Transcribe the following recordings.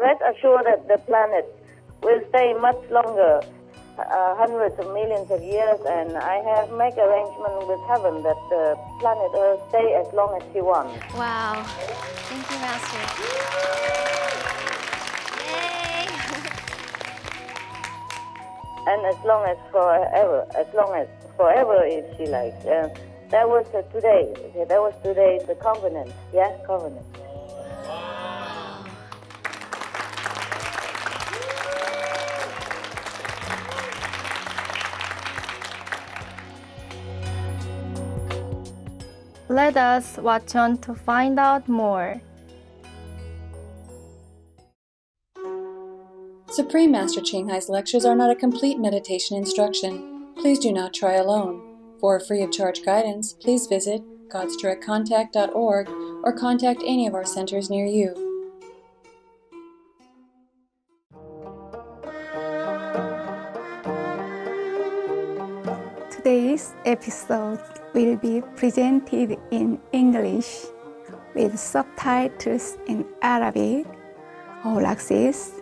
rest assured that the planet will stay much longer, hundreds of millions of years, and I have made arrangement with heaven that the planet Earth stay as long as she wants. Wow. Thank you, Master. Yay! And as long as forever if she likes. That was today. Okay, that was today the covenant. Yes, covenant. Let us watch on to find out more. Supreme Master Ching Hai's lectures are not a complete meditation instruction. Please do not try alone. For free of charge guidance, please visit godsdirectcontact.org or contact any of our centers near you. Today's episode will be presented in English with subtitles in Arabic or Axis,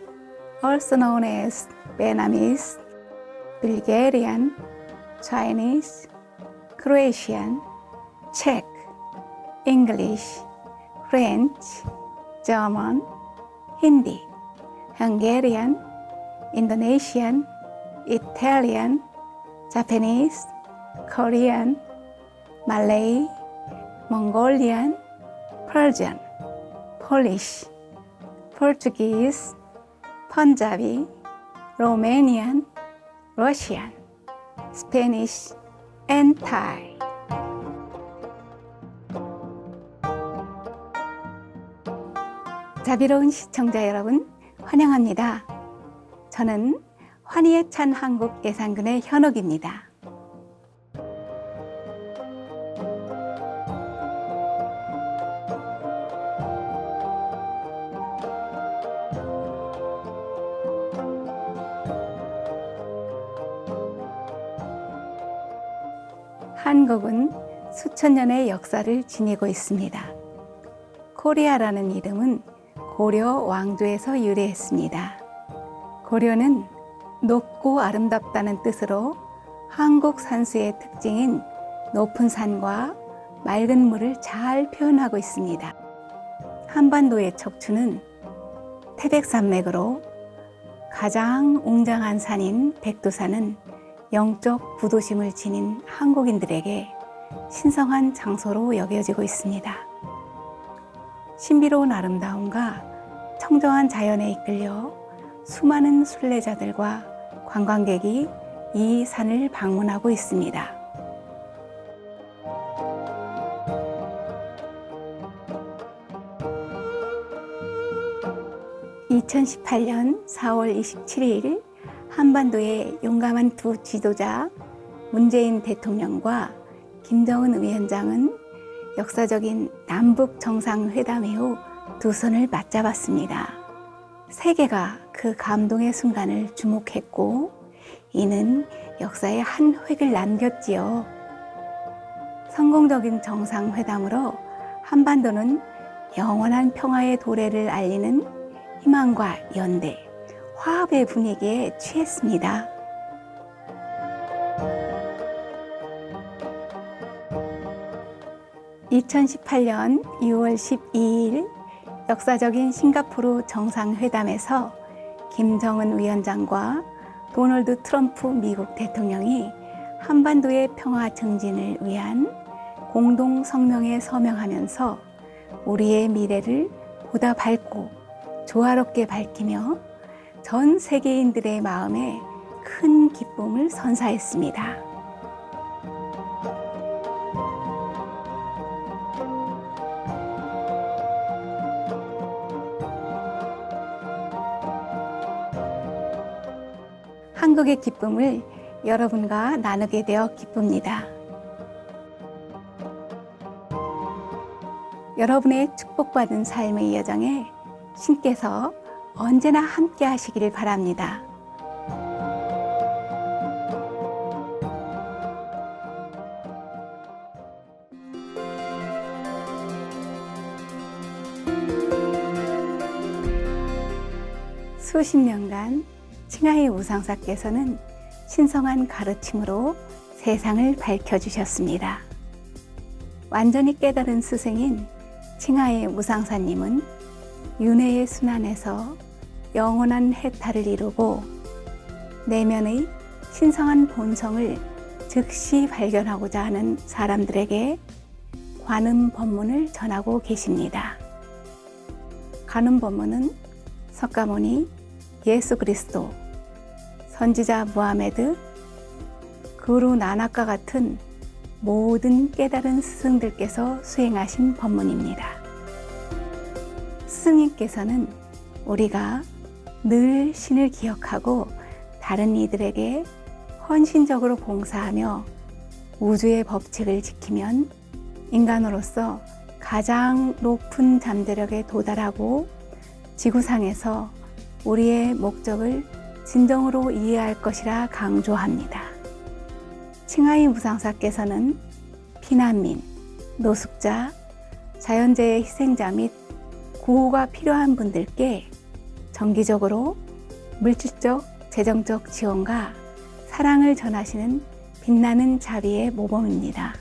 also known as Vietnamese, Bulgarian, Chinese, Croatian, Czech, English, French, German, Hindi, Hungarian, Indonesian, Italian, Japanese, Korean, Malay, Mongolian, Persian, Polish, Portuguese, Punjabi, Romanian, Russian, Spanish, and Thai. 자비로운 시청자 여러분, 환영합니다. 저는 환희에 찬 한국 예산군의 현옥입니다. 한국은 수천 년의 역사를 지니고 있습니다. 코리아라는 이름은 고려 왕조에서 유래했습니다. 고려는 높고 아름답다는 뜻으로 한국 산수의 특징인 높은 산과 맑은 물을 잘 표현하고 있습니다. 한반도의 척추는 태백산맥으로 가장 웅장한 산인 백두산은 영적 부도심을 지닌 한국인들에게 신성한 장소로 여겨지고 있습니다. 신비로운 아름다움과 청정한 자연에 이끌려 수많은 순례자들과 관광객이 이 산을 방문하고 있습니다. (2018년 4월 27일) 한반도의 용감한 두 지도자 문재인 대통령과 김정은 위원장은 역사적인 남북 정상회담 이후 두 손을 맞잡았습니다. 세계가 그 감동의 순간을 주목했고 이는 역사의 한 획을 남겼지요. 성공적인 정상회담으로 한반도는 영원한 평화의 도래를 알리는 희망과 연대, 화합의 분위기에 취했습니다. (2018년 6월 12일) 역사적인 싱가포르 정상회담에서 김정은 위원장과 도널드 트럼프 미국 대통령이 한반도의 평화 증진을 위한 공동 성명에 서명하면서 우리의 미래를 보다 밝고 조화롭게 밝히며 전 세계인들의 마음에 큰 기쁨을 선사했습니다. 한국의 기쁨을 여러분과 나누게 되어 기쁩니다. 여러분의 축복받은 삶의 여정에 신께서 언제나 함께 하시기를 바랍니다. 수십 년간 칭하이 우상사께서는 신성한 가르침으로 세상을 밝혀주셨습니다. 완전히 깨달은 스승인 칭하이 우상사님은 윤회의 순환에서 영원한 해탈을 이루고 내면의 신성한 본성을 즉시 발견하고자 하는 사람들에게 관음 법문을 전하고 계십니다. 관음 법문은 석가모니, 예수 그리스도, 선지자 무하메드, 그루 나낙과 같은 모든 깨달은 스승들께서 수행하신 법문입니다. 스승님께서는 우리가 늘 신을 기억하고 다른 이들에게 헌신적으로 봉사하며 우주의 법칙을 지키면 인간으로서 가장 높은 잠재력에 도달하고 지구상에서 우리의 목적을 진정으로 이해할 것이라 강조합니다. 칭하이 무상사께서는 피난민, 노숙자, 자연재해 희생자 및 구호가 필요한 분들께 정기적으로 물질적, 재정적 지원과 사랑을 전하시는 빛나는 자비의 모범입니다.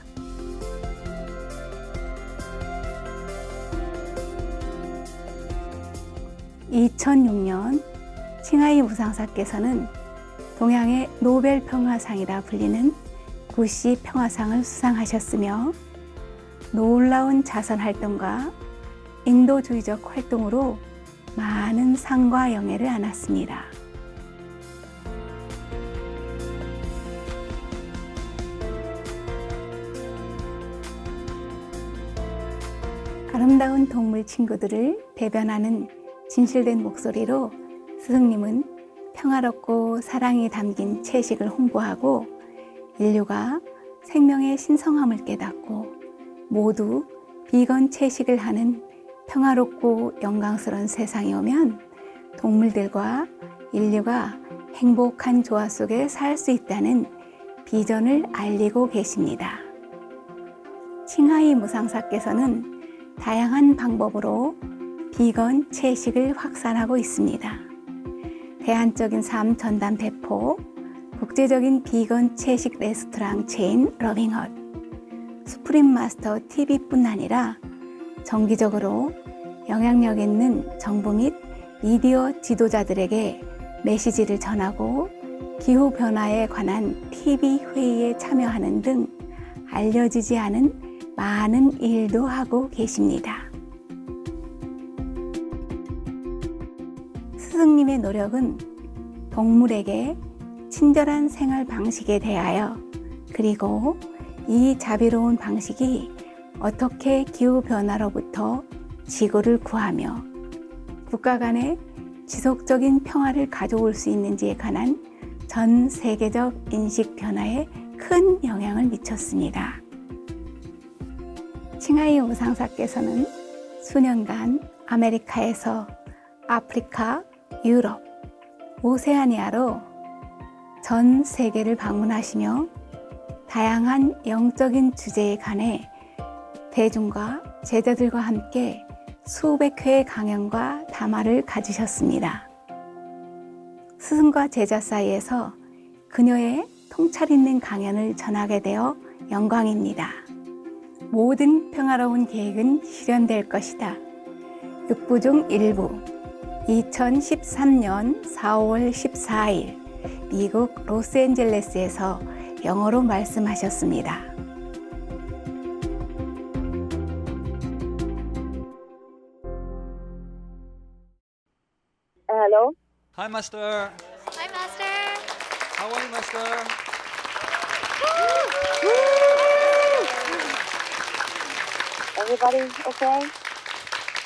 (2006년) 칭하이 무상사께서는 동양의 노벨 평화상이라 불리는 구시 평화상을 수상하셨으며 놀라운 자선 활동과 인도주의적 활동으로 많은 상과 영예를 안았습니다. 아름다운 동물 친구들을 대변하는 진실된 목소리로 스승님은 평화롭고 사랑이 담긴 채식을 홍보하고 인류가 생명의 신성함을 깨닫고 모두 비건 채식을 하는 평화롭고 영광스러운 세상이 오면 동물들과 인류가 행복한 조화 속에 살 수 있다는 비전을 알리고 계십니다. 칭하이 무상사께서는 다양한 방법으로 비건 채식을 확산하고 있습니다. 대안적인 삶 전담 배포, 국제적인 비건 채식 레스토랑 체인 러빙헛, 수프림 마스터 TV뿐 아니라 정기적으로 영향력 있는 정부 및 미디어 지도자들에게 메시지를 전하고 기후변화에 관한 TV 회의에 참여하는 등 알려지지 않은 많은 일도 하고 계십니다. 스승님의 노력은 동물에게 친절한 생활 방식에 대하여 그리고 이 자비로운 방식이 어떻게 기후변화로부터 지구를 구하며 국가 간의 지속적인 평화를 가져올 수 있는지에 관한 전 세계적 인식 변화에 큰 영향을 미쳤습니다. 칭하이 우상사께서는 수년간 아메리카에서 아프리카, 유럽, 오세아니아로 전 세계를 방문하시며 다양한 영적인 주제에 관해 대중과 제자들과 함께 수백 회의 강연과 담화를 가지셨습니다. 스승과 제자 사이에서 그녀의 통찰 있는 강연을 전하게 되어 영광입니다. 모든 평화로운 계획은 실현될 것이다. 6부 중 1부 2013년 4월 14일 미국 로스앤젤레스에서 영어로 말씀하셨습니다. Hello. Hi, Master. Hi, Master. How are you, Master? Everybody okay?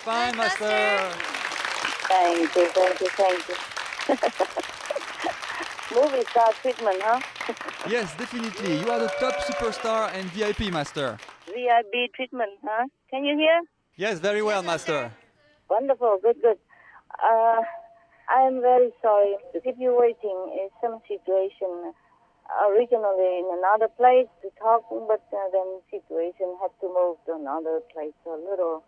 Fine, Hi, Master. Thank you, thank you, thank you. Movie star treatment, huh? Yes, definitely. You are the top superstar and VIP, Master. VIP treatment, huh? Can you hear? Yes, very well, Master. Wonderful, good, good. I am very sorry to keep you waiting. In some situation, originally in another place to talk, but then situation had to move to another place. So a little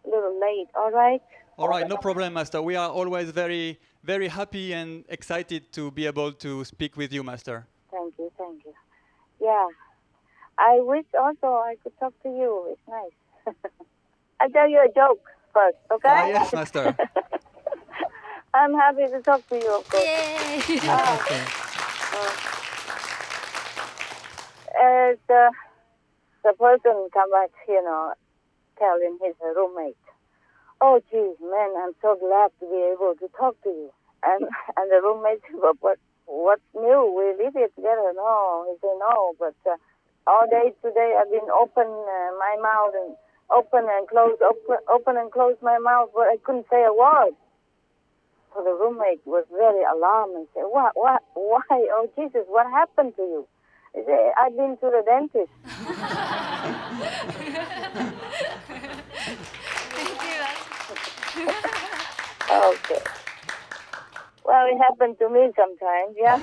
a little late, all right? All right, no problem, Master. We are always very, very happy and excited to be able to speak with you, Master. Thank you. Yeah, I wish also I could talk to you. It's nice. I'll tell you a joke first, okay? Yes, Master. I'm happy to talk to you, of course. Yay! Yes, Master. As the person come back, telling his roommate, "Oh, geez, man, I'm so glad to be able to talk to you." And the roommate said, "But what's new? We live here together." No, he said, "No, but all day today I've been open my mouth and open and close my mouth, but I couldn't say a word." So the roommate was very alarmed and said, "What? Why? Oh, Jesus, what happened to you?" He said, "I've been to the dentist." Thank you, Master. Okay. Well, it happened to me sometimes, yeah?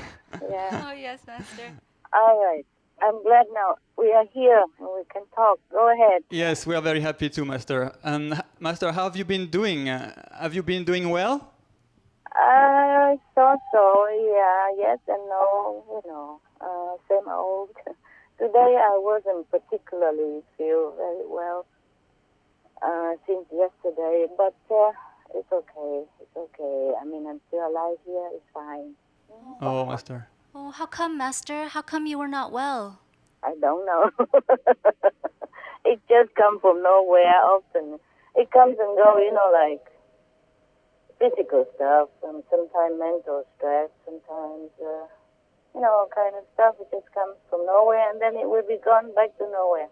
Yeah. Oh, yes, Master. All right. I'm glad now we are here and we can talk. Go ahead. Yes, we are very happy too, Master. Master, how have you been doing? Have you been doing well? So, yeah, yes and no, same old. Today I wasn't particularly feel very well since yesterday, but it's okay. I mean, I'm still alive here. It's fine. Oh, Master. Oh, how come, Master? How come you were not well? I don't know. It just comes from nowhere often. It comes and goes, like physical stuff, and sometimes mental stress, sometimes, kind of stuff. It just comes from nowhere, and then it will be gone back to nowhere.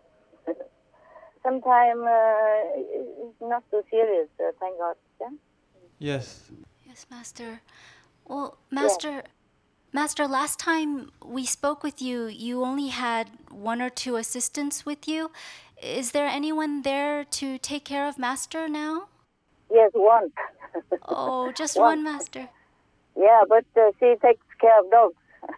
Sometimes it's not so serious, thank God. Yeah? Yes. Yes, Master. Well, Master, last time we spoke with you, you only had one or two assistants with you. Is there anyone there to take care of Master now? Yes, one. Oh, just one, Master. Yeah, but she takes care of dogs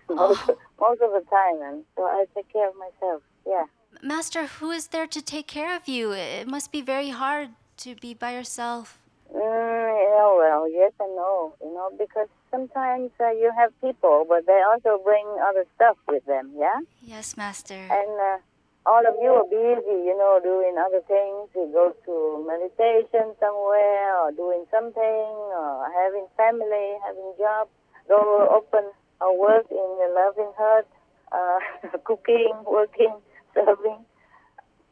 Oh. most of the time, and so I take care of myself. Yeah. Master, who is there to take care of you? It must be very hard to be by yourself. Well, yes and no, because sometimes you have people, but they also bring other stuff with them, yeah? Yes, Master. And all of you are busy, doing other things. You go to meditation somewhere, or doing something, or having family, having job, go open or work in the loving hut, cooking, working, serving.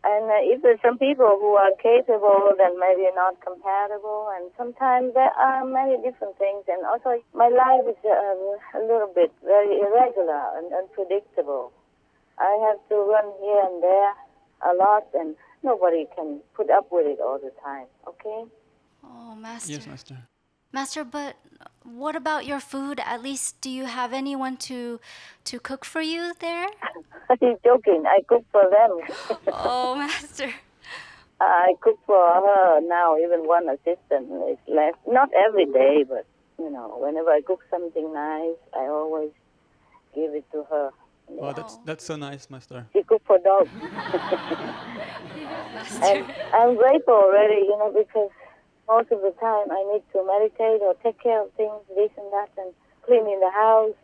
And if there's some people who are capable, then maybe not compatible. And sometimes there are many different things. And also, my life is a little bit very irregular and unpredictable. I have to run here and there a lot, and nobody can put up with it all the time, okay? Oh, Master. Yes, Master. Master, but what about your food? At least, do you have anyone to cook for you there? He's joking. I cook for them. Oh, Master. I cook for her now, even one assistant is left. Not every day, but, whenever I cook something nice, I always give it to her. Oh, that's so nice, Master. She cooks for dogs. And I'm grateful already, because most of the time I need to meditate or take care of things, this and that, and cleaning the house,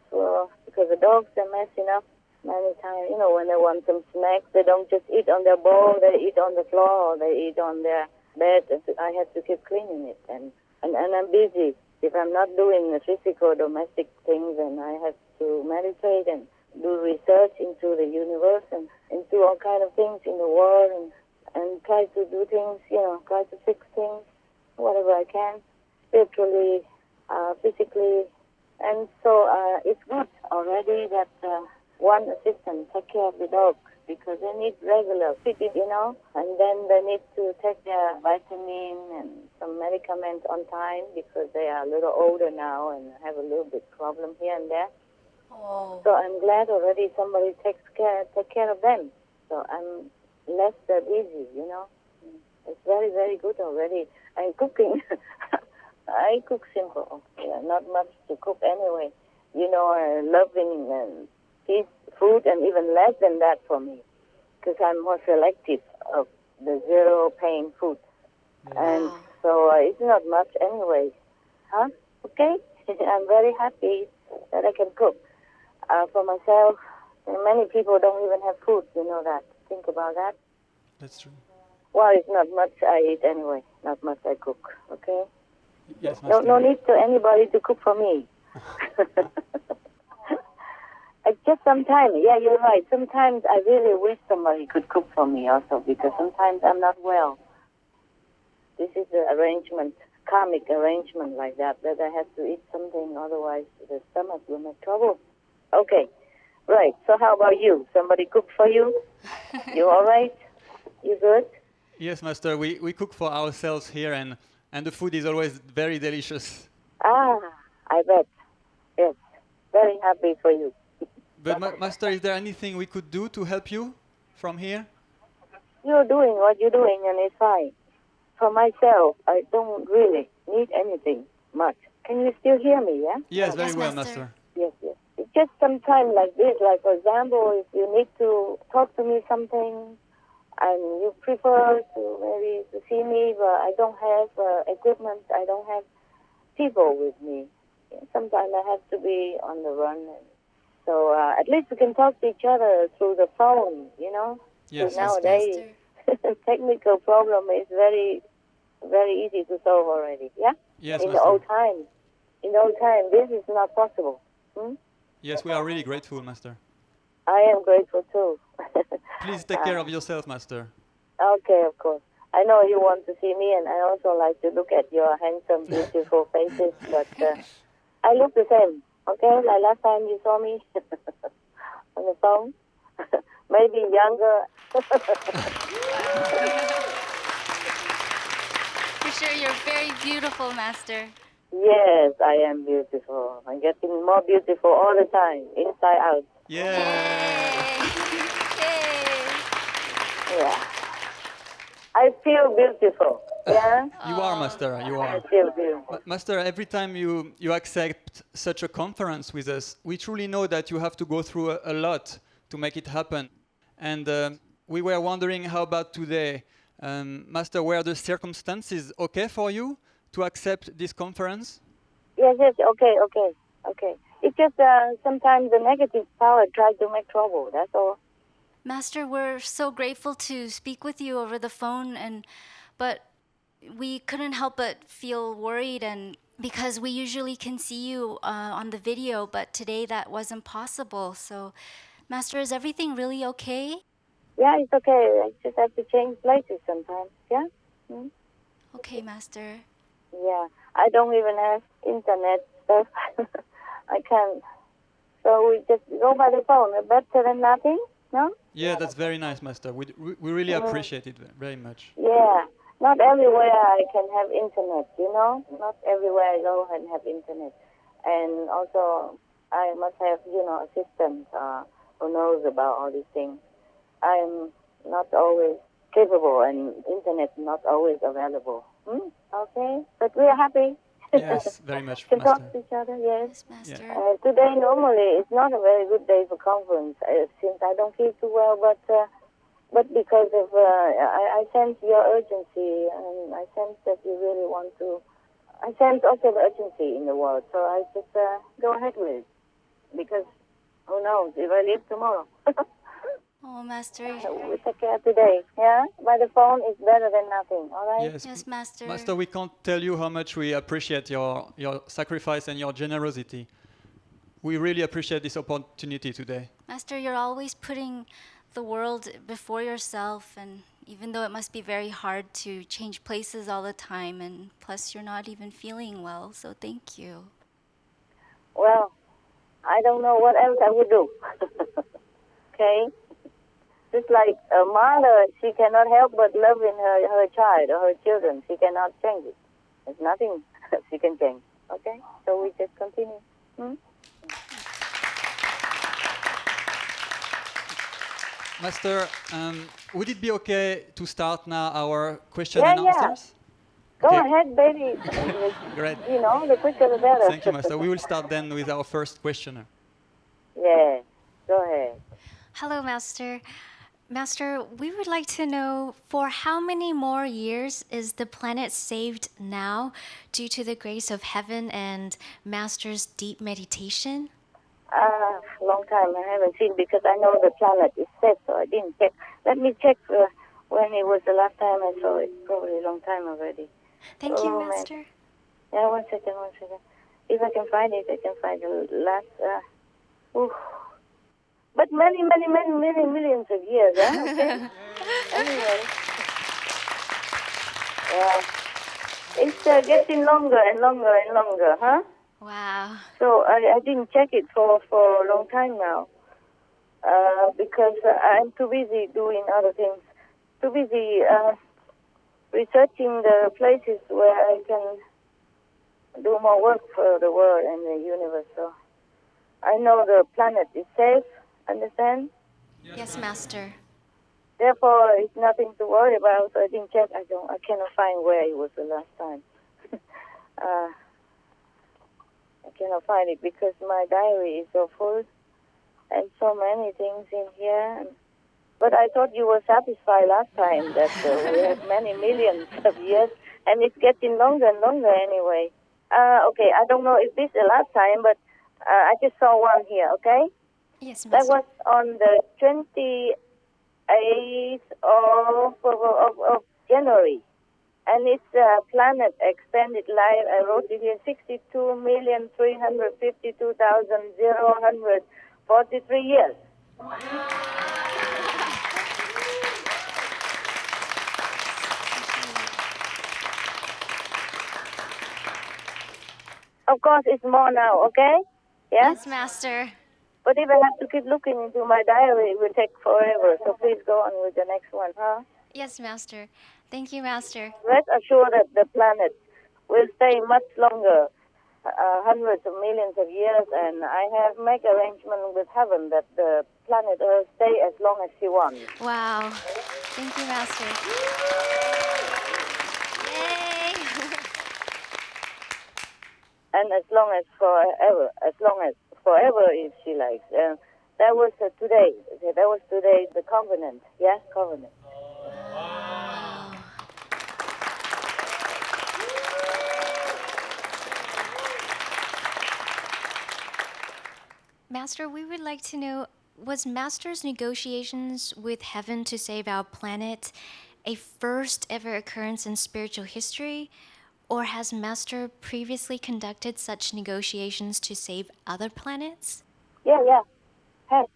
because the dogs are messing up many times. When they want some snacks, they don't just eat on their bowl, they eat on the floor, or they eat on their bed. I have to keep cleaning it, and I'm busy. If I'm not doing the physical domestic things, then I have to meditate and do research into the universe and into all kind of things in the world, and try to do things, try to fix things, whatever I can, spiritually, physically. And so it's good already that one assistant take care of the dogs, because they need regular feeding, and then they need to take their vitamin and some medicaments on time, because they are a little older now and have a little bit problem here and there. Oh. So I'm glad already somebody take care of them. So I'm less that easy, It's very, very good already. And cooking, I cook simple. Not much to cook anyway. Loving and food, and even less than that for me, because I'm more selective of the zero pain food. And so it's not much anyway. Huh? Okay? I'm very happy that I can cook for myself. And many people don't even have food, you know that. Think about that. That's true. Well, it's not much I eat anyway. Not much I cook, okay? Yes, No, Master. no need to anybody to cook for me. Just sometimes, yeah, you're right. Sometimes I really wish somebody could cook for me also, because sometimes I'm not well. This is the arrangement, karmic arrangement like that I have to eat something, otherwise the stomach will make trouble. Okay, right. So how about you? Somebody cook for you? You all right? You good? Yes, Master. We cook for ourselves here, and the food is always very delicious. Ah, I bet. Yes, very happy for you. But Master, is there anything we could do to help you from here? You're doing what you're doing, and it's fine. For myself, I don't really need anything much. Can you still hear me, yeah? Yes, very Yes, well, Master. Master. Yes, yes. It's just sometimes like this, like for example, if you need to talk to me something, and you prefer to maybe to see me, but I don't have equipment, I don't have people with me. Sometimes I have to be on the run. So at least we can talk to each other through the phone, you know? Yes, So nowadays, Master. technical problem is very, very easy to solve already, yeah? Yes, In the Master. old time, this is not possible. Yes, we are really grateful, Master. I am grateful too. Please take care of yourself, Master. Okay, of course. I know you want to see me, and I also like to look at your handsome, beautiful faces, but I look the same, okay? Like last time you saw me on the phone, maybe younger. For sure, you're very beautiful, Master. Yes, I am beautiful. I'm getting more beautiful all the time, inside out. Yeah. Yay! Yeah. I feel beautiful, yeah? You are, Master. You I are. feel beautiful. Master, every time you accept such a conference with us, we truly know that you have to go through a lot to make it happen. And we were wondering, how about today? Master, were the circumstances okay for you to accept this conference? Yes, okay. It's just sometimes the negative power tries to make trouble, that's all. Master, we're so grateful to speak with you over the phone, but we couldn't help but feel worried, and because we usually can see you on the video, but today that wasn't possible. So, Master, is everything really okay? Yeah, it's okay. I just have to change places sometimes, yeah? Okay, Master. Yeah, I don't even have internet stuff. I can't. So we just go by the phone. Better than nothing, no? Yeah, that's very nice, Master. We really appreciate it very much. Yeah. Not everywhere I can have internet, you know? Not everywhere I go and have internet. And also, I must have, assistants who knows about all these things. I'm not always capable, and internet not always available. Okay, but we are happy. Yes, very much, Can talk Master. to each other, yes. Yes, Master. Today normally it's not a very good day for conference since I don't feel too well, but because of I sense your urgency, and I sense that you really want to. I sense also the urgency in the world, so I just go ahead with it, because who knows if I live tomorrow. Oh, Master. We take care today, yeah? By the phone is better than nothing, all right? Yes, Yes, Master. Master, we can't tell you how much we appreciate your sacrifice and your generosity. We really appreciate this opportunity today. Master, you're always putting the world before yourself, and even though it must be very hard to change places all the time, and plus you're not even feeling well, so thank you. Well, I don't know what else I would do. Okay? Just like a mother, she cannot help but love in her child or her children. She cannot change it. There's nothing she can change. Okay? So we just continue. Master, would it be okay to start now our question Yeah, and yeah. answers? Go Okay. ahead, baby. Great. The quicker the better. Thank you, Master. We will start then with our first questioner. Yeah, go ahead. Hello, Master. Master, we would like to know for how many more years is the planet saved now due to the grace of heaven and Master's deep meditation? Long time I haven't seen because I know the planet is set, so I didn't check. Let me check when it was the last time I saw it. Probably a long time already. Thank you, Man. Master. Yeah, one second. If I can find it, I can find the last. Oof. But many millions of years, huh? Okay. Anyway, it's getting longer and longer, huh? Wow. So I didn't check it for a long time now because I'm too busy doing other things, too busy researching the places where I can do more work for the world and the universe. So I know the planet is safe, understand? Yes, Master. Therefore, it's nothing to worry about. So I didn't check. I cannot find where it was the last time. I cannot find it because my diary is so full and so many things in here. But I thought you were satisfied last time that we have many millions of years, and it's getting longer and longer anyway. Okay, I don't know if this is the last time, but I just saw one here, okay? Yes, That Master. was on the 28th of January. And it's planet extended life. I wrote it here, 62,352,043 years. Of course, it's more now, okay? Yeah? Yes, Master. But if I have to keep looking into my diary, it will take forever. So please go on with the next one, huh? Yes, Master. Thank you, Master. Rest assured that the planet will stay much longer, hundreds of millions of years, and I have made arrangement with heaven that the planet Earth stay as long as she wants. Wow. Thank you, Master. Yay! And as long as forever if she likes. That was today. That was today, the covenant. Yeah, covenant. Wow. Master, we would like to know, was Master's negotiations with heaven to save our planet a first ever occurrence in spiritual history? Or has Master previously conducted such negotiations to save other planets? Yeah. Have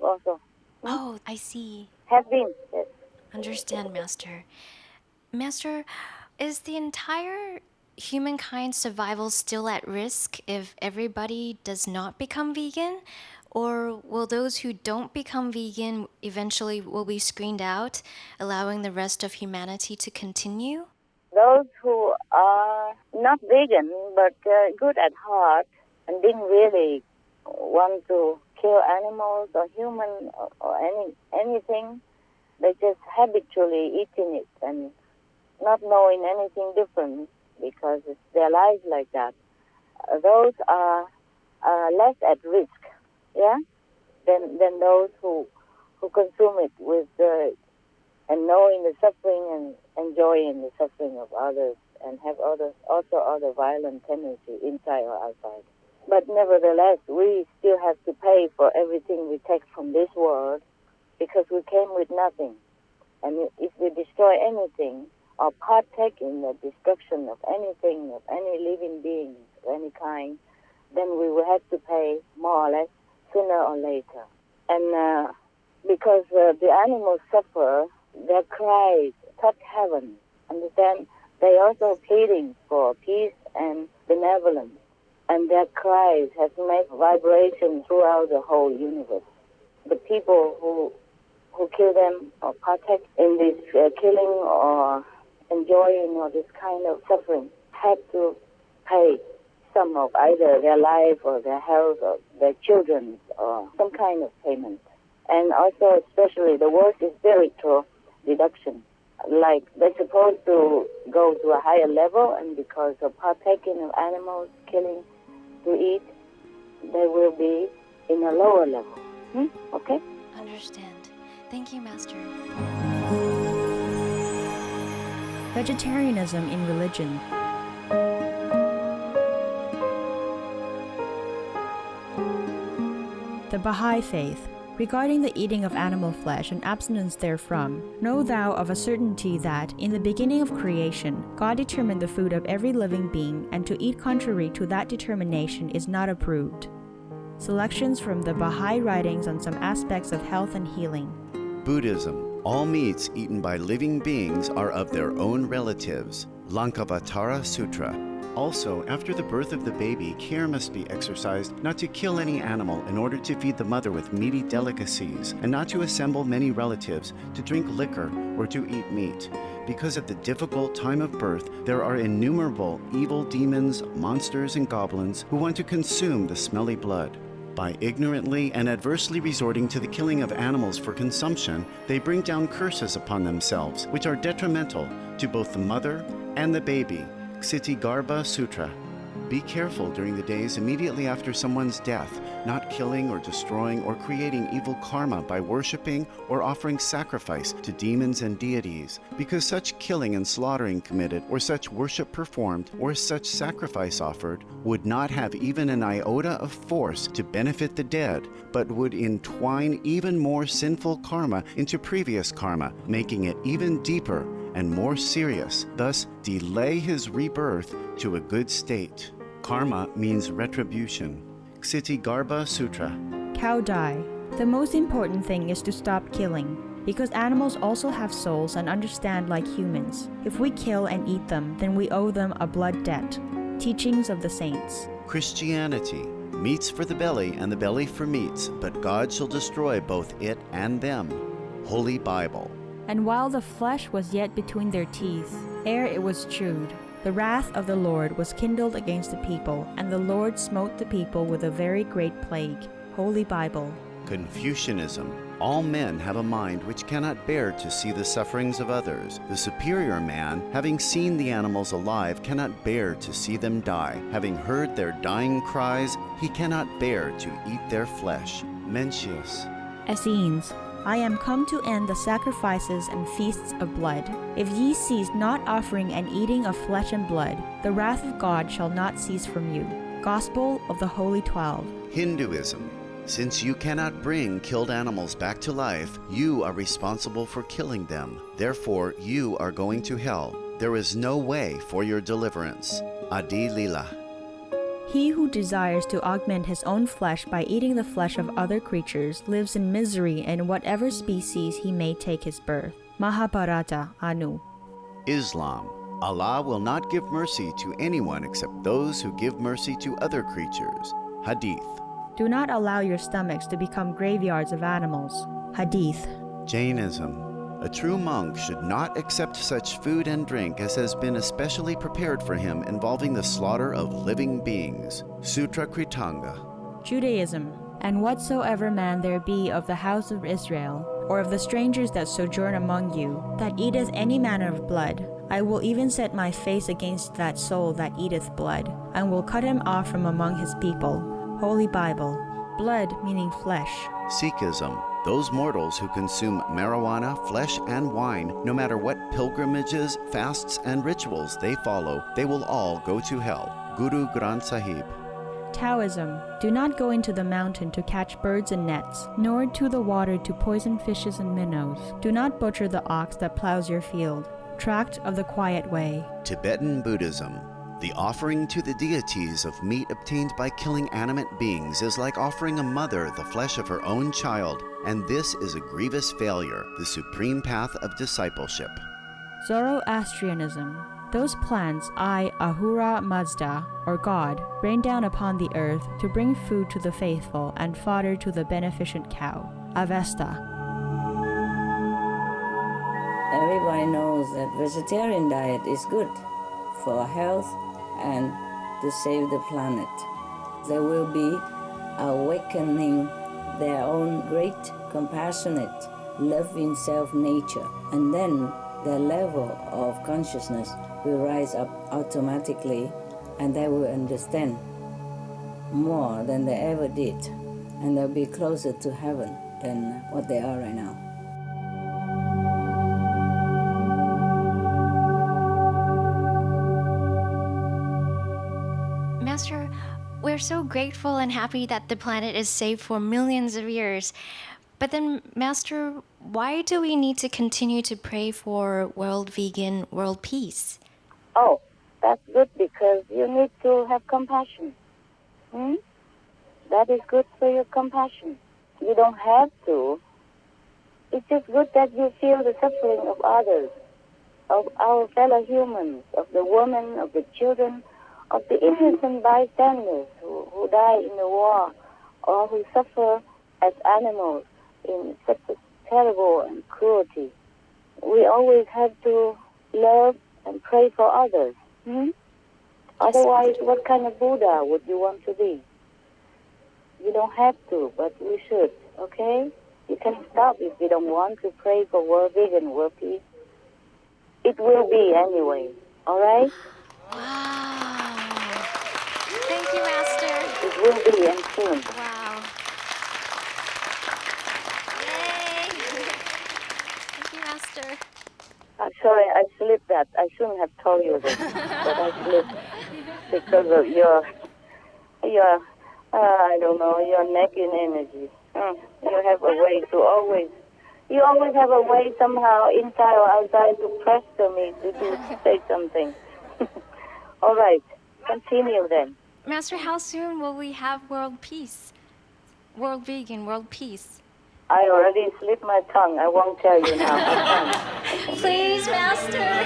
also. Oh, I see. Have been, yes. Understand, Master. Master, is the entire humankind's survival still at risk if everybody does not become vegan? Or will those who don't become vegan eventually will be screened out, allowing the rest of humanity to continue? Those who are not vegan but good at heart and didn't really want to kill animals or human or anything, they just habitually eating it and not knowing anything different because it's their life like that. Those are less at risk, yeah, than those who consume it with and knowing the suffering and enjoying the suffering of others and have other violent tendency inside or outside. But nevertheless, we still have to pay for everything we take from this world because we came with nothing. And if we destroy anything or partake in the destruction of anything, of any living being of any kind, then we will have to pay more or less sooner or later. And because the animals suffer, their cries touch heaven. Understand? They also pleading for peace and benevolence. And their cries have made vibration throughout the whole universe. The people who kill them or partake in this killing or enjoying or this kind of suffering have to pay some of either their life or their health or their children or some kind of payment. And also especially the worst is spiritual deduction. Like they're supposed to go to a higher level, and because of partaking of animals, killing to eat, they will be in a lower level. Okay? Understand. Thank you, Master. Vegetarianism in religion. The Baha'i Faith. Regarding the eating of animal flesh and abstinence therefrom, know thou of a certainty that, in the beginning of creation, God determined the food of every living being, and to eat contrary to that determination is not approved. Selections from the Baha'i writings on some aspects of health and healing. Buddhism. All meats eaten by living beings are of their own relatives. Lankavatara Sutra. Also, after the birth of the baby, care must be exercised not to kill any animal in order to feed the mother with meaty delicacies, and not to assemble many relatives to drink liquor or to eat meat. Because at the difficult time of birth, there are innumerable evil demons, monsters, and goblins who want to consume the smelly blood. By ignorantly and adversely resorting to the killing of animals for consumption, they bring down curses upon themselves, which are detrimental to both the mother and the baby. Ksitigarbha Sutra. Be careful during the days immediately after someone's death, not killing or destroying or creating evil karma by worshiping or offering sacrifice to demons and deities, because such killing and slaughtering committed, or such worship performed, or such sacrifice offered, would not have even an iota of force to benefit the dead, but would entwine even more sinful karma into previous karma, making it even deeper and more serious, thus delay his rebirth to a good state. Karma means retribution. Ksitigarbha Sutra. Cow die. The most important thing is to stop killing, because animals also have souls and understand like humans. If we kill and eat them, then we owe them a blood debt. Teachings of the Saints. Christianity. Meats for the belly and the belly for meats, but God shall destroy both it and them. Holy Bible. And while the flesh was yet between their teeth, ere it was chewed, the wrath of the Lord was kindled against the people, and the Lord smote the people with a very great plague. Holy Bible. Confucianism. All men have a mind which cannot bear to see the sufferings of others. The superior man, having seen the animals alive, cannot bear to see them die. Having heard their dying cries, he cannot bear to eat their flesh. Mencius. Essenes. I am come to end the sacrifices and feasts of blood. If ye cease not offering and eating of flesh and blood, the wrath of God shall not cease from you. Gospel of the Holy 12. Hinduism. Since you cannot bring killed animals back to life, you are responsible for killing them. Therefore, you are going to hell. There is no way for your deliverance. Adi Lila. He who desires to augment his own flesh by eating the flesh of other creatures lives in misery in whatever species he may take his birth. Mahabharata, Anu. Islam. Allah will not give mercy to anyone except those who give mercy to other creatures. Hadith. Do not allow your stomachs to become graveyards of animals. Hadith. Jainism. A true monk should not accept such food and drink as has been especially prepared for him involving the slaughter of living beings. Sutra Kritanga. Judaism. And whatsoever man there be of the house of Israel, or of the strangers that sojourn among you, that eateth any manner of blood, I will even set my face against that soul that eateth blood, and will cut him off from among his people. Holy Bible. Blood meaning flesh. Sikhism. Those mortals who consume marijuana, flesh, and wine, no matter what pilgrimages, fasts, and rituals they follow, they will all go to hell. Guru Granth Sahib. Taoism. Do not go into the mountain to catch birds and nets, nor to the water to poison fishes and minnows. Do not butcher the ox that plows your field. Tract of the Quiet Way. Tibetan Buddhism. The offering to the deities of meat obtained by killing animate beings is like offering a mother the flesh of her own child, and this is a grievous failure, the supreme path of discipleship. Zoroastrianism. Those plants I, Ahura Mazda, or God, rain down upon the earth to bring food to the faithful and fodder to the beneficent cow. Avesta. Everybody knows that vegetarian diet is good for health and to save the planet. They will be awakening their own great, compassionate, loving self-nature, and then their level of consciousness will rise up automatically, and they will understand more than they ever did, and they'll be closer to heaven than what they are right now. so grateful and happy that the planet is safe for millions of years. But then, Master, why do we need to continue to pray for world vegan, world peace? Oh, that's good because you need to have compassion. Hmm? That is good for your compassion. You don't have to. It's just good that you feel the suffering of others, of our fellow humans, of the women, of the children, of the innocent bystanders who die in the war or who suffer as animals in such a terrible and cruelty. We always have to love and pray for others. Hmm? Otherwise, what kind of Buddha would you want to be? You don't have to, but we should, okay? You can stop if you don't want to pray for world vegan, world peace. It will be anyway, all right? Wow. Thank you, Master. It will be and soon. Wow. Yay. Thank you, Master. I'm sorry, I slipped that. I shouldn't have told you this, but I slipped because of your I don't know, your nagging energy. You have a way to you always have a way somehow, inside or outside, to pressure me to say something. All right, continue then. Master, how soon will we have world peace? World vegan, world peace. I already slipped my tongue. I won't tell you now. Please, Master.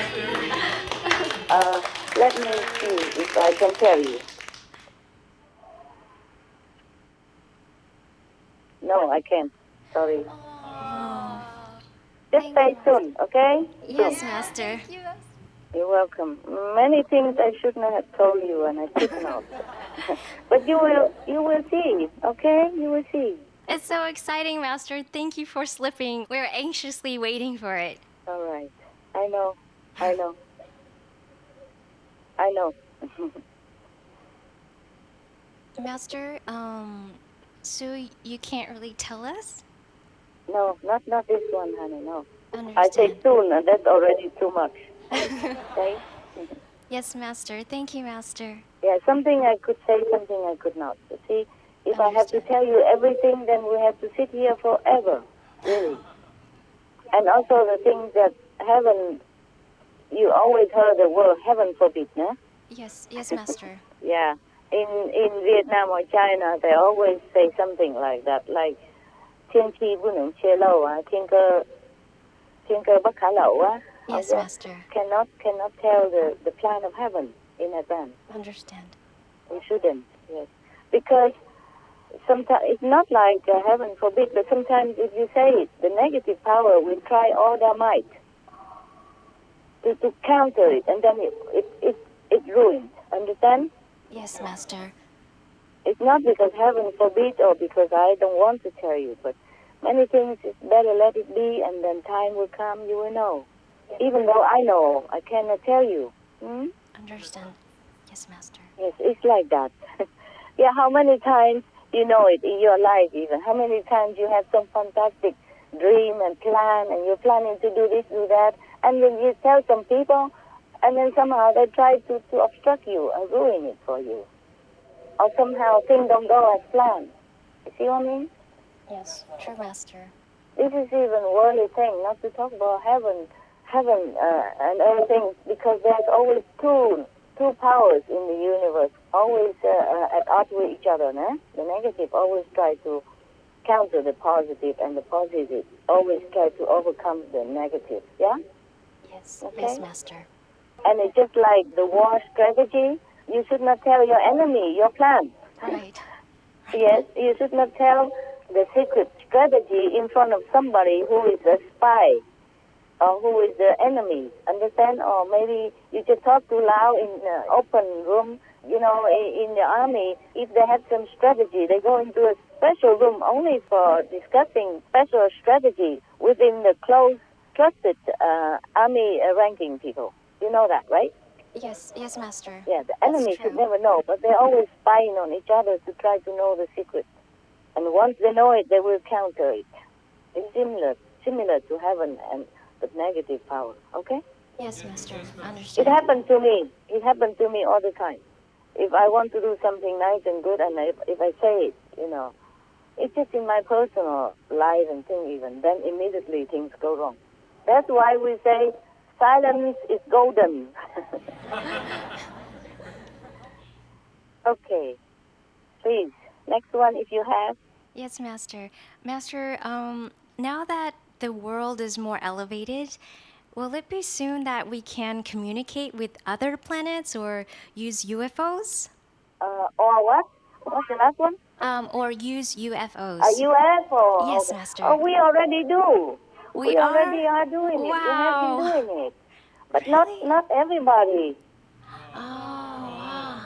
Let me see if I can tell you. No, I can't. Sorry. Just say soon, okay? Yes, Soon. Master. You're welcome. Many things I shouldn't have told you, and I could not. But you will see, okay? You will see. It's so exciting, Master. Thank you for slipping. We're anxiously waiting for it. All right. I know. Master, so you can't really tell us? No, not this one, honey, no. Understand. I say soon, and that's already too much. Okay? Yes, Master. Thank you, Master. Yeah, something I could say, something I could not. You see, if I have to tell you everything, then we have to sit here forever, really. And also the things that heaven, you always heard the word heaven forbid, no? Yes, Master. Yeah. In Vietnam or China, they always say something like that, like 天气不能泄露啊，天cơ bất khả lộ啊. Yes, Master. Cannot tell the plan of heaven in advance. Understand. We shouldn't, yes. Because sometimes it's not like heaven forbid, but sometimes if you say it, the negative power will try all their might to counter it, and then it ruins. Understand? Yes, Master. It's not because heaven forbid or because I don't want to tell you, but many things it's better let it be, and then time will come, you will know. Even though I know, I cannot tell you. Hmm? Understand. Yes, Master. Yes, it's like that. Yeah, how many times you know it in your life even? How many times you have some fantastic dream and plan, and you're planning to do this, do that, and then you tell some people, and then somehow they try to obstruct you and ruin it for you. Or somehow things don't go as planned. You see what I mean? Yes, true, Master. This is even worldly thing, not to talk about heaven and other things, because there's always two powers in the universe, always at odds with each other. No? The negative always try to counter the positive, and the positive always try to overcome the negative. Yeah? Yes, okay? Yes, Master. And it's just like the war strategy. You should not tell your enemy your plan. Right. Yes, you should not tell the secret strategy in front of somebody who is a spy or who is the enemy. Understand? Or maybe you just talk too loud in an open room. You know, in the army, if they have some strategy, they go into a special room only for discussing special strategy within the close, trusted army ranking people. You know that, right? Yes, Master. Yeah, the enemy should never know, but they're always spying on each other to try to know the secret. And once they know it, they will counter it. It's similar to heaven and the negative power, okay? Yes, Master. Understand. It happened to me. It happened to me all the time. If I want to do something nice and good, and if I say it, it's just in my personal life and thing even, then immediately things go wrong. That's why we say silence is golden. Okay, please, next one if you have. Yes, Master. Master, now that the world is more elevated, will it be soon that we can communicate with other planets or use UFOs? Or what? What's the last one? Or use UFOs. A UFO? Yes, Okay. Master. Oh, we already do. We already are doing it. We have been doing it. But not everybody. Oh, wow.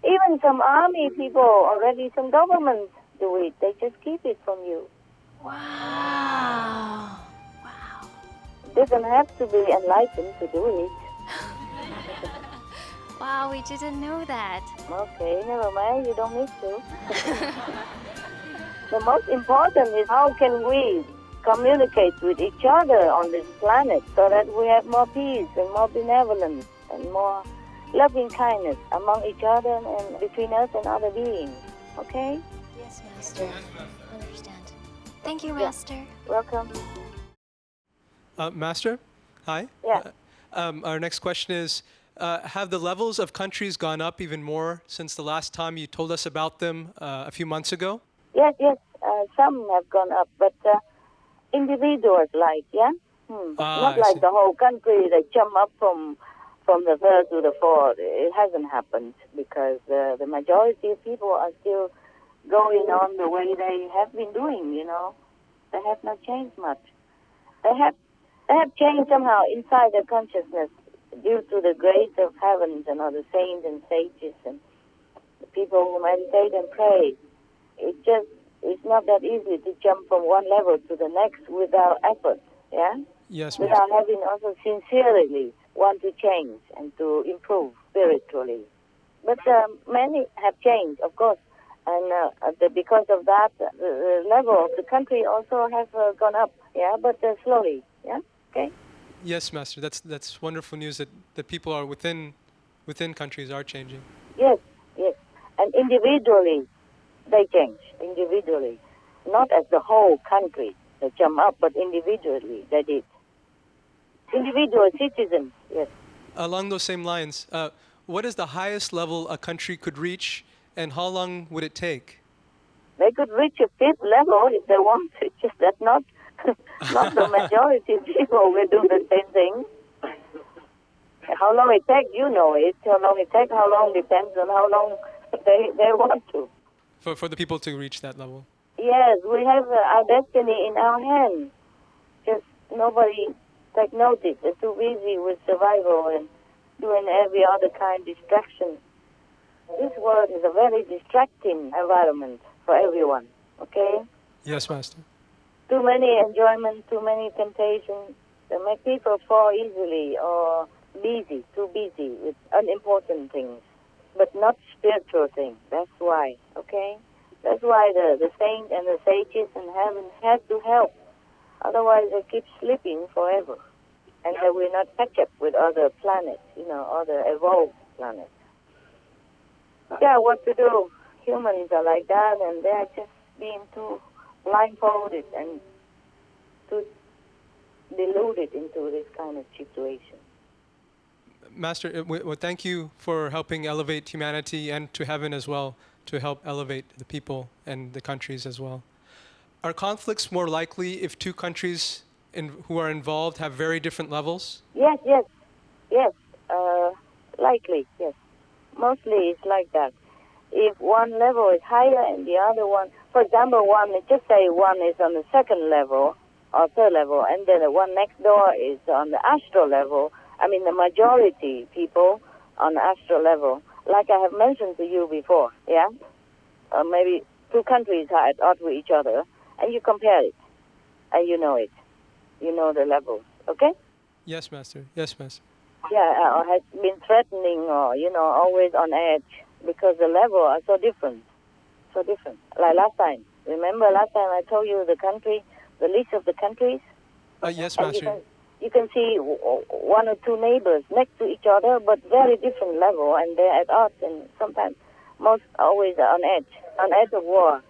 Even some army people already, some governments do it. They just keep it from you. Wow. Doesn't have to be enlightened to do it. Wow, we didn't know that. Okay, never mind. You don't need to. The most important is how can we communicate with each other on this planet so that we have more peace and more benevolence and more loving kindness among each other and between us and other beings. Okay? Yes, Master. Understand. Thank you, Master. Welcome. Master, hi. Yeah. Our next question is, have the levels of countries gone up even more since the last time you told us about them a few months ago? Yes. Some have gone up, but individuals not like the whole country. They jump up from the third to the fourth. It hasn't happened because the majority of people are still going on the way they have been doing. They have not changed much. They have changed somehow inside their consciousness due to the grace of heavens and all the saints and sages and the people who meditate and pray. It's not that easy to jump from one level to the next without effort, yeah? Yes, without having also sincerely want to change and to improve spiritually. But many have changed, of course, and because of that, the level of the country also has gone up, yeah, but slowly, yeah, okay? Yes, Master. That's wonderful news that people are within countries are changing. Yes, and individually, they change, individually. Not as the whole country, they jump up, but individually, they did. Individual citizens, yes. Along those same lines, what is the highest level a country could reach, and how long would it take? They could reach a fifth level if they want to, just that not the majority of people will do the same thing. How long it takes, you know it. How long it takes, how long depends on how long they want to. For the people to reach that level? Yes, we have our destiny in our hands. Just nobody take notice. They're too busy with survival and doing every other kind of distraction. This world is a very distracting environment for everyone, okay? Yes, Master. Too many enjoyment, too many temptations. They make people fall easily or too busy with unimportant things, but not spiritual things. That's why, okay? That's why the saints and the sages in heaven have to help. Otherwise, they keep sleeping forever. And they will not catch up with other planets, other evolved planets. Yeah, what to do? Humans are like that, and they're just being too blindfolded and too deluded into this kind of situation. Master, thank you for helping elevate humanity and to heaven as well, to help elevate the people and the countries as well. Are conflicts more likely if two countries who are involved have very different levels? Yes. Likely, yes. Mostly it's like that. If one level is higher and the other one, for example, just say one is on the second level or third level, and then the one next door is on the astral level. I mean, the majority people on the astral level, like I have mentioned to you before, yeah? Maybe two countries are at odds with each other, and you compare it, and you know it. You know the levels, okay? Yes, Master. Yes, Master. Yeah, or has been threatening or, always on edge because the level are so different. Like last time. Remember last time I told you the list of the countries? Yes, Master. you can see one or two neighbors next to each other, but very different level, and they're at odds, and sometimes, most always on edge of war.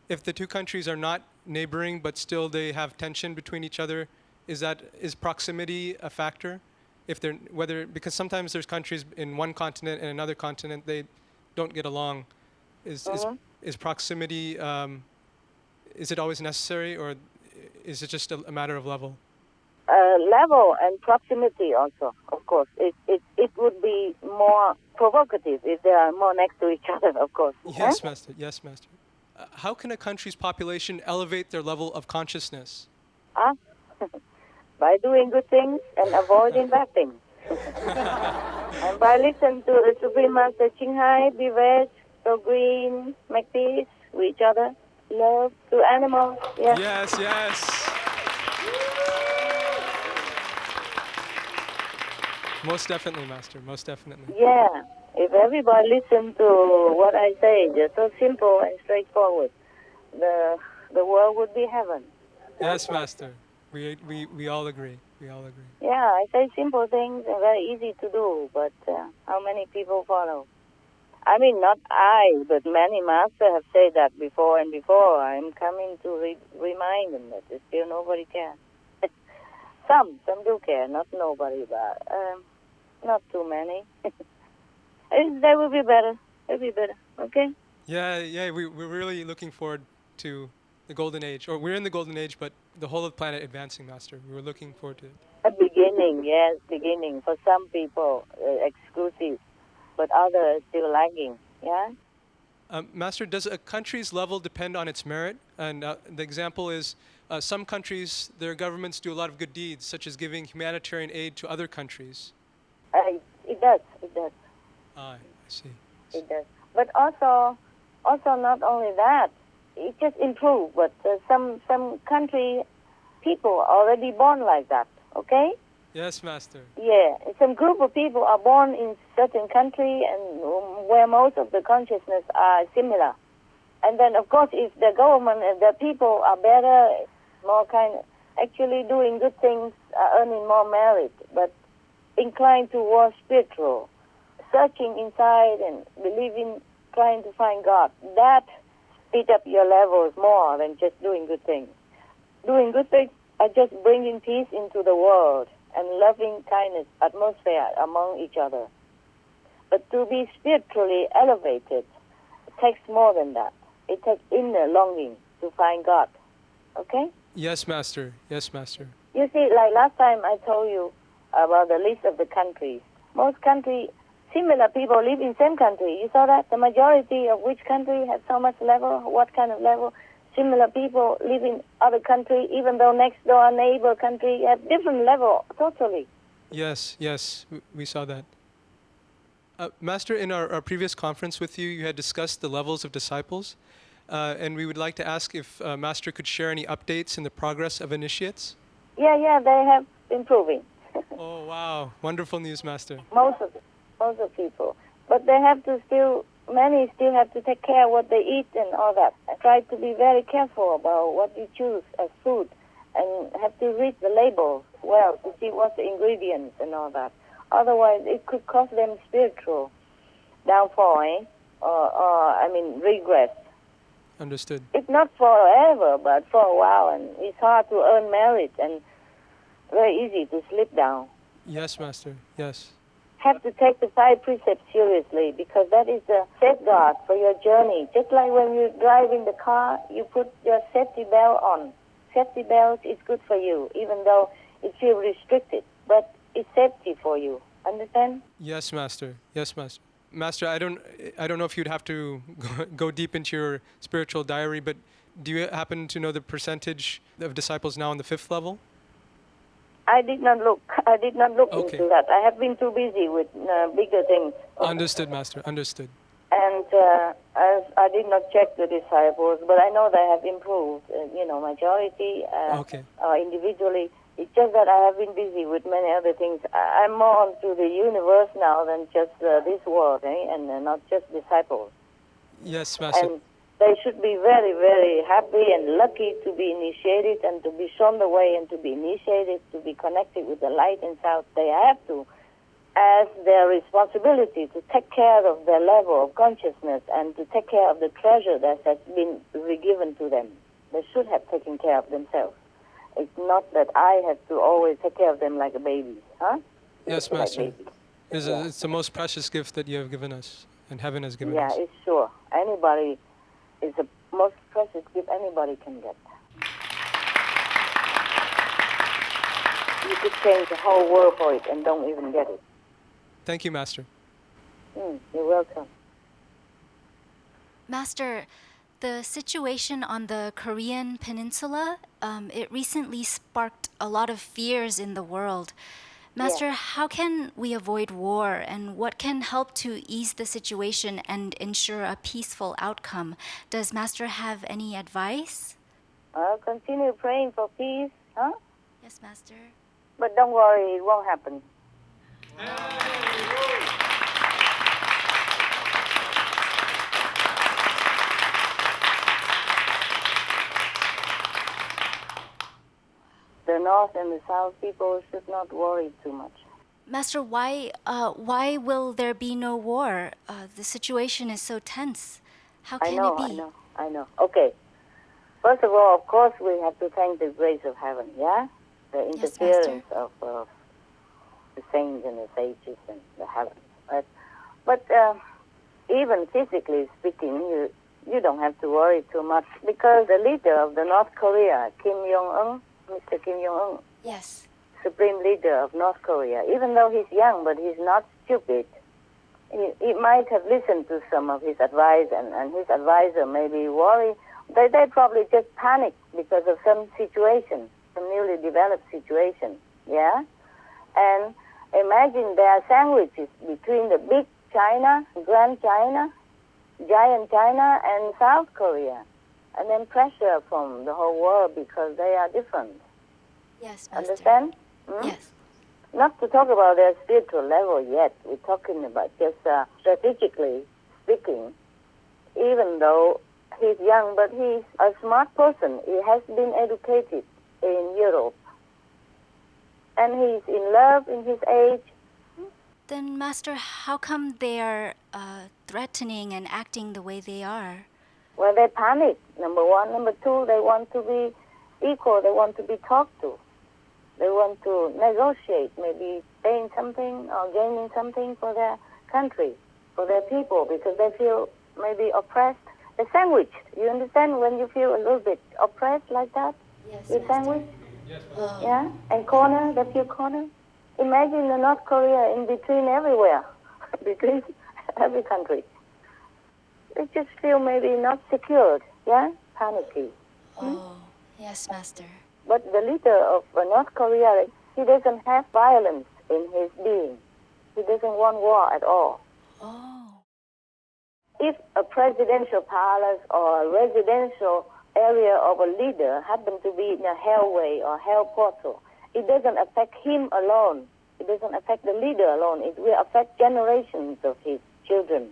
If the two countries are not neighboring, but still they have tension between each other, is proximity a factor? Because sometimes there's countries in one continent and another continent, they don't get along. Is proximity, is it always necessary, or is it just a matter of level? Level and proximity also, of course. It would be more provocative if they are more next to each other, of course. Yes, Master. Yes, Master. How can a country's population elevate their level of consciousness? By doing good things and avoiding bad things. And by listening to the Supreme Master Ching Hai, be veg, go green, make peace with each other, love to animals. Yes, yes. Most definitely, Master, most definitely. Yeah, if everybody listened to what I say, just so simple and straightforward, the world would be heaven. Yes, Master. We all agree. We all agree. Yeah, I say simple things and very easy to do, but how many people follow? I mean, not I, but many masters have said that before and before. I'm coming to remind them that still nobody cares. Some do care, not nobody, but not too many. They will be better. It'll be better, okay? Yeah, we're really looking forward to the golden age. Or we're in the golden age, but the whole of the planet advancing, Master. We were looking forward to it. A beginning, yes, beginning. For some people, exclusive, but others still lagging, yeah? Master, does a country's level depend on its merit? And the example is some countries, their governments do a lot of good deeds, such as giving humanitarian aid to other countries. It does. I see. It does. But also not only that, it just improved. But some country people are already born like that, okay? Yes, Master. Yeah, some group of people are born in certain country and where most of the consciousness are similar. And then, of course, if the government and the people are better, more actually doing good things, are earning more merit, but inclined towards spiritual, searching inside and believing, trying to find God. That speed up your levels more than just doing good things. Doing good things are just bringing peace into the world and loving kindness atmosphere among each other. But to be spiritually elevated takes more than that. It takes inner longing to find God. Okay? Yes, Master. Yes, Master. You see, like last time I told you about the list of the countries. Most countries, similar people live in same country. You saw that? The majority of which country has so much level, what kind of level? Similar people live in other country, even though next door neighbor country have different level, totally. Yes, we saw that. Master, in our previous conference with you, you had discussed the levels of disciples, and we would like to ask if Master could share any updates in the progress of initiates. Yeah, they have improving. Oh, wow. Wonderful news, Master. Most of people. But they have to many still have to take care of what they eat and all that. I try to be very careful about what you choose as food and have to read the label well to see what's the ingredients and all that. Otherwise, it could cause them spiritual downfall, or regress. Understood. It's not forever, but for a while, and it's hard to earn merit and very easy to slip down. Yes, Master. Yes. Have to take the 5 precepts seriously because that is the safeguard for your journey. Just like when you drive in the car, you put your safety belt on. Safety belt is good for you, even though it feels restricted, but it's safety for you. Understand? Yes, Master. Yes, Master. Master, I don't know if you'd have to go deep into your spiritual diary, but do you happen to know the percentage of disciples now on the 5th level? I did not look Okay. into that. I have been too busy with bigger things. Understood, Master. Understood. And I did not check the disciples, but I know they have improved. Majority Okay. Individually. It's just that I have been busy with many other things. I'm more onto the universe now than just this world, and not just disciples. Yes, Master. And They should be very, very happy and lucky to be initiated and to be shown the way and to be initiated, to be connected with the light in South. They have to, as their responsibility, to take care of their level of consciousness and to take care of the treasure that has been given to them. They should have taken care of themselves. It's not that I have to always take care of them like a baby, huh? Yes, Like Master. babies. It's the most precious gift that you have given us, and heaven has given us. Yeah, it's sure. Anybody is the most precious gift anybody can get. You could change the whole world for it and don't even get it. Thank you, Master. You're welcome. Master, the situation on the Korean peninsula, it recently sparked a lot of fears in the world. Master, how can we avoid war, and what can help to ease the situation and ensure a peaceful outcome? Does Master have any advice? Continue praying for peace, huh? Yes, Master. But don't worry, it won't happen. The North and the South people should not worry too much. Master, why will there be no war? The situation is so tense. How can it be? I know. Okay. First of all, of course, we have to thank the grace of heaven, yeah? The interference of the saints and the sages and the heavens. Right? But even physically speaking, you don't have to worry too much because the leader of the North Korea, Kim Jong-un, Mr. Kim Jong-un, yes, supreme leader of North Korea, even though he's young, but he's not stupid. He might have listened to some of his advice, and his advisor may be worried. They probably just panic because of some situation, some newly developed situation, yeah? And imagine there are sandwiches between the big China, Grand China, giant China, and South Korea. And then pressure from the whole world because they are different. Yes, Master. Understand? Yes. Not to talk about their spiritual level yet. We're talking about just strategically speaking, even though he's young, but he's a smart person. He has been educated in Europe. And he's in love in his age. Then, Master, how come they are threatening and acting the way they are? Well, they panic, number one. Number two, they want to be equal. They want to be talked to. They want to negotiate, maybe paying something or gaining something for their country, for their people, because they feel maybe oppressed. They're sandwiched. You understand when you feel a little bit oppressed like that? Yes, You're Master. sandwiched? Yes, yeah? And corner, they feel corner. Imagine the North Korea in between everywhere, between every country. They just feel maybe not secured, yeah? Panicky. Oh, yes, Master. But the leader of North Korea, he doesn't have violence in his being. He doesn't want war at all. Oh. If a presidential palace or a residential area of a leader happen to be in a hellway or hell portal, it doesn't affect him alone. It doesn't affect the leader alone. It will affect generations of his children.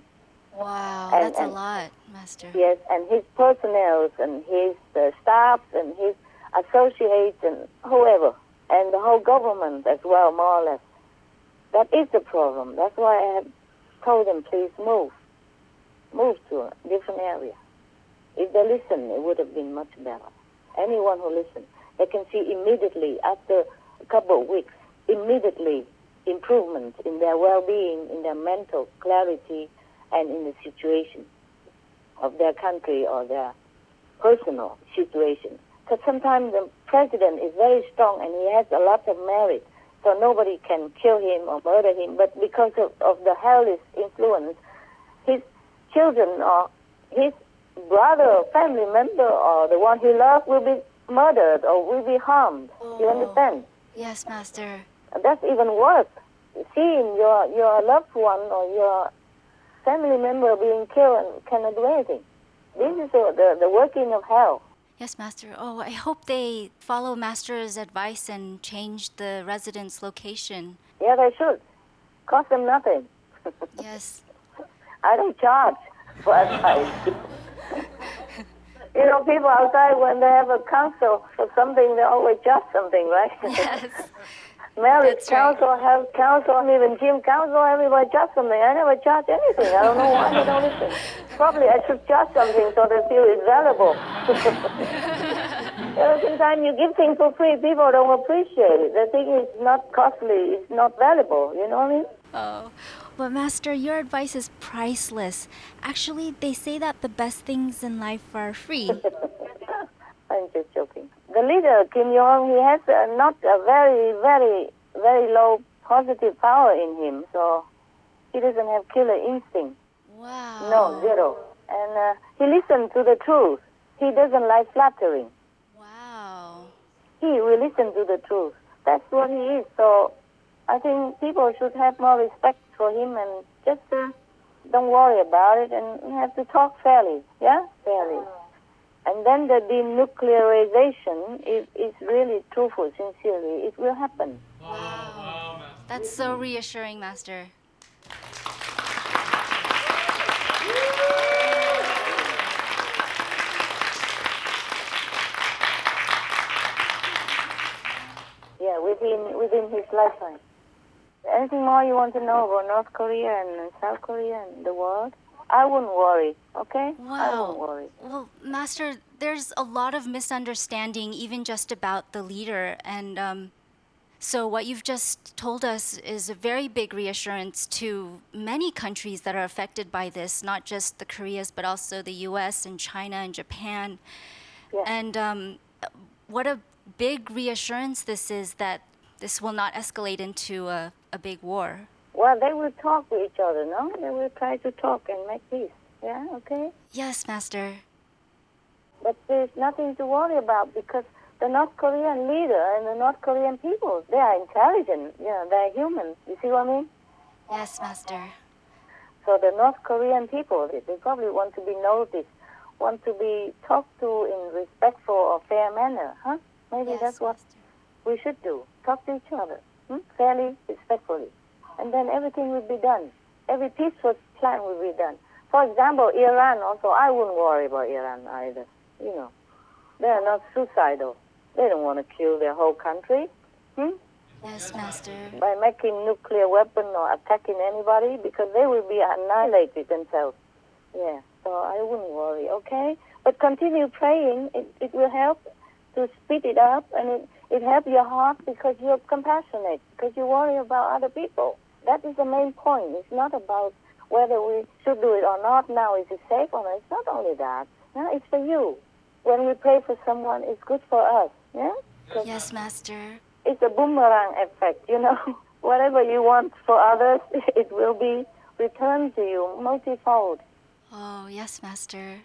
Wow, that's a lot, Master. Yes, and his personnel and his staff and his associates and whoever, and the whole government as well, more or less. That is the problem. That's why I have told them, please move. Move to a different area. If they listen, it would have been much better. Anyone who listens, they can see immediately, after a couple of weeks, immediately improvement in their well-being, in their mental clarity, and in the situation of their country or their personal situation. Because sometimes the president is very strong and he has a lot of merit, so nobody can kill him or murder him. But because of the hellish influence, his children or his brother or family member or the one he loves will be murdered or will be harmed. Oh. You understand? Yes, Master. And that's even worse. Seeing your loved one or your family member being killed and cannot do anything. This is the working of hell. Yes, Master. Oh, I hope they follow Master's advice and change the residence location. Yeah, they should. Cost them nothing. Yes. I don't charge for advice. You know, people outside, when they have a council for something, they always judge something, right? Yes. Marriage That's right. council, health council, even gym council, everybody judge something. I never judge anything. I don't know why they don't listen. Probably I should judge something so they feel it's valuable. Every time you give things for free, people don't appreciate it. They think it's not costly, it's not valuable. You know what I mean? Oh, but Master, your advice is priceless. Actually, they say that the best things in life are free. I'm just joking. The leader, Kim Jong, he has not a very, very, very low positive power in him, so he doesn't have killer instinct. Wow. No, zero. And he listens to the truth. He doesn't like flattering. Wow. He will listen to the truth. That's what he is. So I think people should have more respect for him and just don't worry about it and have to talk fairly. Yeah? Fairly. And then the denuclearization is really truthful, sincerely. It will happen. Wow. That's so reassuring, Master. Yeah, within his lifetime. Anything more you want to know about North Korea and South Korea and the world? I wouldn't worry, okay? Wow. I wouldn't worry. Well, Master, there's a lot of misunderstanding, even just about the leader. And so what you've just told us is a very big reassurance to many countries that are affected by this, not just the Koreas, but also the U.S. and China and Japan. Yes. And what a big reassurance this is that this will not escalate into a big war. Well, they will talk to each other, no? They will try to talk and make peace. Yeah, okay? Yes, Master. But there's nothing to worry about because the North Korean leader and the North Korean people, they are intelligent. You know, they're human. You see what I mean? Yes, Master. So the North Korean people, they probably want to be noticed, want to be talked to in respectful or fair manner, huh? Maybe Yes, that's what Master. we should do. Talk to each other, fairly, respectfully. And then everything will be done. Every peaceful plan will be done. For example, Iran also, I wouldn't worry about Iran either. You know, they are not suicidal. They don't want to kill their whole country. Yes, Master. By making nuclear weapon or attacking anybody, because they will be annihilated themselves. Yeah, so I wouldn't worry, okay? But continue praying. It will help to speed it up, and it helps your heart because you're compassionate, because you worry about other people. That is the main point. It's not about whether we should do it or not now. Is it safe or not? It's not only that. Yeah? It's for you. When we pray for someone, it's good for us. Yeah? Yes, Master. It's a boomerang effect, you know. Whatever you want for others, it will be returned to you multifold. Oh, yes, Master.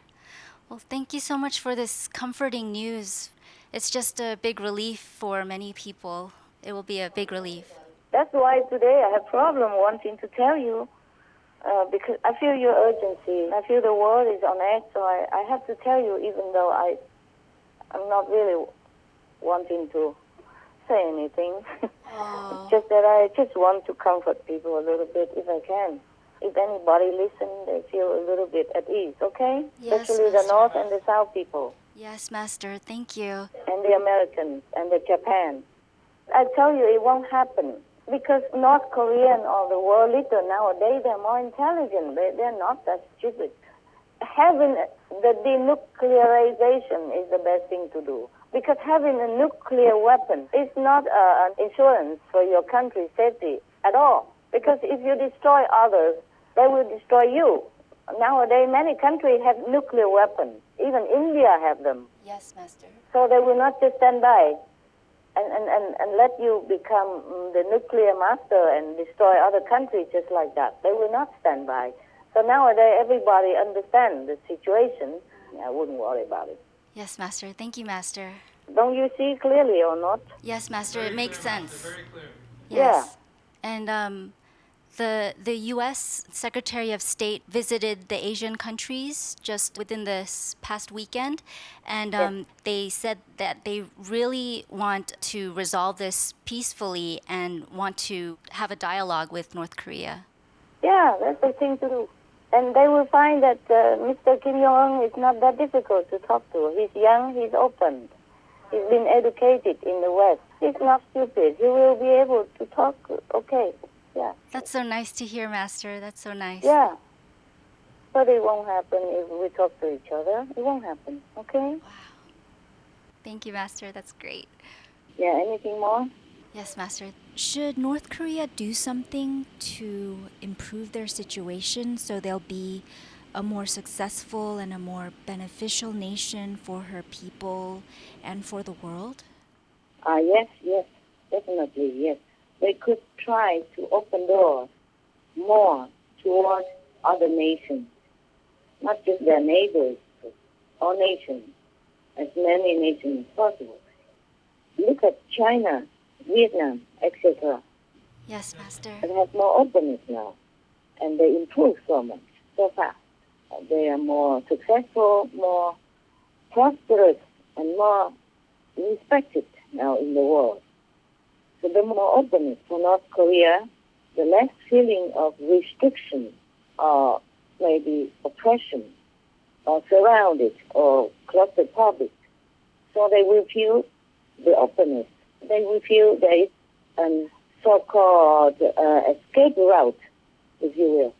Well, thank you so much for this comforting news. It's just a big relief for many people. It will be a big relief. That's why today I have problem wanting to tell you, because I feel your urgency. I feel the world is on edge, so I have to tell you, even though I'm not really wanting to say anything. Oh. It's just that I just want to comfort people a little bit if I can. If anybody listens, they feel a little bit at ease, okay? Yes, Especially the Master. North and the South people. Yes, Master. Thank you. And the Americans and the Japan. I tell you, it won't happen. Because North Korean or the world leader nowadays, they're more intelligent. They're not that stupid. Having the denuclearization is the best thing to do. Because having a nuclear weapon is not an insurance for your country's safety at all. Because if you destroy others, they will destroy you. Nowadays, many countries have nuclear weapons. Even India have them. Yes, Master. So they will not just stand by and let you become the nuclear master and destroy other countries just like that. They will not stand by. So nowadays, everybody understands the situation. I wouldn't worry about it. Yes, Master. Thank you, Master. Don't you see clearly or not? Yes, Master. It makes sense. Very clear. Yes. And the U.S. Secretary of State visited the Asian countries just within this past weekend, and they said that they really want to resolve this peacefully and want to have a dialogue with North Korea. Yeah, that's the thing to do. And they will find that Mr. Kim Jong-un is not that difficult to talk to. He's young, he's open. He's been educated in the West. He's not stupid. He will be able to talk okay. Yeah. That's so nice to hear, Master. That's so nice. Yeah. But it won't happen if we talk to each other. It won't happen, okay? Wow. Thank you, Master. That's great. Yeah, anything more? Yes, Master. Should North Korea do something to improve their situation so they'll be a more successful and a more beneficial nation for her people and for the world? Yes, definitely, yes. They could try to open doors more towards other nations, not just their neighbors, but all nations, as many nations as possible. Look at China, Vietnam, etc. Yes, Master. They have more openness now, and they improve so much, so fast. They are more successful, more prosperous, and more respected now in the world. So the more openness for North Korea, the less feeling of restriction or maybe oppression or surrounded or clustered public. So they will feel the openness. They will feel there is a so-called escape route, if you will.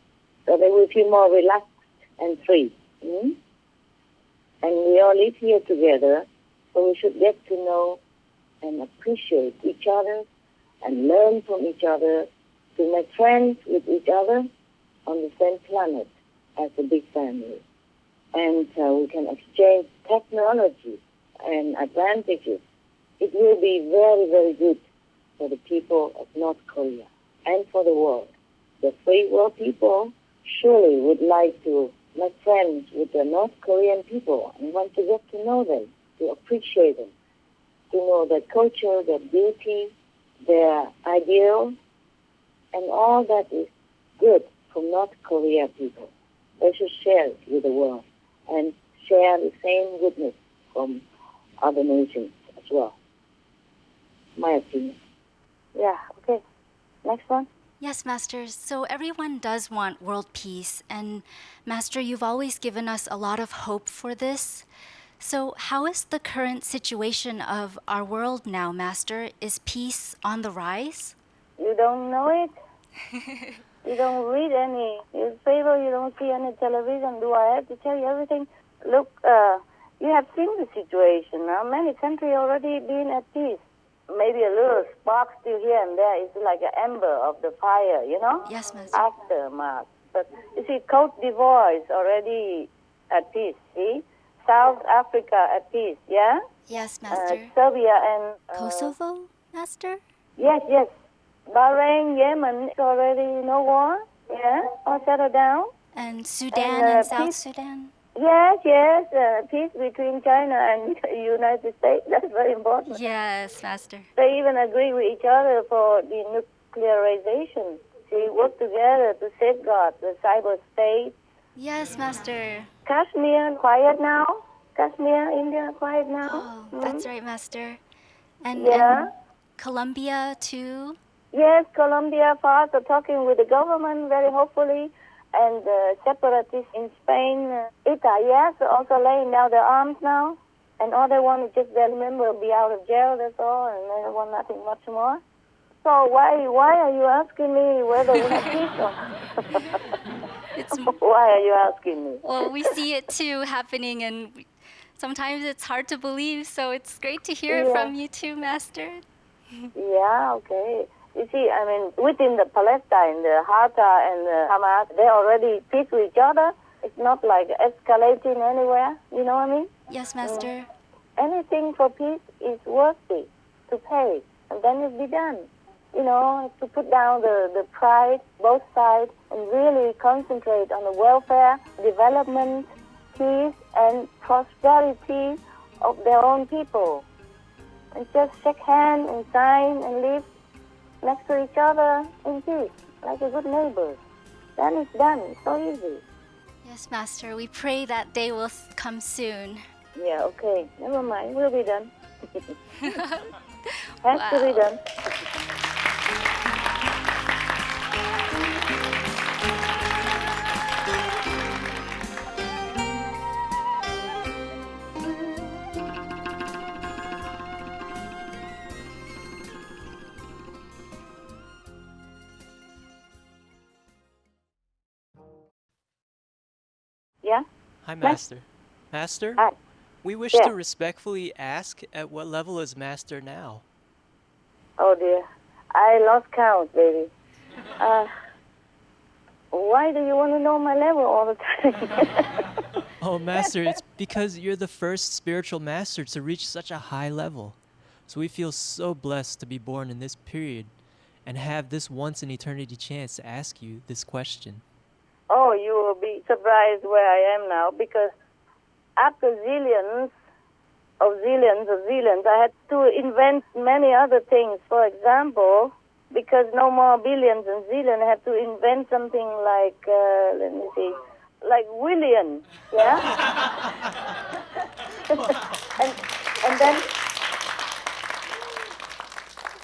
So they will feel more relaxed and free. And we all live here together, so we should get to know and appreciate each other and learn from each other to make friends with each other on the same planet as a big family. And we can exchange technology and advantages. It will be very, very good for the people of North Korea and for the world. The free world people surely would like to make friends with the North Korean people and want to get to know them, to appreciate them, to know their culture, their beauty, their ideals, and all that is good from North Korea people. They should share it with the world and share the same goodness from other nations as well. My opinion. Yeah, okay. Next one. Yes, Master. So everyone does want world peace. And Master, you've always given us a lot of hope for this. So how is the current situation of our world now, Master? Is peace on the rise? You don't know it? You don't read any newspaper, you don't see any television. Do I have to tell you everything? Look, you have seen the situation now. Many countries already been at peace. Maybe a little spark still here and there. It's like an ember of the fire, you know? Yes, Master. Aftermath. But you see, Cote d'Ivoire is already at peace, see? South Africa at peace, yeah? Yes, Master. Serbia and... Kosovo, Master? Yes. Bahrain, Yemen, it's already no war, yeah? All settled down. And Sudan and South peace. Sudan? Yes, peace between China and United States. That's very important. Yes, Master. They even agree with each other for denuclearization. They work together to safeguard the cyberspace. Yes, Master. Kashmir, quiet now. Kashmir, India, quiet now. Oh, that's right, Master. And Colombia, too? Yes, Colombia, fast are talking with the government very hopefully. And separatists in Spain, ETA, also laying down their arms now. And all they want is just their member be out of jail, that's all, and they want nothing much more. So why are you asking me whether we have peace or why are you asking me? Well, we see it too happening, and sometimes it's hard to believe, so it's great to hear it from you too, Master. Yeah, okay. You see, I mean, within the Palestine, the Fatah and the Hamas, they're already peace with each other. It's not like escalating anywhere, you know what I mean? Yes, Master. Anything for peace is worthy to pay, and then it'll be done. You know, to put down the pride, both sides, and really concentrate on the welfare, development, peace, and prosperity of their own people. And just shake hands and sign and live next to each other in peace, like a good neighbor. Then it's done. It's so easy. Yes, Master. We pray that day will come soon. Yeah, okay. Never mind. We'll be done. Has to be done. Hi, Master. Master? Hi. We wish Yes. to respectfully ask at what level is Master now? Oh dear, I lost count, baby. Why do you want to know my level all the time? Oh, Master, it's because you're the first spiritual master to reach such a high level. So we feel so blessed to be born in this period and have this once in eternity chance to ask you this question. Oh, you will be surprised where I am now, because after zillions, I had to invent many other things. For example, because no more billions and zillions, I had to invent something like, let me see, like William, yeah?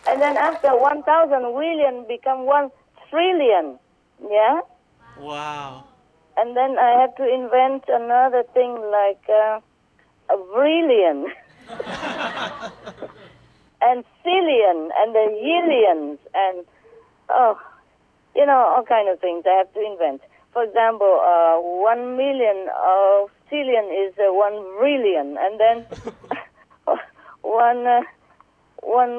and then after 1,000 William become 1 trillion, yeah? Wow. And then I had to invent another thing like a brilliant and cillion and the yillions and, all kind of things I have to invent. For example, 1 million of cillion is 1 brilliant, and then 1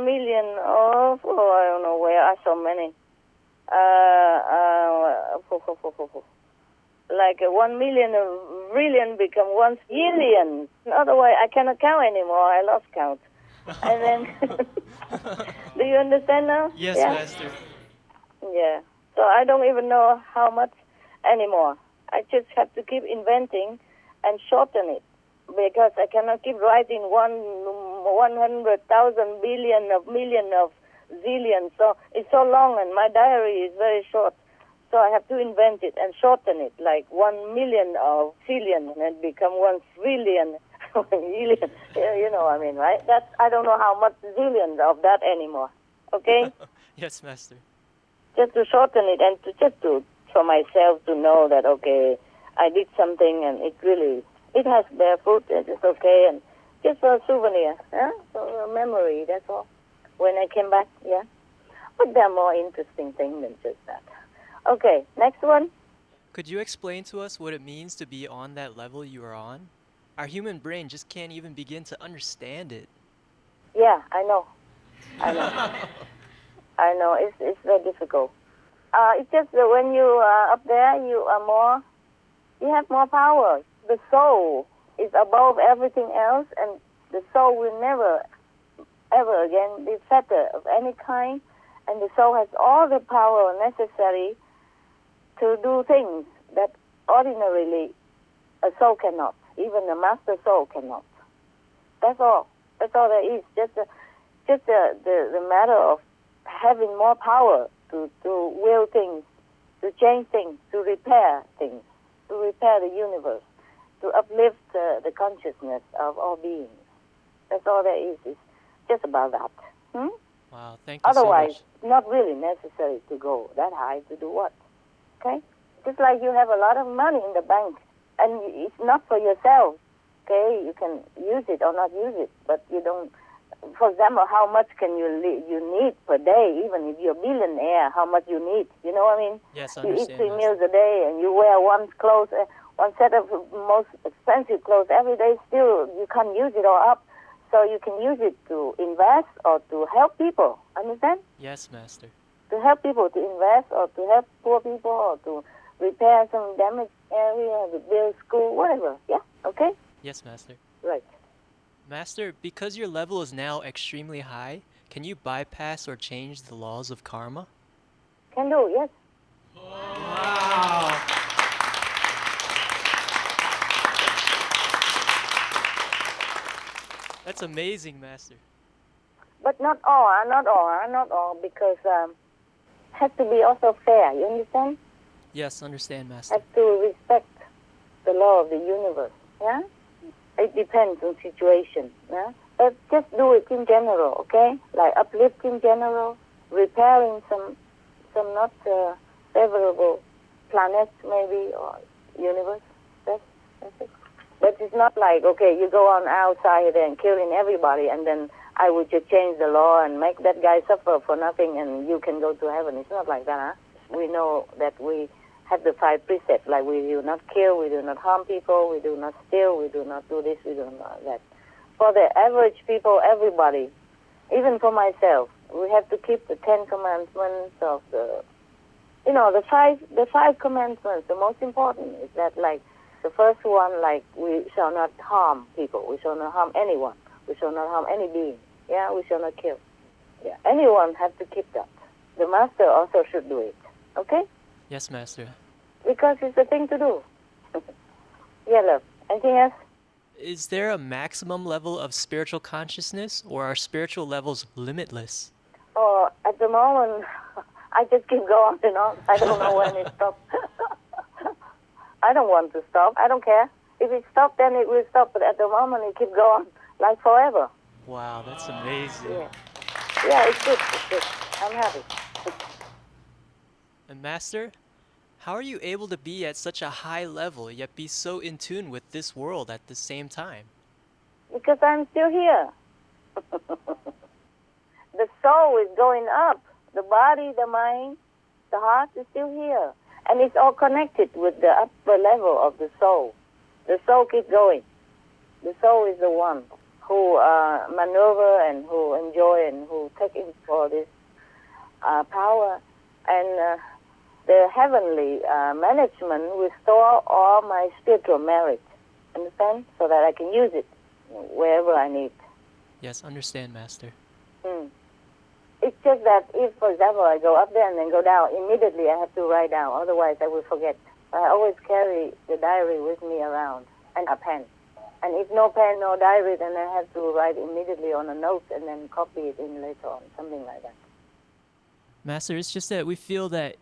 million of, I don't know where are so many. Like 1 million of brilliant become 1 zillion. Otherwise, I cannot count anymore. I lost count. And then, do you understand now? Yes, yeah? Master. Yeah. So I don't even know how much anymore. I just have to keep inventing and shorten it, because I cannot keep writing 100,000 billion of million of zillion. So it's so long, and my diary is very short. So I have to invent it and shorten it, like 1 million of zillion, and it become 1 trillion. Zillion. You know what I mean, right? I don't know how much zillions of that anymore. Okay? Yes, Master. Just to shorten it, and for myself to know that, okay, I did something and it has bear fruit, and it's okay, and just for a souvenir, for a memory, that's all. When I came back, yeah. But there are more interesting things than just that. Okay, next one. Could you explain to us what it means to be on that level you are on? Our human brain just can't even begin to understand it. Yeah, I know. I know, it's very difficult. It's just that when you are up there, you have more power. The soul is above everything else, and the soul will never, ever again be fetter of any kind, and the soul has all the power necessary to do things that ordinarily a soul cannot, even a master soul cannot. That's all. That's all there is. Just the matter of having more power to will things, to change things, to repair things, to repair the universe, to uplift the consciousness of all beings. That's all there is. It's just about that. Wow, thank you Otherwise, so much. not really necessary to go that high to do what? Okay? Just like you have a lot of money in the bank, and it's not for yourself. Okay? You can use it or not use it, but you don't. For example, how much can you need per day? Even if you're a billionaire, how much you need? You know what I mean? Yes, I you eat understand. 3 meals a day, and you wear one set of most expensive clothes every day. Still, you can't use it all up. So you can use it to invest or to help people. Understand? Yes, Master. To help people, to invest, or to help poor people, or to repair some damaged area, to build school, whatever. Yeah? Okay? Yes, Master. Right. Master, because your level is now extremely high, can you bypass or change the laws of karma? Can do, yes. Wow. That's amazing, Master. But not all, because has to be also fair, you understand? Yes, understand, Master. Have to respect the law of the universe, yeah? It depends on situation, yeah? But just do it in general, okay? Like uplift in general, repairing some not favorable planets maybe, or universe. That's it. But it's not like, okay, you go on outside and killing everybody, and then I would just change the law and make that guy suffer for nothing, and you can go to heaven. It's not like that, huh? We know that we have the 5 precepts, like we do not kill, we do not harm people, we do not steal, we do not do this, we do not that. For the average people, everybody, even for myself, we have to keep the 10 commandments of the, the five commandments. The most important is that, like, the first one, like, we shall not harm people, we shall not harm anyone, we shall not harm any being, yeah, we shall not kill. Yeah, anyone have to keep that. The master also should do it, okay? Yes, Master. Because it's the thing to do. Yeah, love. Anything else? Is there a maximum level of spiritual consciousness, or are spiritual levels limitless? Oh, at the moment, I just keep going and on. I don't know when it stops. I don't want to stop. I don't care. If it stops, then it will stop. But at the moment, it keeps going like forever. Wow, that's amazing. Yeah, it's good. It's good. I'm happy. And Master, how are you able to be at such a high level yet be so in tune with this world at the same time? Because I'm still here. The soul is going up. The body, the mind, the heart is still here. And it's all connected with the upper level of the soul. The soul keeps going. The soul is the one who maneuver and who enjoy and who take in for this power. And the heavenly management will store all my spiritual merit, understand? So that I can use it wherever I need. Yes, understand, Master. It's just that if, for example, I go up there and then go down, immediately I have to write down, otherwise I will forget. I always carry the diary with me around, and a pen. And if no pen, no diary, then I have to write immediately on a note and then copy it in later on, something like that. Master, it's just that we feel that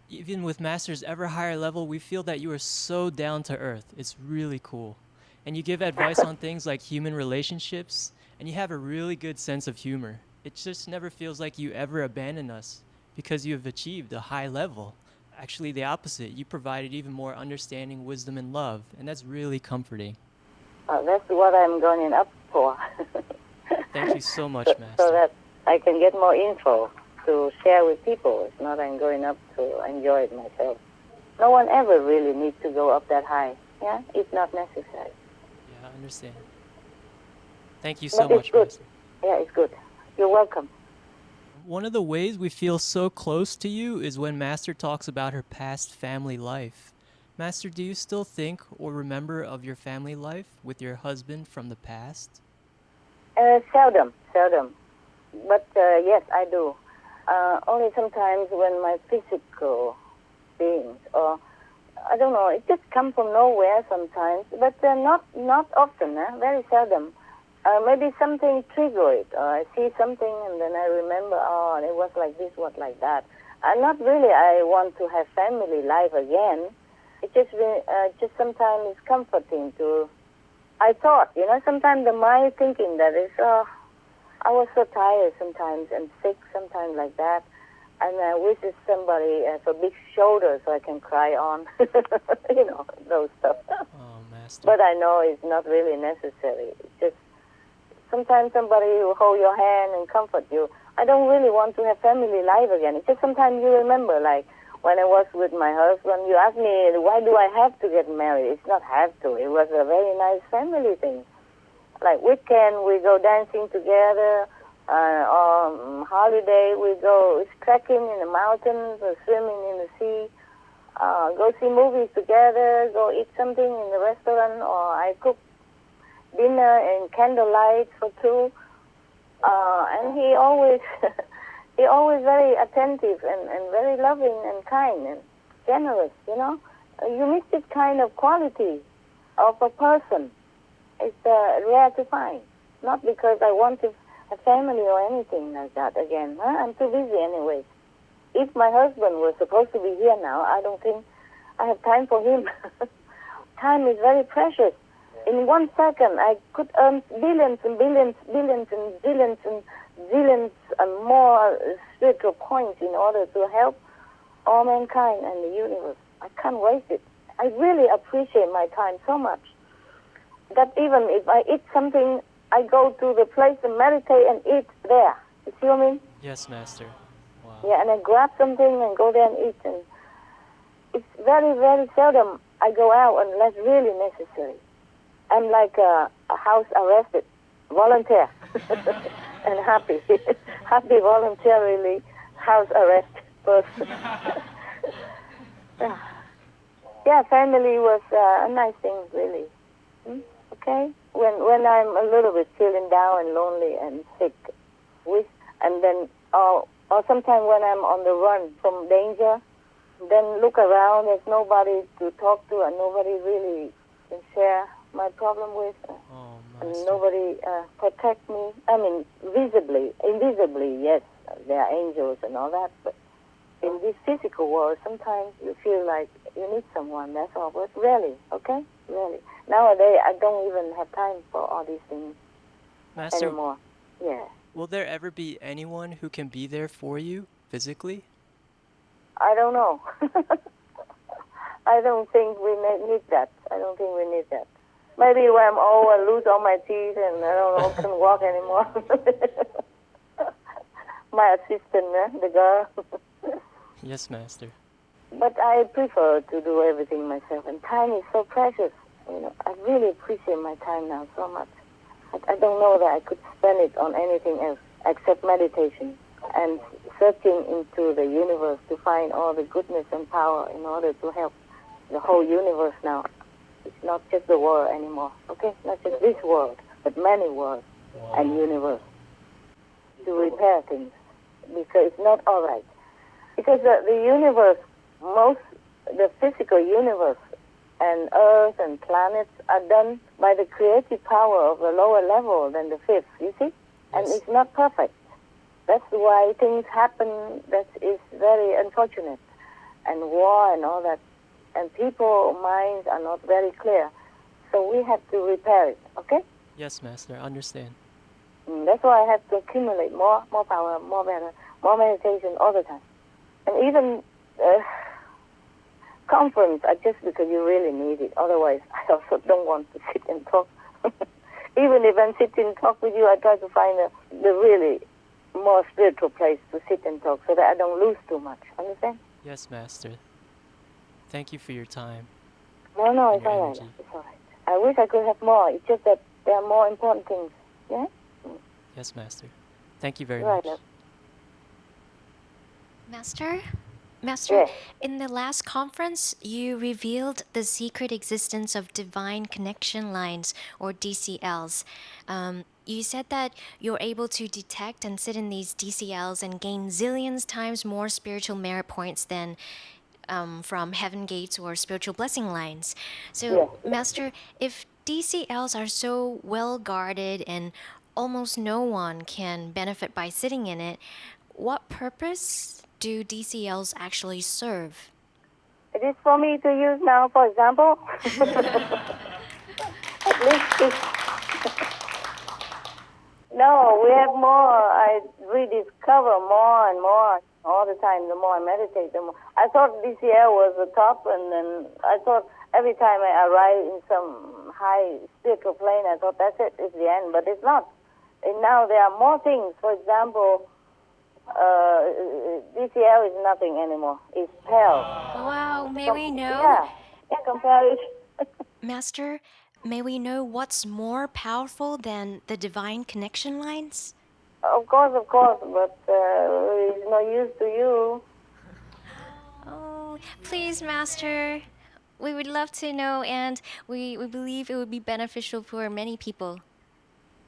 even with Master's ever higher level, we feel that you are so down to earth. It's really cool. And you give advice on things like human relationships, and you have a really good sense of humor. It just never feels like you ever abandon us because you have achieved a high level. Actually, the opposite. You provided even more understanding, wisdom, and love, and that's really comforting. That's what I'm going up for. Thank you so much, Master. So that I can get more info to share with people. It's not I'm going up to enjoy it myself. No one ever really needs to go up that high. Yeah, it's not necessary. Yeah, I understand. Thank you so much, good. Master. Yeah, it's good. You're welcome. One of the ways we feel so close to you is when Master talks about her past family life. Master, do you still think or remember of your family life with your husband from the past? Seldom. But yes, I do. Only sometimes when my physical beings, or I don't know, it just comes from nowhere sometimes, but not often, very seldom. Maybe something trigger it, or I see something and then I remember, oh, it was like this, was like that. Not really I want to have family life again. It just sometimes it's comforting to, I thought, sometimes the mind thinking that is, I was so tired sometimes and sick sometimes like that. And I wish somebody has a big shoulder so I can cry on, those stuff. Oh, Master. But I know it's not really necessary. It's just sometimes somebody will hold your hand and comfort you. I don't really want to have family life again. It's just sometimes you remember, like when I was with my husband, you asked me, why do I have to get married? It's not have to. It was a very nice family thing. Like weekend, we go dancing together. On holiday, we go trekking in the mountains or swimming in the sea. Go see movies together. Go eat something in the restaurant, or I cook dinner and candlelight for two. And he always very attentive and very loving and kind and generous. You miss this kind of quality of a person. It's rare to find. Not because I want to have family or anything like that again. I'm too busy anyway. If my husband was supposed to be here now, I don't think I have time for him. Time is very precious. In 1 second, I could earn billions and billions, billions and zillions and zillions and more spiritual points in order to help all mankind and the universe. I can't waste it. I really appreciate my time so much that even if I eat something, I go to the place and meditate and eat there. You see what I mean? Yes, Master. Wow. Yeah, and I grab something and go there and eat. And it's very, very seldom I go out unless really necessary. I'm like a house arrested, volunteer, and happy voluntarily house arrest person. Yeah, family was a nice thing, really. Okay? When I'm a little bit feeling down and lonely and sick, and then, or sometimes when I'm on the run from danger, then look around, there's nobody to talk to and nobody really can share my problem with. And nobody protect me. I mean, invisibly, yes, there are angels and all that, but in this physical world, sometimes you feel like you need someone, that's all. But rarely, okay? Rarely. Nowadays, I don't even have time for all these things Master, anymore. Yeah. will there ever be anyone who can be there for you physically? I don't know. I don't think we need that. I don't think we need that. Maybe when I'm old and lose all my teeth and I don't know, can walk anymore. My assistant, the girl. Yes, Master. But I prefer to do everything myself, and time is so precious. You know, I really appreciate my time now so much. I don't know that I could spend it on anything else except meditation and searching into the universe to find all the goodness and power in order to help the whole universe now. It's not just the world anymore, okay? Not just this world, but many worlds and universe to repair things, because it's not all right. Because the universe, the physical universe and earth and planets are done by the creative power of a lower level than the fifth, you see? And it's not perfect. That's why things happen that is very unfortunate, and war and all that. And people's minds are not very clear. So we have to repair it, okay? Yes, Master, understand. That's why I have to accumulate more power, more better, more meditation all the time. And even conference are just because you really need it. Otherwise, I also don't want to sit and talk. Even if I'm sitting and talk with you, I try to find the really more spiritual place to sit and talk so that I don't lose too much. Understand? Yes, Master. Thank you for your time. No, it's all right. It's all right. I wish I could have more. It's just that there are more important things. Yeah? Yes, Master. Thank you very Right, much. Master, Yes. in the last conference, you revealed the secret existence of divine connection lines, or DCLs. You said that you're able to detect and sit in these DCLs and gain zillions times more spiritual merit points than from heaven gates or spiritual blessing lines. So, Master, if DCLs are so well guarded and almost no one can benefit by sitting in it, what purpose do DCLs actually serve? It is for me to use now, for example. At least no, we have more. I rediscover more and more all the time. The more I meditate, the more. I thought DCL was the top, and then I thought every time I arrive in some high spiritual plane, I thought that's it, it's the end, but it's not. And now there are more things. For example, DCL is nothing anymore. It's hell. Wow, may we know? Yeah, comparison. Master, may we know what's more powerful than the divine connection lines? Of course, but it's no use to you. Oh, please, Master. We would love to know, and we believe it would be beneficial for many people.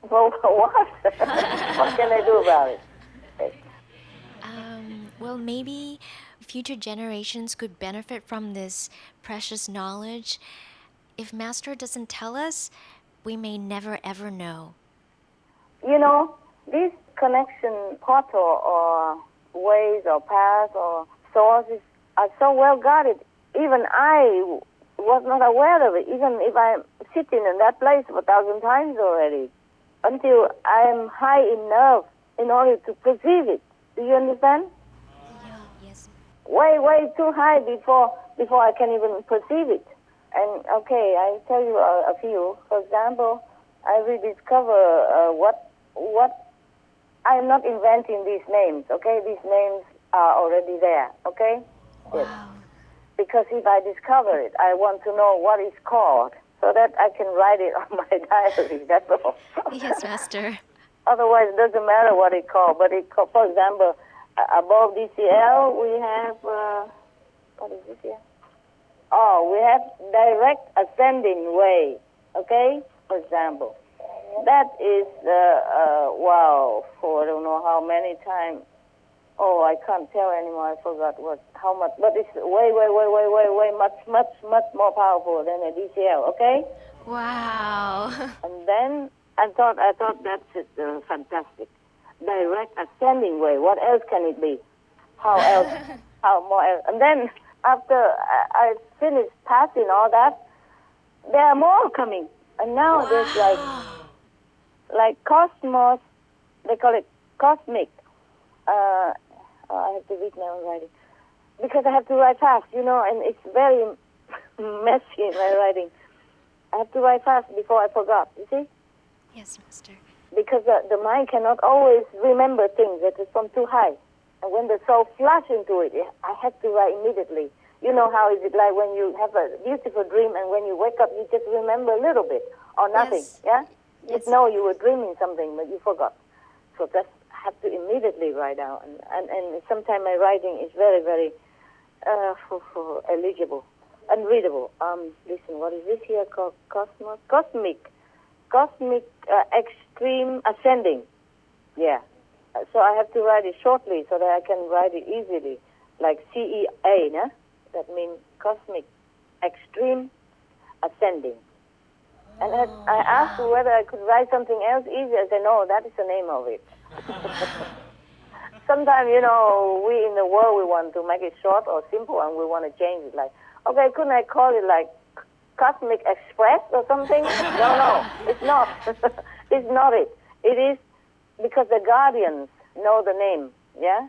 Well, what? What can I do about it? Well, maybe future generations could benefit from this precious knowledge. If Master doesn't tell us, we may never ever know. You know, these connection portal or ways or paths or sources are so well guarded. Even I was not aware of it, even if I'm sitting in that place for 1,000 times already, until I'm high enough in order to perceive it. Do you understand? Yes. Way too high before I can even perceive it. And okay, I tell you a few. For example, I rediscover what I'm not inventing these names. Okay, these names are already there. Okay. Wow. Yes. Because if I discover it, I want to know what it's called so that I can write it on my diary. That's all. Yes, Master. Otherwise, it doesn't matter what it's called. But for example, above DCL, we have, what is this here? Oh, we have direct ascending way, okay? For example. That is, wow, for I don't know how many times. Oh, I can't tell anymore. I forgot how much. But it's way, much more powerful than a DCL, okay? Wow. And then I thought that's fantastic. Direct ascending way. What else can it be? How else? How more else? And then after I finished passing all that, there are more coming. And now there's like cosmos, they call it cosmic. I have to read now and writing. Because I have to write fast, and it's very messy in my writing. I have to write fast before I forgot, you see? Yes, Master. Because the mind cannot always remember things that is from too high. And when the soul flash into it, I have to write immediately. You know how is it like when you have a beautiful dream and when you wake up, you just remember a little bit or nothing, yeah? Yes. You know you were dreaming something, but you forgot. So that's have to immediately write out. And sometimes my writing is very, very illegible, unreadable. Listen, what is this here called? Cosmic extreme ascending. Yeah. So I have to write it shortly so that I can write it easily, like CEA, no? That means cosmic extreme ascending. And I asked whether I could write something else easier. I said, no, that is the name of it. Sometimes, we in the world, we want to make it short or simple, and we want to change it. Like, okay, couldn't I call it like Cosmic Express or something? No, it's not. It's not it. It is because the guardians know the name, yeah?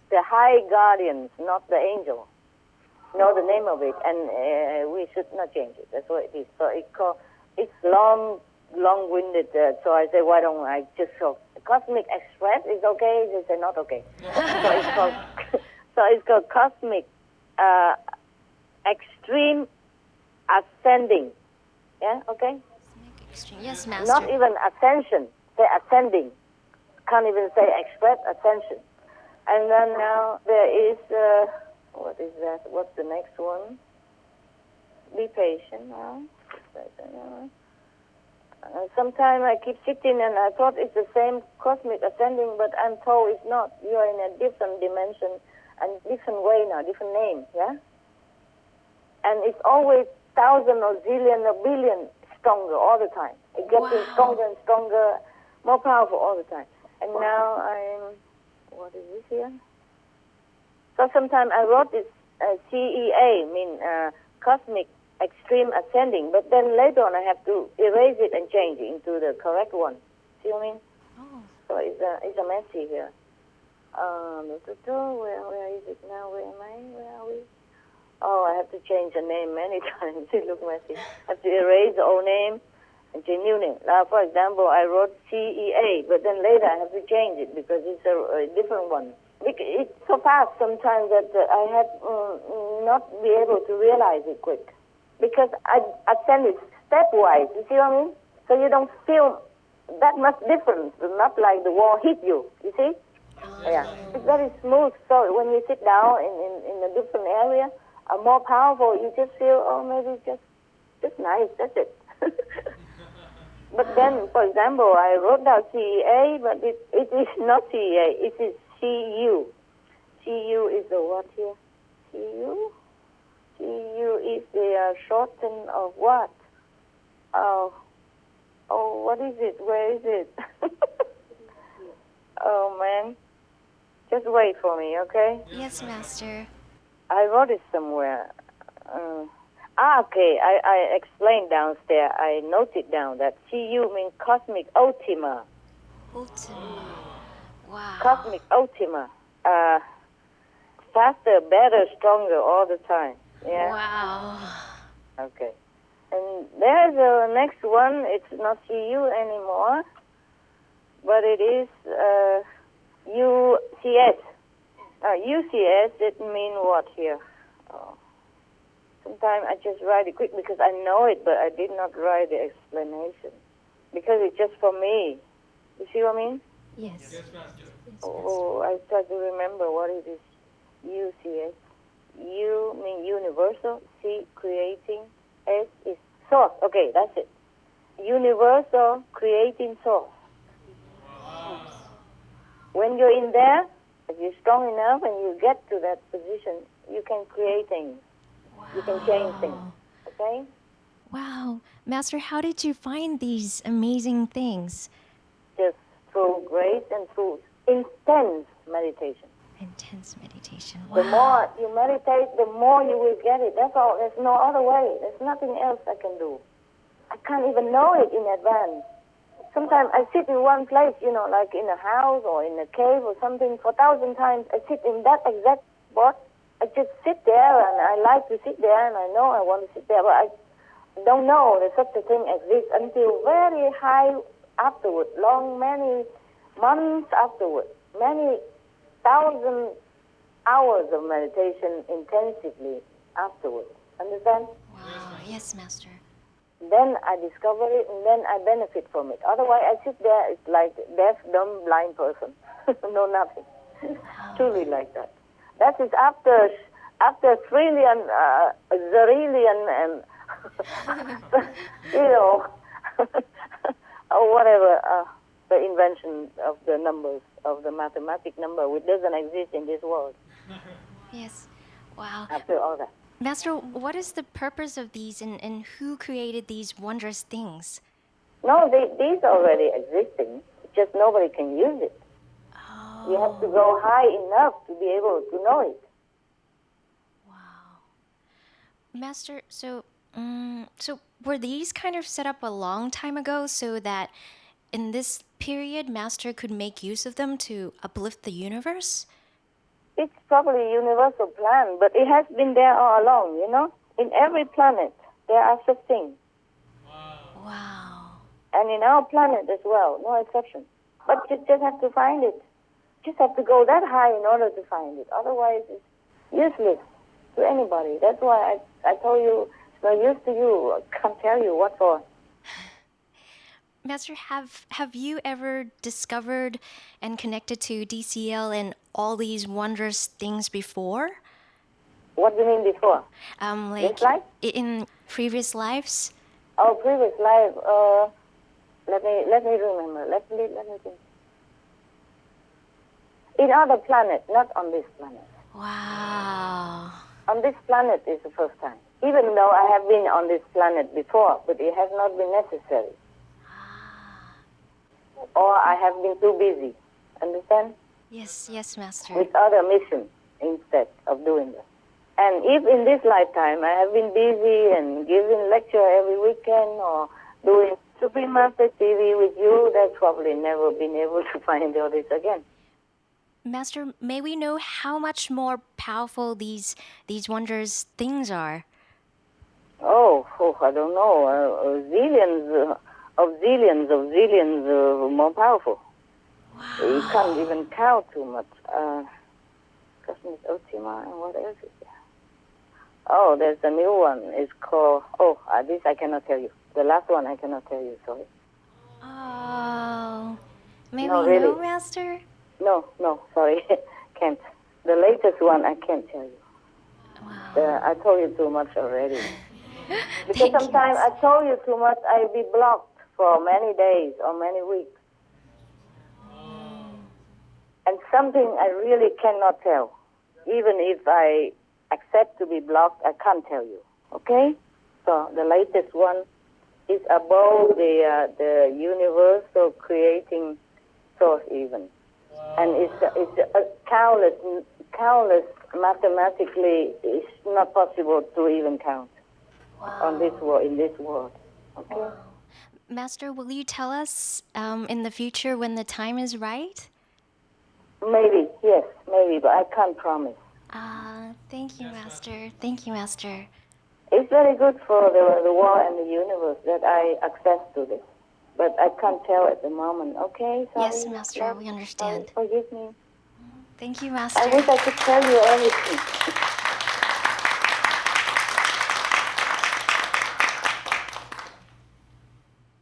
The high guardians, not the angel, know the name of it, and we should not change it. That's what it is. So it's long-winded. So I say, why don't I just so Cosmic Express is okay? They say not okay. So it's called Cosmic Extreme Ascending. Yeah, okay. Yes, Master. Not even ascension. Say ascending. Can't even say express ascension. And then now there is, what is that? What's the next one? Be patient now. Sometimes I keep sitting and I thought it's the same cosmic ascending, but I'm told it's not. You are in a different dimension and different way now, different name, yeah? And it's always thousand or zillion or billion stronger all the time. It gets stronger and stronger, more powerful all the time. And now what is this here? So sometimes I wrote this CEA, cosmic extreme ascending, but then later on I have to erase it and change it into the correct one. See what I mean? Oh. So it's a messy here. Where is it now? Where am I? Where are we? Oh, I have to change the name many times. It looks messy. I have to erase the old name and change new name. Now, for example, I wrote CEA, but then later I have to change it because it's a different one. It's so fast sometimes that I have not be able to realize it quick. Because I send it stepwise, you see what I mean? So you don't feel that much difference, not like the wall hit you, you see? Yeah, it's very smooth. So when you sit down in a different area, more powerful, you just feel, maybe just nice, that's it. But then, for example, I wrote down CEA, but it is not CEA, it is CU. CU is the what here? CU? CU is the shorten of what? Oh, what is it? Where is it? Oh, man. Just wait for me, okay? Yes, Master. I wrote it somewhere. Okay. I explained downstairs. I noted down that CU means Cosmic Ultima. Ultima. Wow. Cosmic Ultima. Faster, better, stronger all the time. Yeah. Wow. Okay. And there's the next one. It's not CU anymore, but it is UCS. UCS, it means what here? Sometimes I just write it quick because I know it, but I did not write the explanation because it's just for me. You see what I mean? Yes. Oh, I try to remember what it is. UCS. U mean universal. C, creating. S is source. Okay, that's it. Universal creating source. When you're in there, if you're strong enough and you get to that position, you can create things. You can change things. Okay? Wow. Master, how did you find these amazing things? Just through grace and through intense meditation. Intense meditation. Wow. The more you meditate, the more you will get it. That's all. There's no other way. There's nothing else I can do. I can't even know it in advance. Sometimes I sit in one place, like in a house or in a cave or something, for 1,000 times. I sit in that exact spot. I just sit there, and I like to sit there, and I know I want to sit there, but I don't know that such a thing exists until very high afterward, many months afterward, many 1,000 hours of meditation intensively afterward. Understand? Wow. Yes, Master. Then I discover it, and then I benefit from it. Otherwise, I sit there, it's like deaf, dumb, blind person. No, nothing. Truly like that. That is after trillion, zerillion, and, or whatever, the invention of the numbers, of the mathematic number, which doesn't exist in this world. Yes. Wow. After all that. Master, what is the purpose of these, and who created these wondrous things? No, these are already existing. Just nobody can use it. Oh. You have to go high enough to be able to know it. Wow. Master, so were these kind of set up a long time ago so that in this period, Master could make use of them to uplift the universe? It's probably a universal plan, but it has been there all along, In every planet, there are such things. Wow. And in our planet as well, no exception. But you just have to find it. Just have to go that high in order to find it. Otherwise, it's useless to anybody. That's why I told you it's no use to you. I can't tell you what for. Master, have you ever discovered and connected to DCL and all these wondrous things before? What do you mean before? Like this life? In previous lives? Oh, previous life. Let me remember. Let me think. In other planets, not on this planet. Wow. On this planet is the first time. Even though I have been on this planet before, but it has not been necessary. Or I have been too busy. Understand? Yes, Master. With other missions instead of doing that. And if in this lifetime I have been busy and giving lecture every weekend or doing Supreme Master TV with you, that's probably never been able to find all this again. Master, may we know how much more powerful these wondrous things are? Oh, I don't know. Zillions more powerful. Wow. You can't even count too much. Cosmic Ultima, and what else is there? Oh, there's a new one. It's called, this I cannot tell you. The last one I cannot tell you, sorry. Oh. May No, we really. know, Master? No, sorry. Can't. The latest one I can't tell you. Wow. I told you too much already. Because sometimes I told you too much, I'll be blocked for many days or many weeks. And something I really cannot tell. Even if I accept to be blocked, I can't tell you. Okay? So the latest one is above the universal creating source even. And it's a countless mathematically, it's not possible to even count on this world, in this world. Okay? Master, will you tell us in the future when the time is right? Maybe, yes, maybe, but I can't promise. Thank you, Master. Thank you, Master. It's very good for the world and the universe that I access to this. But I can't tell at the moment, okay? Sorry, Yes, Master, we understand. Sorry, forgive me. Thank you, Master. I wish I could tell you everything.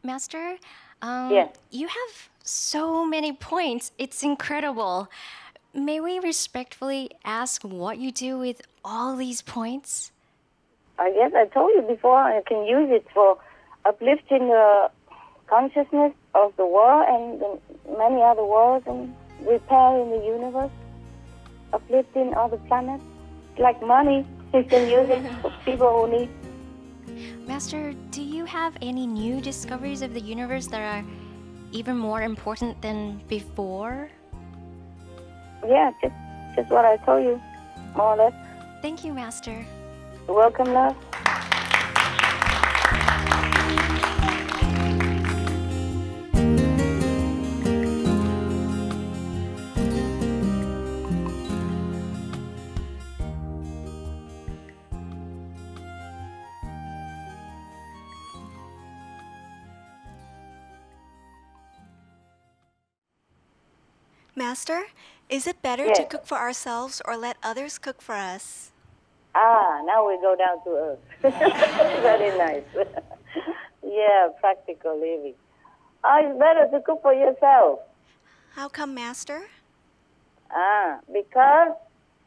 Master, Yes. you have so many points. It's incredible. May we respectfully ask what you do with all these points? I guess I told you before, I can use it for uplifting the consciousness of the world and the many other worlds and repairing the universe, uplifting other planets. It's like money. You can use it for people who need. Master, do you have any new discoveries of the universe that are even more important than before? Yeah, just what I told you, more or less. Thank you, Master. You're welcome, love. Master, is it better Yes. to cook for ourselves or let others cook for us? Now we go down to earth. Very nice. Yeah, practical living. It's better to cook for yourself. How come, Master? Because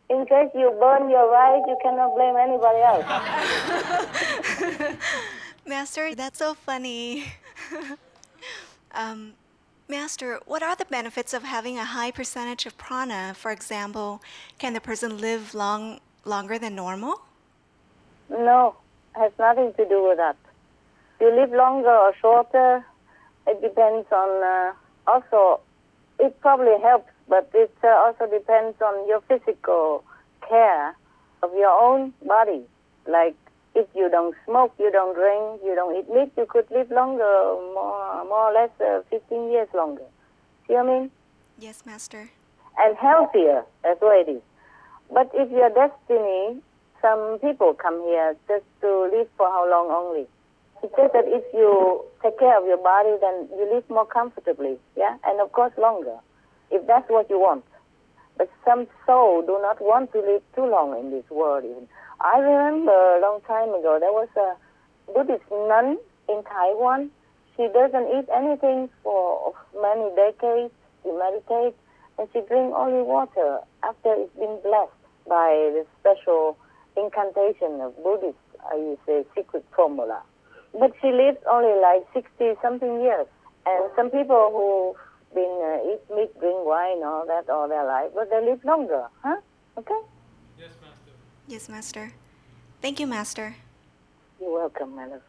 in case you burn your rice, you cannot blame anybody else. Master, that's so funny. Master, what are the benefits of having a high percentage of prana? For example, can the person live longer than normal? No, has nothing to do with that. You live longer or shorter, it depends on, also, it probably helps, but it also depends on your physical care of your own body. Like, if you don't smoke, you don't drink, you don't eat meat, you could live longer, more or less 15 years longer. See what I mean? Yes, Master. And healthier, that's what it is. But if your destiny, some people come here just to live for how long only. It says that if you take care of your body, then you live more comfortably, yeah? And of course longer, if that's what you want. But some soul do not want to live too long in this world even. I remember a long time ago, there was a Buddhist nun in Taiwan. She doesn't eat anything for many decades. She meditates, and she drinks only water after it's been blessed by the special incantation of Buddhist, I say, secret formula. But she lived only like 60-something years. And some people who've been eat meat, drink wine, all that all their life, but they live longer, huh? Okay? Yes, Master. Yes, Master. Thank you, Master. You're welcome, my love.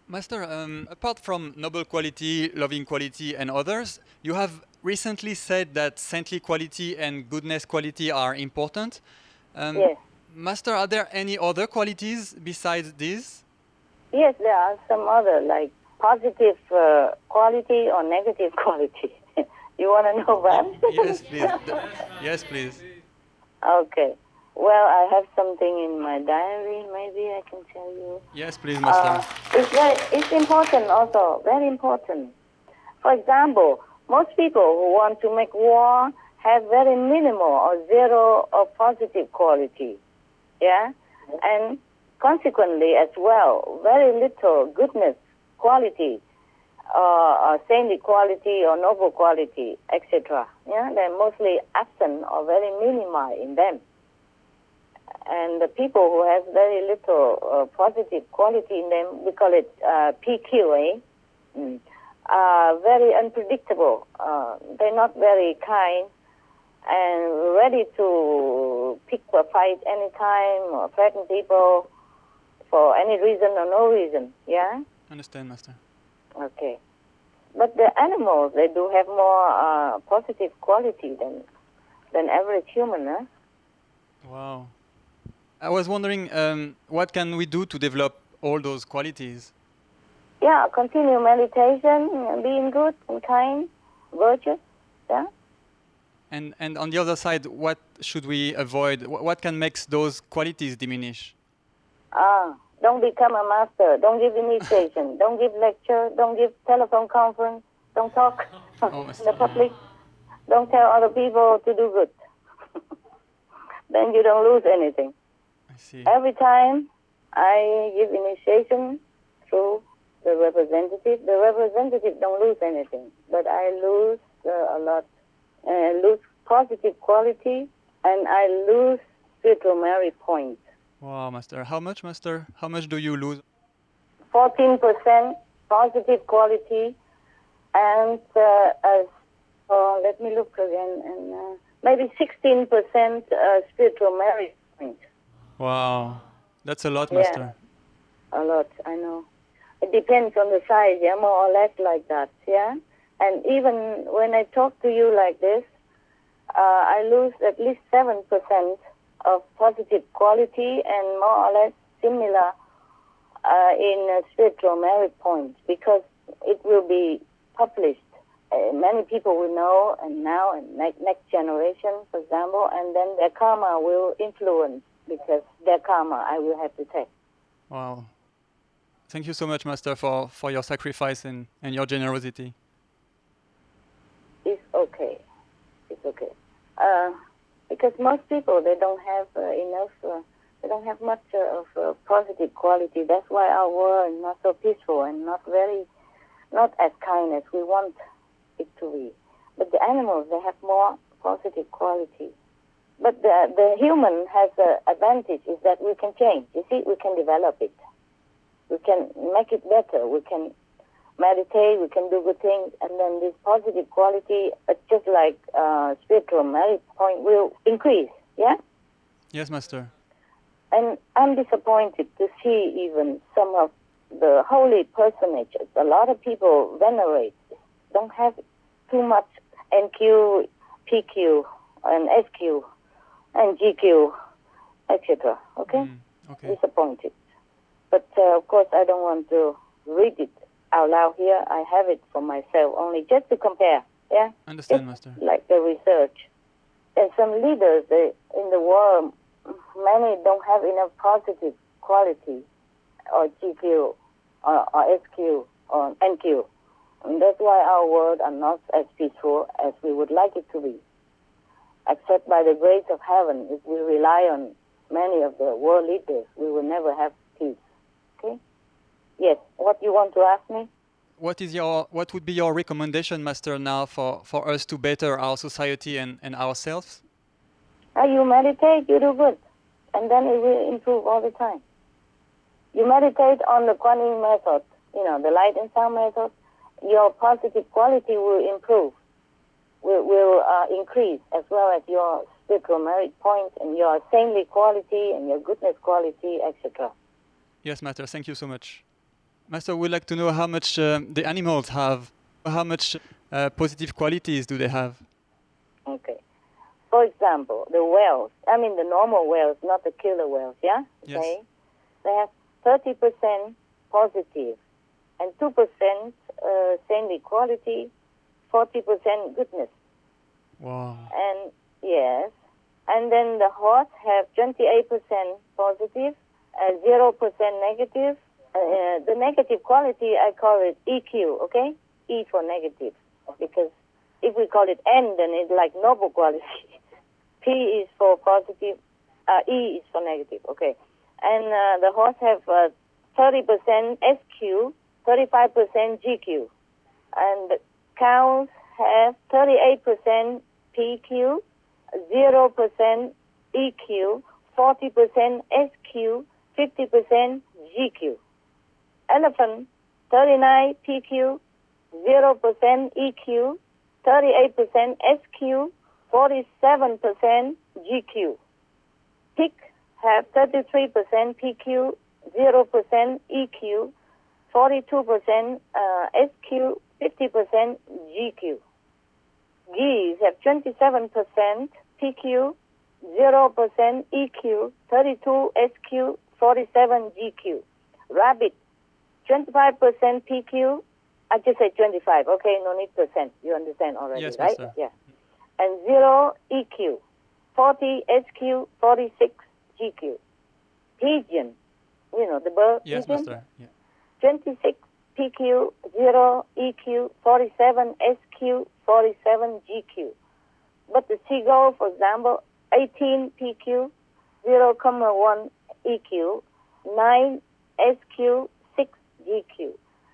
Master, apart from noble quality, loving quality, and others, you have recently said that saintly quality and goodness quality are important. Yes. Master, are there any other qualities besides these? Yes, there are some other, like positive quality or negative quality. You want to know that? Yes, please. Yes, please. Okay. Well, I have something in my diary. Maybe I can tell you. Yes, please, Master. It's important also, very important. For example, most people who want to make war have very minimal or zero of positive quality. Yeah? And consequently as well, very little goodness quality, or saintly quality or noble quality, etc. Yeah? They're mostly absent or very minimal in them. And the people who have very little positive quality in them, we call it PQ, are very unpredictable. They're not very kind and ready to pick a fight anytime or threaten people for any reason or no reason, yeah? Understand, Master. Okay. But the animals, they do have more positive quality than average human, huh? Wow. I was wondering, what can we do to develop all those qualities? Yeah, continue meditation, being good and kind, virtuous, yeah? And on the other side, what should we avoid? What can make those qualities diminish? Don't become a master. Don't give initiation. Don't give lecture. Don't give telephone conference. Don't talk in the public. Don't tell other people to do good. Then you don't lose anything. I see. Every time I give initiation through representative. The representative don't lose anything, but I lose a lot. I lose positive quality, and I lose spiritual merit points. Wow, Master. How much, Master? How much do you lose? 14% positive quality, and let me look again, and maybe 16% spiritual merit points. Wow, that's a lot, Master. A lot, I know. It depends on the size, yeah, more or less like that, yeah. And even when I talk to you like this, I lose at least 7% of positive quality and more or less similar in spiritual merit points, because it will be published. Many people will know, and now and next generation, for example, and then their karma will influence, because their karma I will have to take. Wow. Thank you so much, Master, for your sacrifice and your generosity. It's okay. It's okay. Because most people, they don't have enough, they don't have much of positive quality. That's why our world is not so peaceful and not as kind as we want it to be. But the animals, they have more positive quality. But the human has an advantage, is that we can change. You see, we can develop it. We can make it better. We can meditate, we can do good things, and then this positive quality, just like spiritual merit point, will increase, yeah? Yes, Master. And I'm disappointed to see even some of the holy personages. A lot of people venerate, don't have too much NQ, PQ, and SQ, and GQ, etc., okay? Okay. Disappointed. But of course, I don't want to read it out loud here. I have it for myself only, just to compare. Yeah. Understand, Master. Like the research. And some leaders in the world, many don't have enough positive quality, or GQ, or SQ, or NQ. And that's why our world are not as peaceful as we would like it to be. Except by the grace of heaven, if we rely on many of the world leaders, we will never have peace. Okay? Yes. What you want to ask me? What would be your recommendation, Master, now for us to better our society and ourselves? You meditate, you do good, and then it will improve all the time. You meditate on the Kuan Yin method, the light and sound method. Your positive quality will improve, will increase, as well as your spiritual merit points and your saintly quality and your goodness quality, etc. Yes, Master. Thank you so much. Master, we'd like to know how much the animals have. How much positive qualities do they have? Okay. For example, the whales, the normal whales, not the killer whales, yeah? Yes. Okay. They have 30% positive and 2% saintly quality, 40% goodness. Wow. And yes. And then the horse have 28% positive, 0% negative. The negative quality, I call it EQ, okay? E for negative. Because if we call it N, then it's like noble quality. P is for positive, E is for negative, okay? And the horse have 30% SQ, 35% GQ. And the cows have 38% PQ, 0% EQ, 40% SQ, 50% GQ. Elephant, 39 PQ, 0% EQ, 38% SQ, 47% GQ. Pig have 33% PQ, 0% EQ, 42% SQ, 50% GQ. Geese have 27% PQ, 0% EQ, 32 SQ, 47 GQ. Rabbit, 25% PQ. I just say 25. Okay, no need percent. You understand already, yes, right? Master. Yeah. And 0 EQ, 40 SQ, 46 GQ. Pigeon, the bird. Yes, pigeon. Master. Yeah. 26 PQ, 0 EQ, 47 SQ, 47 GQ. But the seagull, for example, 18 PQ, 0,1 EQ, 9 SQ, 6 GQ.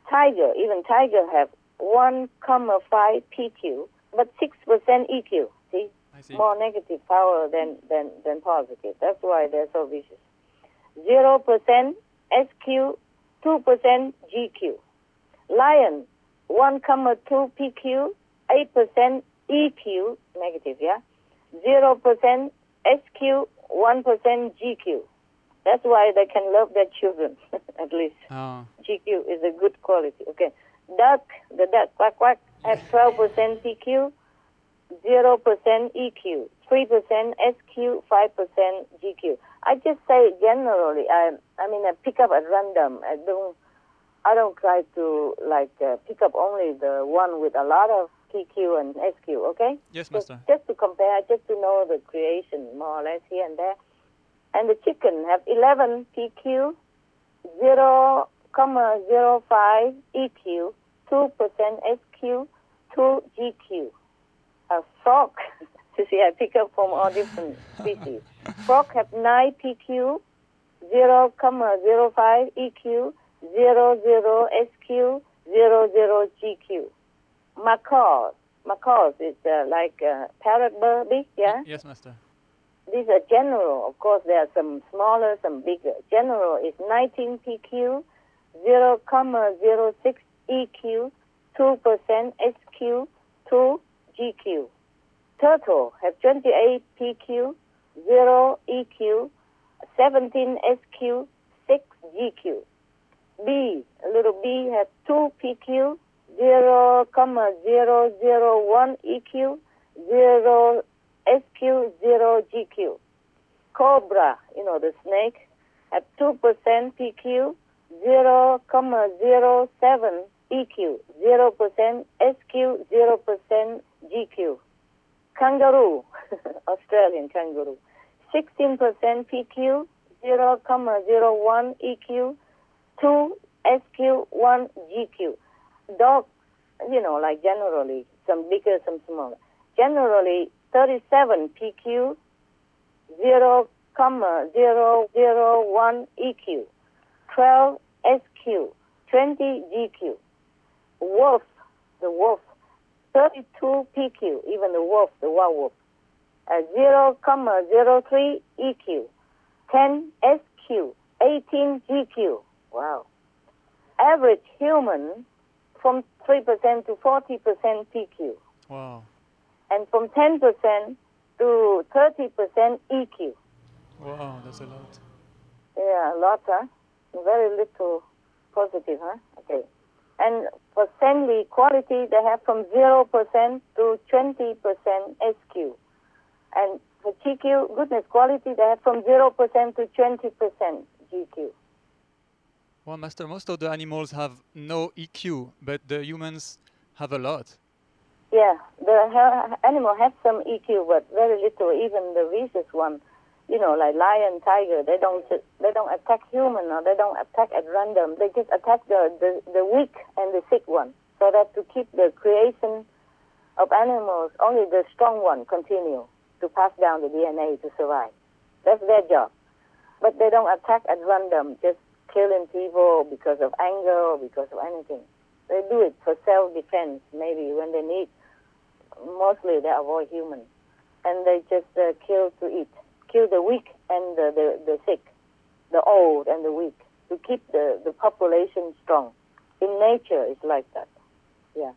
Tiger, even tiger have 1,5 PQ, but 6% EQ. See? I see. More negative power than positive. That's why they're so vicious. 0% SQ, 2% GQ. Lion, 1,2 PQ, 8% EQ, negative, yeah? 0% SQ, 1% GQ. That's why they can love their children, at least. Oh. GQ is a good quality. Okay. Duck, the duck, quack, quack, have 12% PQ, 0% EQ, 3% SQ, 5% GQ. I just say generally, I pick up at random. I don't try to pick up only the one with a lot of PQ and SQ, okay? Yes, Master. Just to compare, just to know the creation more or less here and there. And the chicken have 11 PQ, 0,05 EQ, 2% SQ, 2 GQ. A frog, you see, I pick up from all different species. Frog have 9 PQ, 0,05 EQ, 00 SQ, 00 GQ. Macaws is like parrot bird, big, yeah? Yes, Master. These are general. Of course, there are some smaller, some bigger. General is 19 PQ, 0,06 EQ, 2% SQ, 2 GQ. Turtle have 28 PQ, 0 EQ, 17 SQ, 6 GQ. Bee, a little bee has 2 PQ, 0,001 EQ, 0 SQ, 0 GQ. Cobra, the snake, have 2% PQ, 0,07 EQ, 0% SQ, 0% GQ. Kangaroo, Australian kangaroo, 16% PQ, 0,01 EQ, 2 SQ, 1 GQ. Dogs, like generally, some bigger, some smaller. Generally, 37 PQ, 0,001 EQ, 12 SQ, 20 GQ. Wolf, the wolf, 32 PQ, even the wolf, the wild wolf, 0,03 EQ, 10 SQ, 18 GQ. Wow. Average human from 3% to 40% PQ. Wow. And from 10% to 30% EQ. Wow, that's a lot. Yeah, a lot, huh? Very little positive, huh? Okay. And for saintly quality, they have from 0% to 20% SQ. And for GQ, goodness quality, they have from 0% to 20% GQ. Well, Master, most of the animals have no EQ, but the humans have a lot. Yeah, the animal has some EQ, but very little. Even the vicious one, like lion, tiger, they don't attack human, or they don't attack at random. They just attack the weak and the sick one, so that to keep the creation of animals, only the strong one continue to pass down the DNA to survive. That's their job. But they don't attack at random, just killing people because of anger or because of anything. They do it for self-defense, maybe when they need. Mostly they avoid humans. And they just kill to eat. Kill the weak and the sick, the old and the weak, to keep the population strong. In nature, it's like that. Yeah.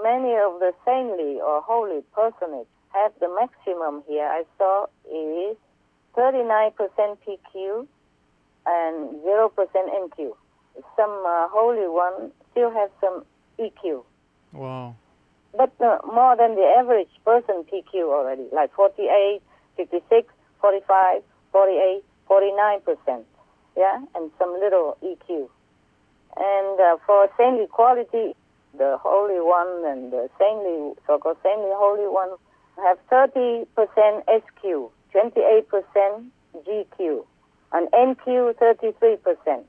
Many of the saintly or holy personages have the maximum here I saw is 39% PQ and 0% NQ. Some holy one still have some EQ. Wow. But more than the average person PQ already, like 48, 56, 45, 48, 49%. Yeah, and some little EQ. And for saintly quality, the holy one and the saintly, so-called saintly holy one have 30% SQ, 28% GQ, and NQ 33%,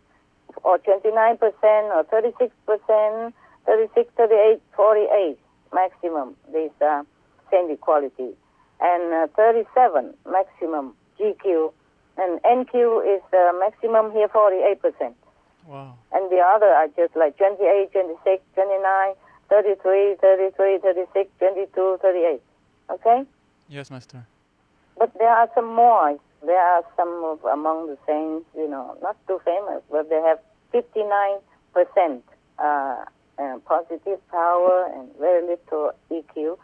or 29%, or 36%, 36, 38, 48 maximum, these saintly quality, and 37 maximum GQ, and NQ is maximum here 48%. Wow. And the other are just like 28, 26, 29, 33, 33, 36, 22, 38. Okay? Yes, Master. But there are some more. There are some of among the saints, not too famous, but they have 59% positive power and very little EQ,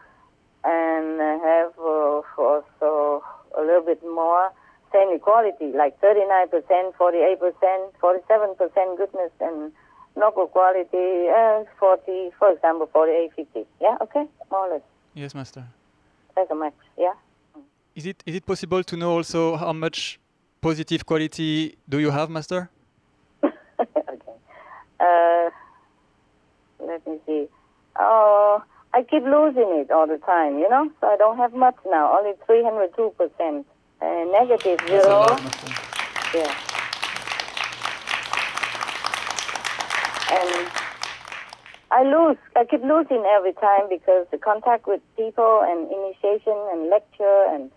and have also a little bit more same equality, like 39%, 48%, 47% goodness, and noble quality, 40, for example, 48, 50. Yeah, okay, more or less. Yes, Master. That's a match, yeah. Is it possible to know also how much positive quality do you have, Master? Okay. Let me see. Oh, I keep losing it all the time, so I don't have much now, only 302%. Negative That's a zero. lot, Master. Yeah. And I keep losing every time because the contact with people and initiation and lecture and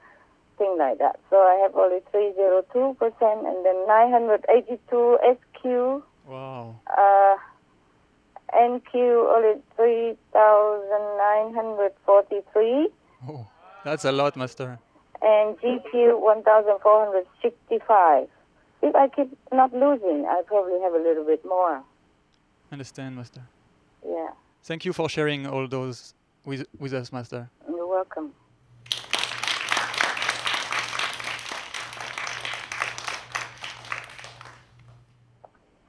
things like that. So I have only 302% and then 982 SQ. Wow. NQ only 3,943. Oh, that's a lot, Master. And GQ 1,465. If I keep not losing, I probably have a little bit more. Understand, Master. Yeah. Thank you for sharing all those with us, Master. You're welcome.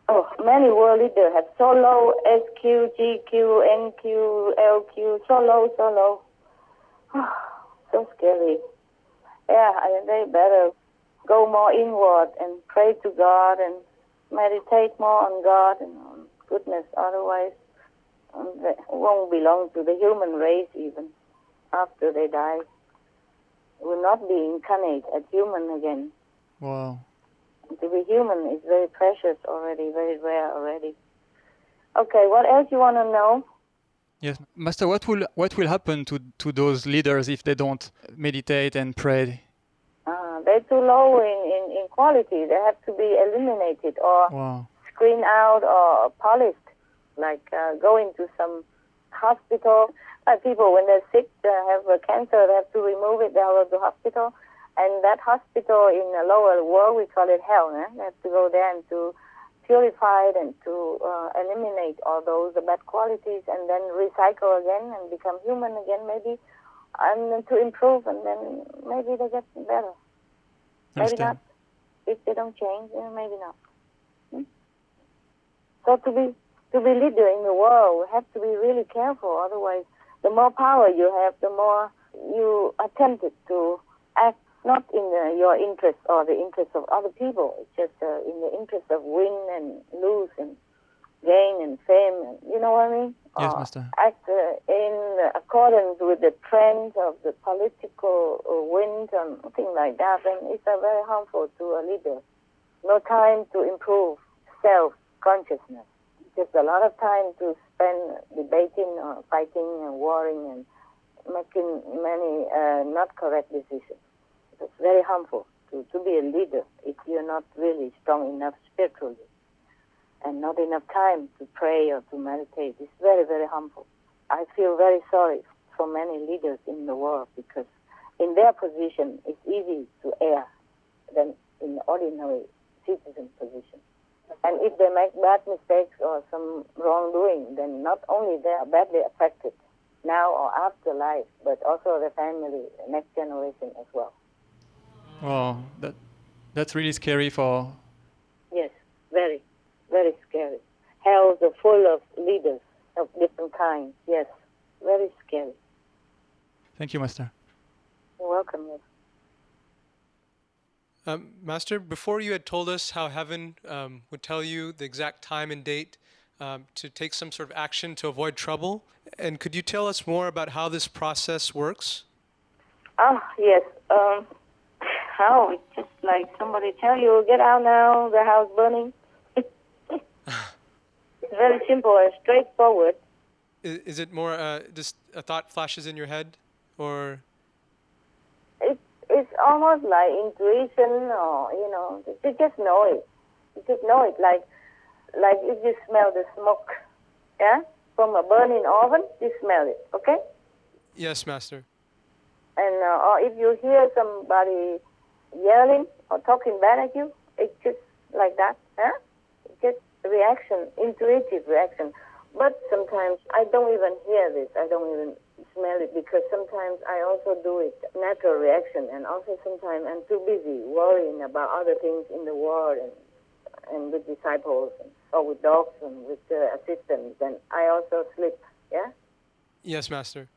Oh, many world leaders have so low SQ, GQ, NQ, LQ, so low. So scary. Yeah, they better go more inward and pray to God and meditate more on God and on goodness. Otherwise, they won't belong to the human race even after they die. Will not be incarnate as human again. Wow. To be human is very precious already, very rare already. Okay, what else you want to know? Yes, Master. What will happen to those leaders if they don't meditate and pray? They're too low in quality. They have to be eliminated or screened out or polished. Like going to some hospital. People, when they're sick, they have cancer, they have to remove it, they go to the hospital. And that hospital in the lower world, we call it hell. They have to go there and to purify it and to eliminate all those bad qualities and then recycle again and become human again maybe, and to improve, and then maybe they get better. Maybe not. If they don't change, maybe not. So to be leader in the world, we have to be really careful. Otherwise, the more power you have, the more you are tempted to act not in your interest or the interest of other people. It's just in the interest of win and lose and gain and fame. And, you know what I mean? Yes, Master. Act in accordance with the trends of the political wind and things like that. And it's very harmful to a leader. No time to improve self-consciousness. Just a lot of time to spend debating or fighting and warring and making many not correct decisions. It's very harmful to be a leader if you're not really strong enough spiritually and not enough time to pray or to meditate. It's very, very harmful. I feel very sorry for many leaders in the world because in their position it's easy to err than in the ordinary citizen position. And if they make bad mistakes or some wrongdoing, then not only they are badly affected now or after life, but also the family, the next generation as well. Wow, that's really scary for... Yes, very, very scary. Hells are full of leaders of different kinds. Yes, very scary. Thank you, Master. You're welcome. Yes. Master, before you had told us how heaven would tell you the exact time and date to take some sort of action to avoid trouble, and could you tell us more about how this process works? Yes. How? It's just like somebody tell you, get out now, the house burning. It's very simple and straightforward. Is it more just a thought flashes in your head, or? It's almost like intuition, or you just know it. You just know it. Like like if you smell the smoke, yeah, from a burning oven, you smell it, okay? Yes, Master. And or if you hear somebody yelling or talking bad at you, it's just like that, huh? It's just reaction, intuitive reaction. But sometimes I don't even hear this. I don't even smell it because sometimes I also do it, natural reaction, and also sometimes I'm too busy worrying about other things in the world and with disciples or with dogs and with assistants. And I also sleep, yeah? Yes, Master.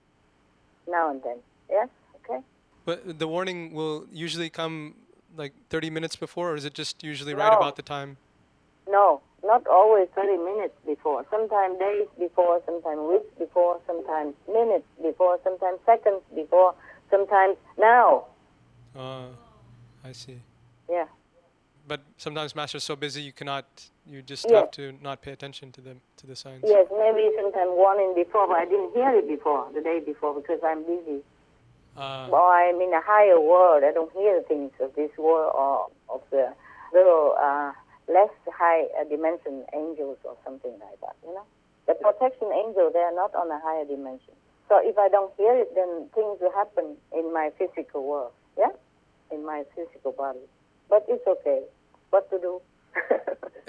Now and then, yes? Okay. But the warning will usually come like 30 minutes before, or is it just usually right about the time? No, not always 30 minutes before. Sometimes days before, sometimes weeks before, sometimes minutes before, sometimes seconds before, sometimes now. I see. Yeah. But sometimes Master's so busy you just Yes. have to not pay attention to the signs. Yes, maybe sometimes warning before, but I didn't hear it before, the day before, because I'm busy. Or I'm in a higher world. I don't hear things of this world or of the little less high dimension angels or something like that, you know. The protection angel, they are not on a higher dimension. So if I don't hear it, then things will happen in my physical world, yeah, in my physical body. But it's okay. What to do?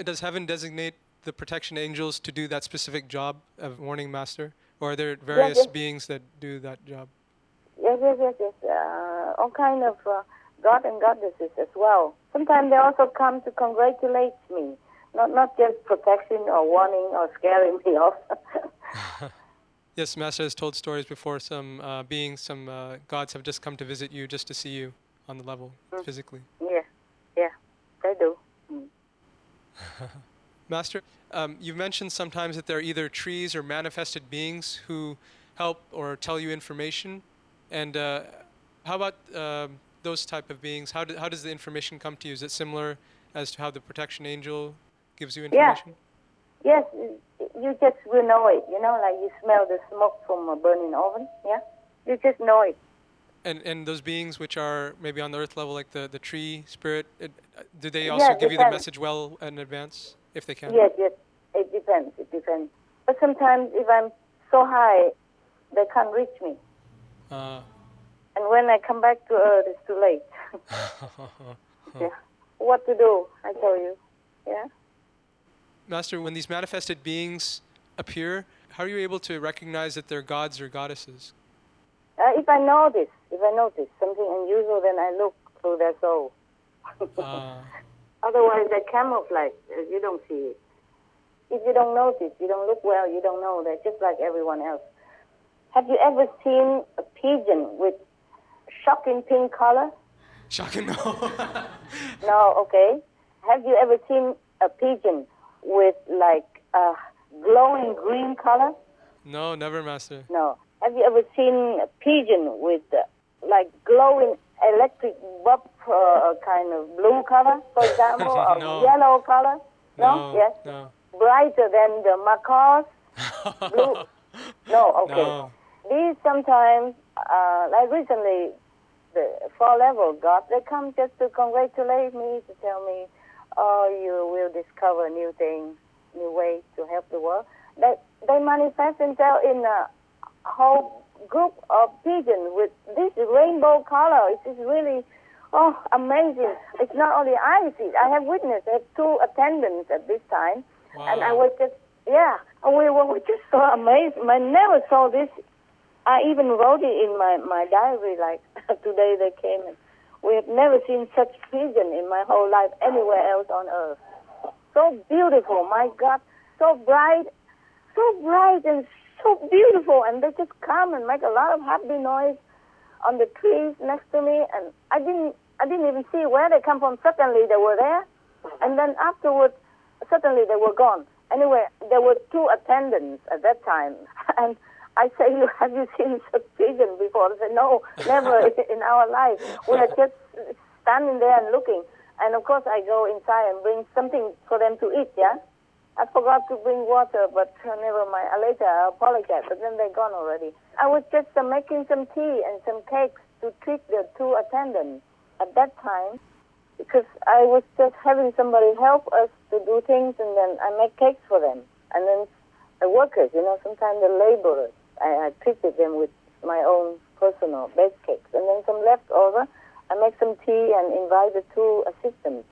Does heaven designate the protection angels to do that specific job of warning Master? Or are there various beings that do that job? Yes. All kind of God and goddesses as well. Sometimes they also come to congratulate me, not just protection or warning or scaring me off. Yes, Master has told stories before. Some beings, some gods have just come to visit you just to see you on the level, physically. Yeah, they do. Master, you've mentioned sometimes that there are either trees or manifested beings who help or tell you information. And how about those type of beings? How does the information come to you? Is it similar as to how the protection angel gives you information? Yes, you just will know it, you know, like you smell the smoke from a burning oven, yeah? You just know it. And those beings which are maybe on the earth level, like the tree spirit, do they also give you the message well in advance, if they can? Yes, it depends. But sometimes if I'm so high, they can't reach me. And when I come back to earth, it's too late. Yeah. What to do, I tell you, yeah? Master, when these manifested beings appear, how are you able to recognize that they're gods or goddesses? If I notice something unusual, then I look through their soul. Otherwise, they camouflage. You don't see it. If you don't notice, you don't look well, you don't know. They're just like everyone else. Have you ever seen a pigeon with shocking pink color? Shocking, no. No, okay. Have you ever seen a pigeon with like a glowing green color? No, never, Master. No. Have you ever seen a pigeon with like glowing electric bulb kind of blue color, for example, or yellow color? No? Yes? No. Brighter than the macaws? Blue? No, okay. No. These sometimes, like recently, the 4-level God, they come just to congratulate me, to tell me, oh, you will discover new things, new ways to help the world. They manifest themselves in a whole group of pigeons with this rainbow color. It is really, amazing. It's not only I see it. I have witnessed. I have 2 attendants at this time. Wow. And I was just, and we were just so amazed. I never saw this. I even wrote it in my diary, like, today they came and we have never seen such pigeon in my whole life anywhere else on earth. So beautiful, my God, so bright and so beautiful, and they just come and make a lot of happy noise on the trees next to me, and I didn't even see where they come from. Suddenly they were there, and then afterwards, suddenly they were gone. Anyway, there were 2 attendants at that time, and I say, have you seen such pigeon before? They said, no, never in our life. We are just standing there and looking. And of course, I go inside and bring something for them to eat, yeah? I forgot to bring water, but never mind. Later, I apologize, but then they're gone already. I was just making some tea and some cakes to treat the 2 attendants. At that time, because I was just having somebody help us to do things, and then I make cakes for them. And then the workers, sometimes the laborers, I treated them with my own personal bake cakes. And then some leftover, I make some tea and invite the two assistants.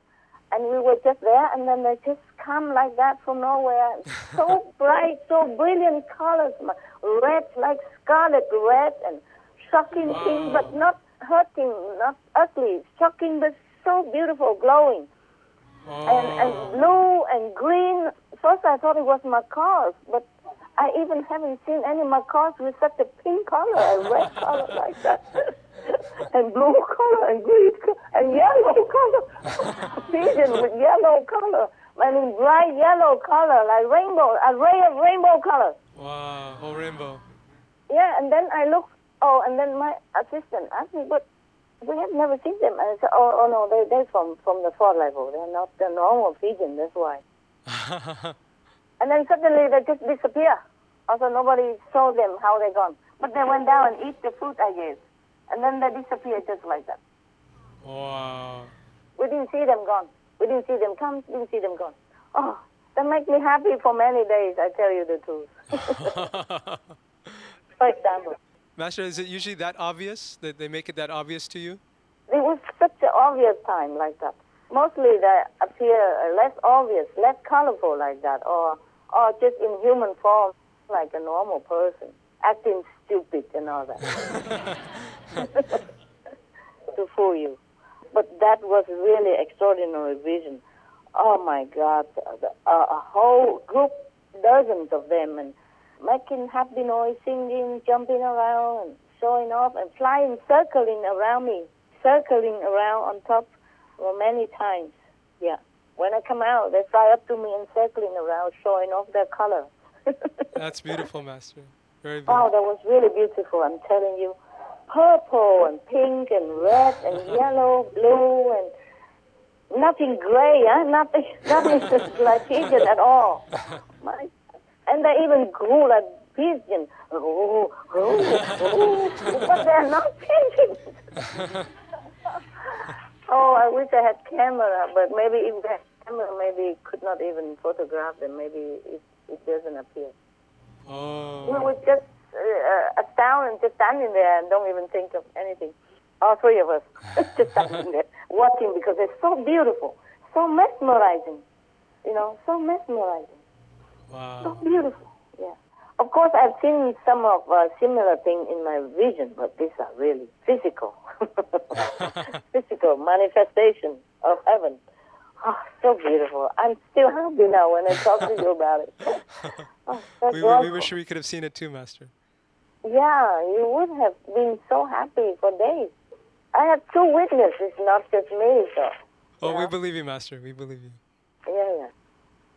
And we were just there, and then they just come like that from nowhere. So bright, so brilliant colors, red, like scarlet red, and shocking pink, but not hurting, not ugly, shocking, but so beautiful, glowing. And blue and green. First I thought it was macaws, but I even haven't seen any macaws with such a pink color and red color like that. And blue color and green color and yellow color. Pigeon with yellow color. I mean bright yellow color, like rainbow, a ray of rainbow color. Wow, whole rainbow. Yeah, and then I looked, and then my assistant asked me, but we have never seen them. And I said, oh no, they're from the fourth level. They're not the normal pigeon, that's why. And then suddenly they just disappear. Also nobody saw them, how they gone. But they went down and eat the fruit, I guess. And then they disappeared just like that. Wow. We didn't see them gone. We didn't see them come, didn't see them gone. Oh, that makes me happy for many days, I tell you the truth. For example. Master, is it usually that obvious, that they make it that obvious to you? It was such an obvious time like that. Mostly they appear less obvious, less colorful like that, or just in human form, like a normal person, acting stupid and all that. To fool you. But that was really extraordinary vision. Oh my God, a whole group, dozens of them, and making happy noise, singing, jumping around, and showing off, and flying, circling around me, circling around on top many times. Yeah. When I come out, they fly up to me and circling around, showing off their color. That's beautiful, Master. Very beautiful. Oh, that was really beautiful, I'm telling you. Purple and pink and red and yellow, blue, and nothing gray, nothing like pigeon at all. And they even grew like pigeon. But they're not pigeons. Oh, I wish I had camera, but maybe if they had camera, maybe could not even photograph them. Maybe it doesn't appear. Oh. We were just astounded and just standing there and don't even think of anything. All three of us just standing there watching because they're so beautiful, so mesmerizing, so mesmerizing. Wow. So beautiful, yeah. Of course, I've seen some of similar things in my vision, but these are really physical, physical manifestation of heaven. Oh, so beautiful. I'm still happy now when I talk to you about it. Oh, we wish we could have seen it too, Master. Yeah, you would have been so happy for days. I have two witnesses, not just me, so. Oh, we believe you, Master. We believe you. Yeah.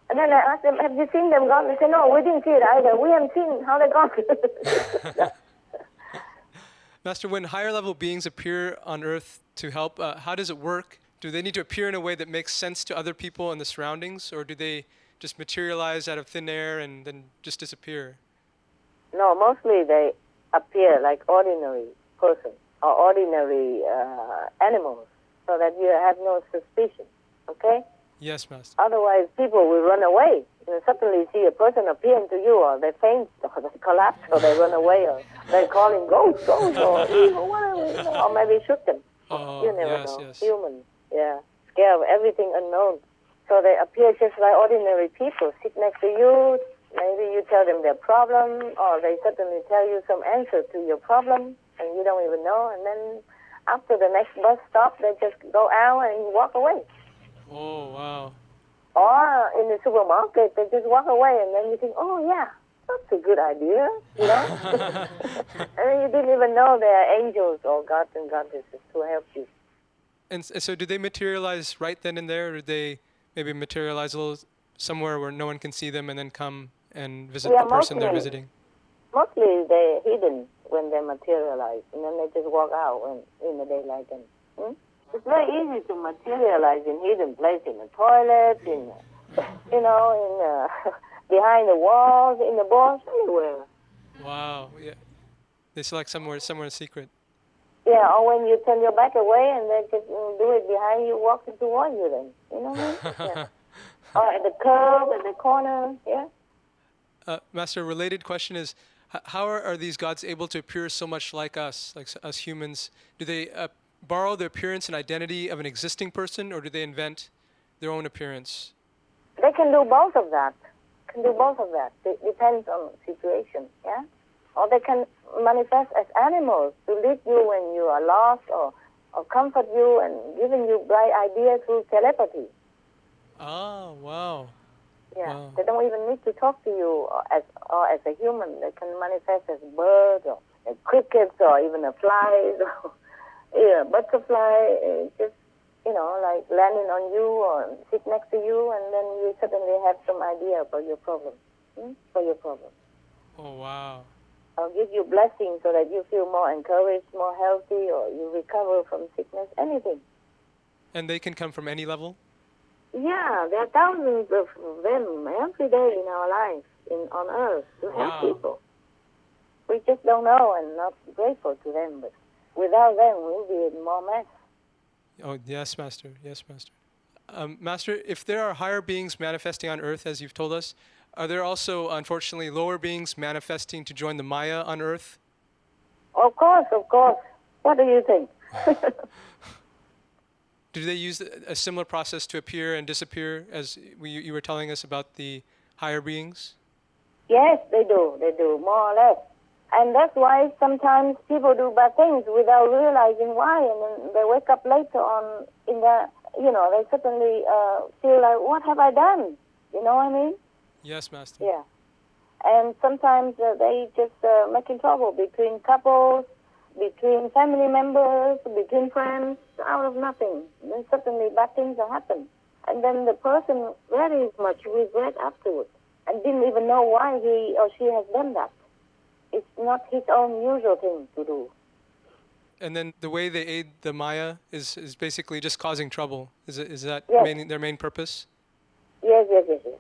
And then I asked them, have you seen them gone? They said, no, we didn't see it either. We haven't seen how they gone. Master, when higher level beings appear on Earth to help, how does it work? Do they need to appear in a way that makes sense to other people and the surroundings, or do they just materialize out of thin air and then just disappear? No, mostly they appear like ordinary persons or ordinary animals, so that you have no suspicion, okay? Yes, Master. Otherwise, people will run away. Suddenly see a person appearing to you, or they faint, or they collapse, or they run away, or they call him ghost, or evil, whatever, or maybe shoot them. Oh, You never yes, know. yes. Humans, yeah, scared of everything unknown. So they appear just like ordinary people, sit next to you. Maybe you tell them their problem, or they suddenly tell you some answer to your problem, and you don't even know. And then after the next bus stop, they just go out and walk away. Oh, wow. Or in the supermarket, they just walk away, and then you think, oh, yeah, that's a good idea, And then you didn't even know they are angels or gods and goddesses to help you. And so do they materialize right then and there, or do they maybe materialize a little somewhere where no one can see them and then come and visit the person they're visiting? Mostly they're hidden when they materialize, and then they just walk out in the daylight. And, It's very easy to materialize in hidden places, in the toilet, in behind the walls, in the bush, anywhere. Wow. Yeah. They select somewhere secret. Yeah, or when you turn your back away and they just do it behind you, walking towards you then. You know what I mean? Yeah. Or at the curb, at the corner, yeah. Master, a related question is, how are these gods able to appear so much like us humans? Do they borrow the appearance and identity of an existing person, or do they invent their own appearance? They can do both of that. It depends on the situation, yeah? Or they can manifest as animals to lead you when you are lost, or comfort you and giving you bright ideas through telepathy. Oh, wow. Yeah, wow. They don't even need to talk to you as a human. They can manifest as birds or crickets or even a fly, or butterfly, just, like landing on you or sit next to you, and then you suddenly have some idea about your problem, Oh, wow. I'll give you blessings so that you feel more encouraged, more healthy, or you recover from sickness, anything. And they can come from any level? Yeah, there are thousands of them every day in our lives, on Earth, to help people. We just don't know and not grateful to them, but without them, we'll be in more mess. Oh, yes, Master. Yes, Master. Master, if there are higher beings manifesting on Earth, as you've told us, are there also, unfortunately, lower beings manifesting to join the Maya on Earth? Of course. What do you think? Do they use a similar process to appear and disappear, as you were telling us about the higher beings? Yes, they do, more or less. And that's why sometimes people do bad things without realizing why, and then they wake up later on they suddenly feel like, what have I done? You know what I mean? Yes, Master. Yeah. And sometimes they just making trouble between couples, between family members, between friends, out of nothing. Then suddenly bad things happen. And then the person very much regret afterwards and didn't even know why he or she has done that. It's not his own usual thing to do. And then the way they aid the Maya is basically just causing trouble. Is that their main purpose? Yes,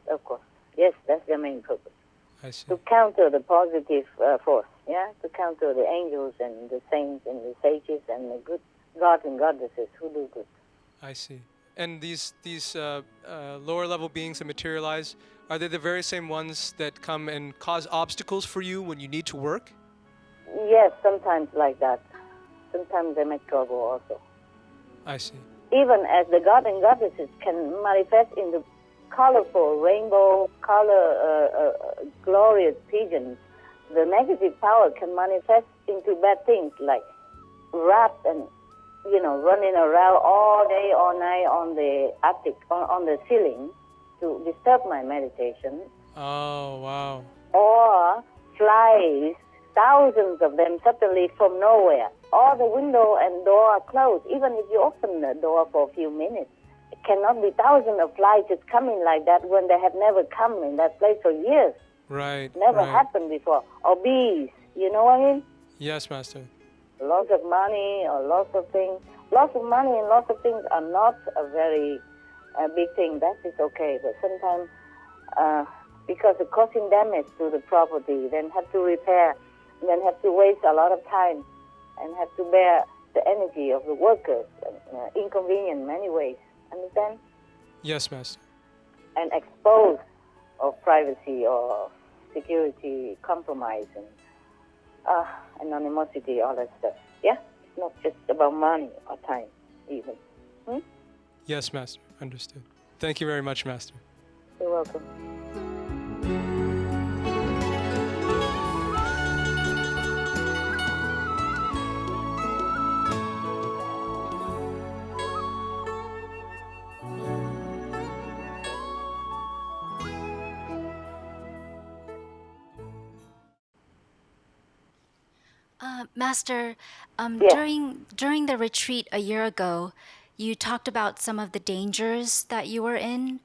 of course. Yes, that's their main purpose. I see. To counter the positive force, to counter the angels and the saints and the sages and the good gods and goddesses who do good. I see. And these lower level beings that materialize, are they the very same ones that come and cause obstacles for you when you need to work? Yes, sometimes like that. Sometimes they make trouble also. I see. Even as the gods and goddesses can manifest in the colorful rainbow color glorious pigeons, the negative power can manifest into bad things like rats and running around all day all night on the attic, on the ceiling to disturb my meditation. Oh, wow. Or flies, thousands of them suddenly from nowhere. All the window and door are closed. Even if you open the door for a few minutes, it cannot be thousands of flies just coming like that when they have never come in that place for years. Right. Never happened before. Or bees, you know what I mean? Yes, Master. Lots of money or lots of things. Lots of money and lots of things are not a very big thing. That is okay. But sometimes because it's causing damage to the property, then have to repair, then have to waste a lot of time and have to bear the energy of the workers, inconvenient in many ways. Understand? Yes, Master. And expose of privacy or security compromise and anonymity, all that stuff. Yeah? It's not just about money or time, even. Yes, Master. Understood. Thank you very much, Master. You're welcome. Master, during the retreat a year ago, you talked about some of the dangers that you were in,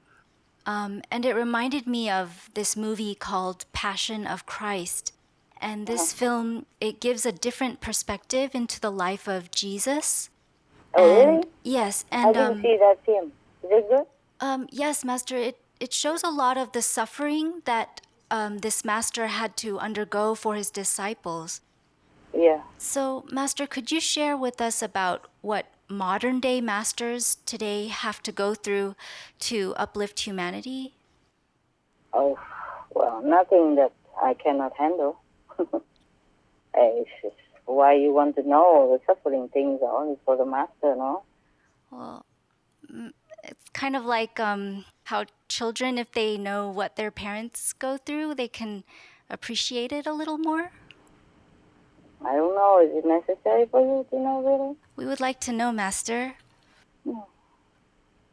and it reminded me of this movie called Passion of Christ. And this film, it gives a different perspective into the life of Jesus. Oh, really? Yes, and I didn't see that film. Is it good? Yes, Master. It shows a lot of the suffering that this master had to undergo for his disciples. Yeah. So, Master, could you share with us about what modern day masters today have to go through to uplift humanity? Oh, well, nothing that I cannot handle. It's just why you want to know the suffering things are only for the master, no? Well, it's kind of like how children, if they know what their parents go through, they can appreciate it a little more. I don't know. Is it necessary for you to know, really? We would like to know, Master. No.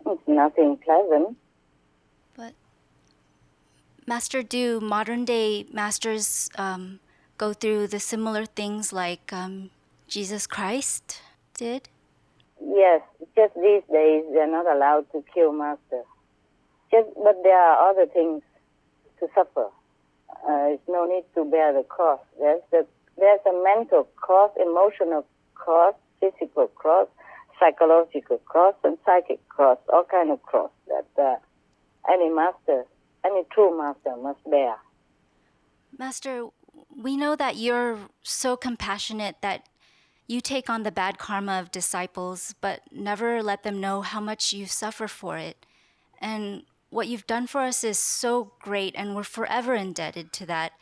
It's nothing pleasant. But, Master, do modern day masters go through the similar things like Jesus Christ did? Yes, just these days they're not allowed to kill master. But there are other things to suffer. There's no need to bear the cross. There's a mental cross, emotional cross, physical cross, psychological cross, and psychic cross, all kind of cross that any true master must bear. Master, we know that you're so compassionate that you take on the bad karma of disciples, but never let them know how much you suffer for it. And what you've done for us is so great, and we're forever indebted to that.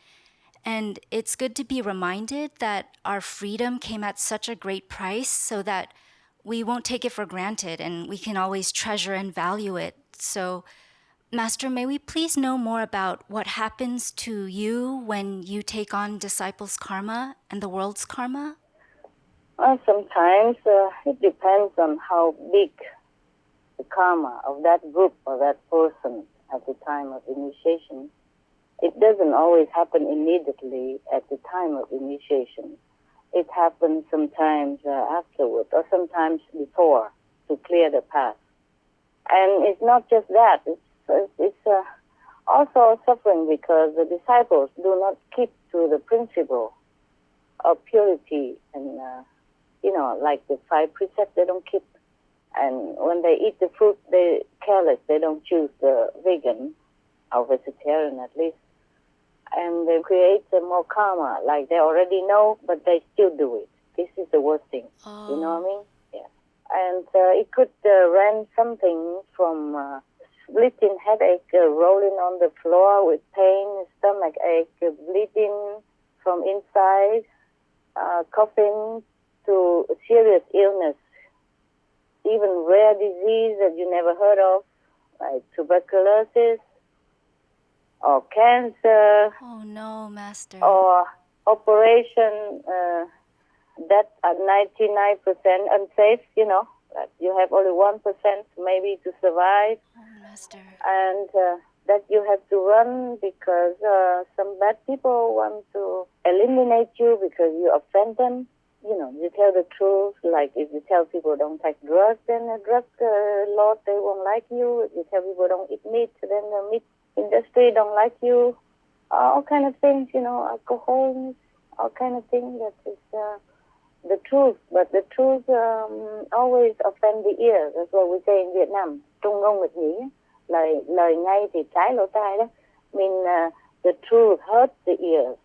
And it's good to be reminded that our freedom came at such a great price so that we won't take it for granted and we can always treasure and value it. So, Master, may we please know more about what happens to you when you take on disciples' karma and the world's karma? Well, sometimes it depends on how big the karma of that group or that person at the time of initiation. It doesn't always happen immediately at the time of initiation. It happens sometimes afterward or sometimes before to clear the path. And it's not just that. It's also suffering because the disciples do not keep to the principle of purity and, like the 5 precepts, they don't keep. And when they eat the fruit, they're careless. They don't choose the vegan or vegetarian at least. And they create more karma, like they already know, but they still do it. This is the worst thing. You know what I mean? Yeah. And it could range something from splitting headache, rolling on the floor with pain, stomach ache, bleeding from inside, coughing, to serious illness, even rare disease that you never heard of, like tuberculosis or cancer. Oh no, Master. Or operation that at 99% unsafe, that you have only 1% maybe to survive. Oh, Master. And that you have to run because some bad people want to eliminate you because you offend them. You tell the truth, like if you tell people don't take drugs, then the drug lord, they won't like you. If you tell people don't eat meat, then the meat industry don't like you. All kind of things, alcohol, all kind of things that is the truth. But the truth always offend the ear. That's what we say in Vietnam. Trung ngôn nghịch nghĩa. Lời ngay thì trái lỗ tai đó. The truth hurts the ears.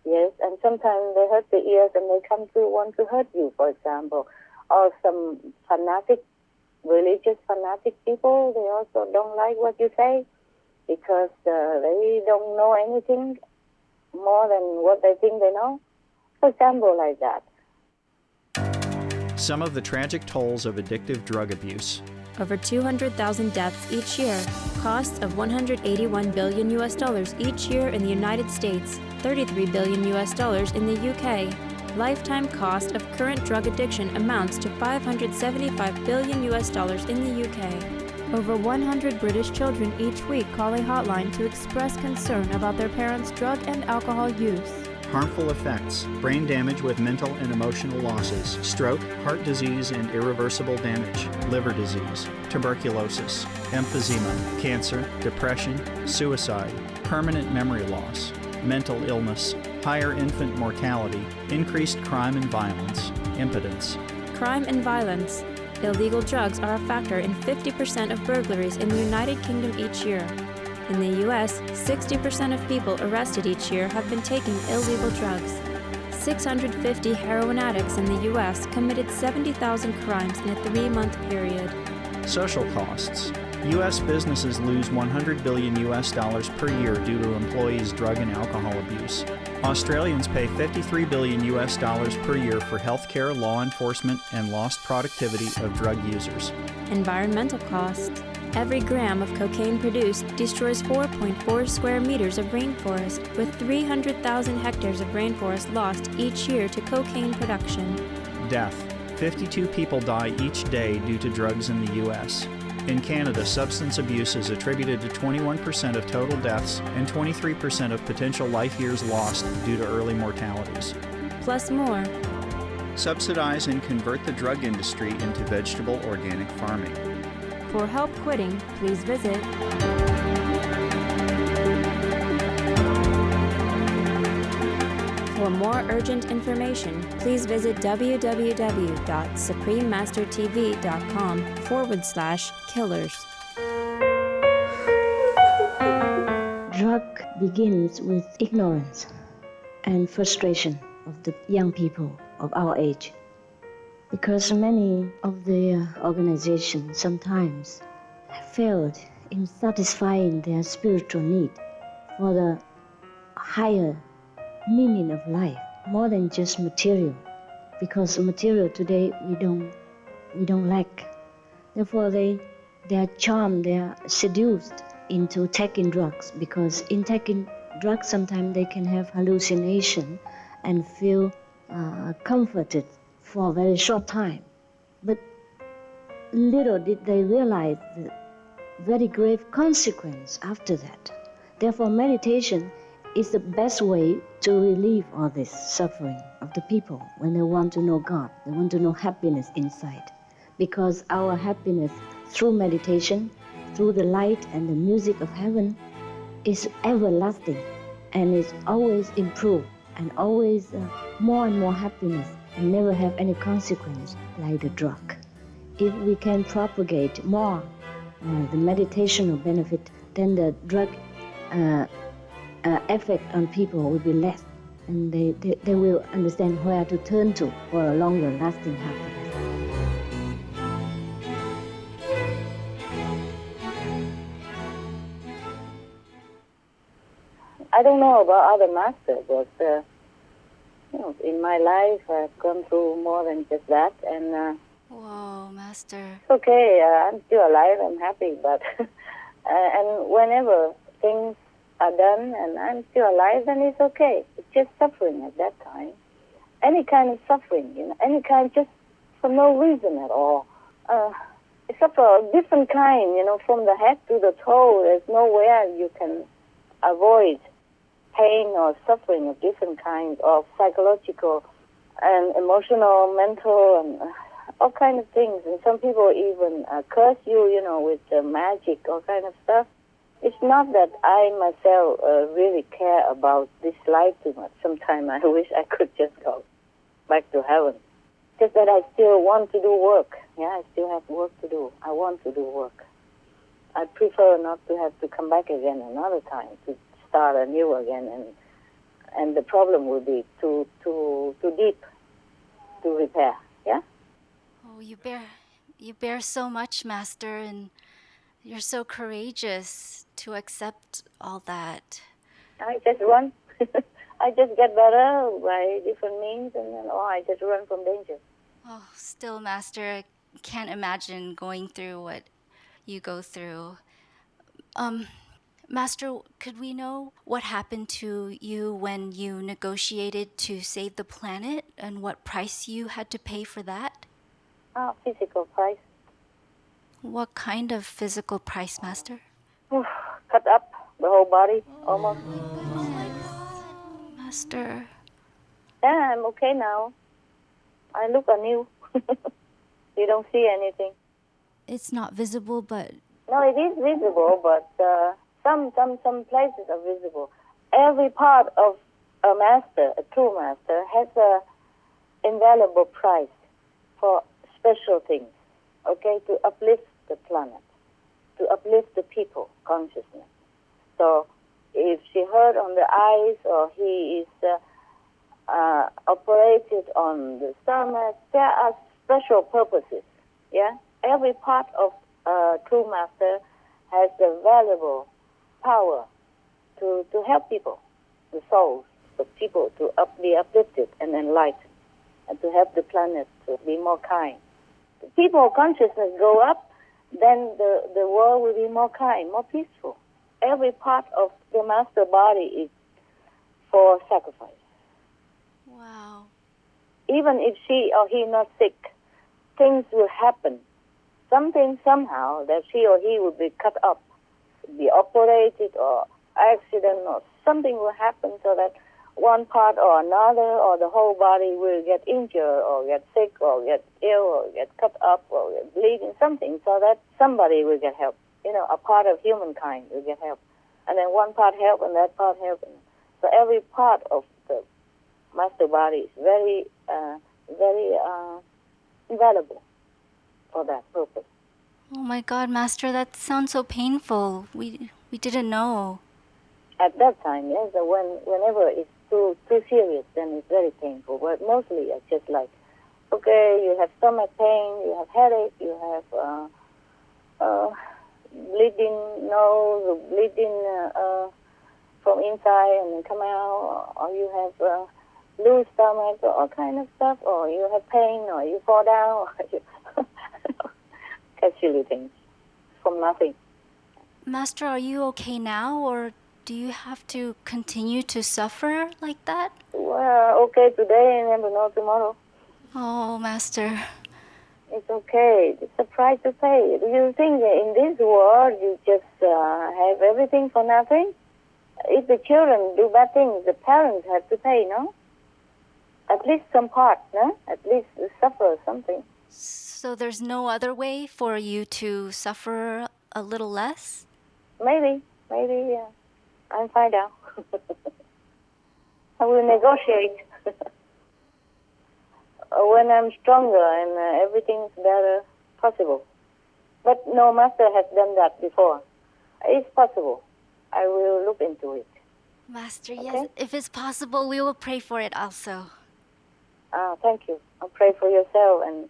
Yes, and sometimes they hurt the ears and they come to want to hurt you, for example. Or some religious fanatic people, they also don't like what you say because they don't know anything more than what they think they know. For example, like that. Some of the tragic tolls of addictive drug abuse. Over 200,000 deaths each year, costs of $181 billion each year in the United States, $33 billion in the UK. Lifetime cost of current drug addiction amounts to $575 billion in the UK. Over 100 British children each week call a hotline to express concern about their parents' drug and alcohol use. Harmful effects, brain damage with mental and emotional losses, stroke, heart disease and irreversible damage, liver disease, tuberculosis, emphysema, cancer, depression, suicide, permanent memory loss, mental illness, higher infant mortality, increased crime and violence, impotence. Crime and violence. Illegal drugs are a factor in 50% of burglaries in the United Kingdom each year. In the U.S., 60% of people arrested each year have been taking illegal drugs. 650 heroin addicts in the U.S. committed 70,000 crimes in a 3-month period. Social costs. U.S. businesses lose $100 billion per year due to employees' drug and alcohol abuse. Australians pay $53 billion per year for healthcare, law enforcement, and lost productivity of drug users. Environmental costs. Every gram of cocaine produced destroys 4.4 square meters of rainforest, with 300,000 hectares of rainforest lost each year to cocaine production. Death. 52 people die each day due to drugs in the U.S. In Canada, substance abuse is attributed to 21% of total deaths and 23% of potential life years lost due to early mortalities. Plus more. Subsidize and convert the drug industry into vegetable organic farming. For help quitting, please visit For more urgent information, please visit www.suprememastertv.com/killers. Drug begins with ignorance and frustration of the young people of our age. Because many of the organizations sometimes have failed in satisfying their spiritual need for the higher meaning of life, more than just material. Because material today we don't lack. Therefore they are charmed, they are seduced into taking drugs, because in taking drugs sometimes they can have hallucination and feel comforted for a very short time. But little did they realize the very grave consequence after that. Therefore, meditation is the best way to relieve all this suffering of the people when they want to know God, they want to know happiness inside. Because our happiness through meditation, through the light and the music of heaven, is everlasting and is always improved and always more and more happiness and never have any consequence like the drug. If we can propagate more the meditational benefit, then the drug effect on people will be less, and they will understand where to turn to for a longer lasting happiness. I don't know about other masters, but in my life I've gone through more than just that, and Whoa, Master. It's okay. I'm still alive. I'm happy, but and whenever things are done and I'm still alive, then it's okay. It's just suffering at that time. Any kind of suffering, any kind, just for no reason at all. Except for a different kind, from the head to the toe. There's nowhere you can avoid pain or suffering of different kinds of psychological and emotional, mental, and all kind of things. And some people even curse you, with magic, all kind of stuff. It's not that I myself really care about this life too much. Sometimes I wish I could just go back to heaven. Just that I still want to do work. Yeah, I still have work to do. I want to do work. I prefer not to have to come back again another time, to start anew again, and the problem will be too deep to repair. Yeah. Oh, you bear so much, Master, and you're so courageous to accept all that. I just run. I just get better by different means, and then I just run from danger. Oh, still, Master, I can't imagine going through what you go through. Master, could we know what happened to you when you negotiated to save the planet and what price you had to pay for that? Physical price. What kind of physical price, Master? Cut up the whole body, almost. Oh my God, Master. Yeah, I'm okay now. I look anew. You don't see anything. It's not visible, but... No, it is visible, but some places are visible. Every part of a master, a true master, has a invaluable price for special things, okay, to uplift the planet, to uplift the people consciousness. So if she hurt on the eyes, or he is operated on the stomach. There are special purposes. Yeah, every part of a true master has the valuable power to help people, the souls of people to be uplifted and enlightened, and to help the planet to be more kind. The people consciousness go up, then the world will be more kind, more peaceful. Every part of the master body is for sacrifice. Wow. Even if she or he not sick, things will happen. Something somehow that she or he will be cut up, be operated or accident or something will happen so that one part or another or the whole body will get injured or get sick or get ill or get cut up or get bleeding, something, so that somebody will get help. You know, a part of humankind will get help. And then one part help and that part help. So every part of the master body is very, very valuable for that purpose. Oh my God, Master, that sounds so painful. We didn't know. At that time, yes, whenever it's too serious, then it's very painful. But mostly it's just like, okay, you have stomach pain, you have headache, you have bleeding nose, bleeding from inside and then come out, or you have loose stomach, or all kind of stuff, or you have pain, or you fall down, or you silly things from nothing. Master, are you okay now, or do you have to continue to suffer like that? Well, okay today and never know tomorrow. Oh, Master. It's okay. It's a price to pay. Do you think in this world you just have everything for nothing? If the children do bad things, the parents have to pay, no? At least some part, no? At least suffer something. So there's no other way for you to suffer a little less? Maybe, yeah. I'll find out. I will negotiate. When I'm stronger and everything's better possible. But no master has done that before. It's possible. I will look into it. Master, okay? Yes, if it's possible, we will pray for it also. Thank you. I'll pray for yourself and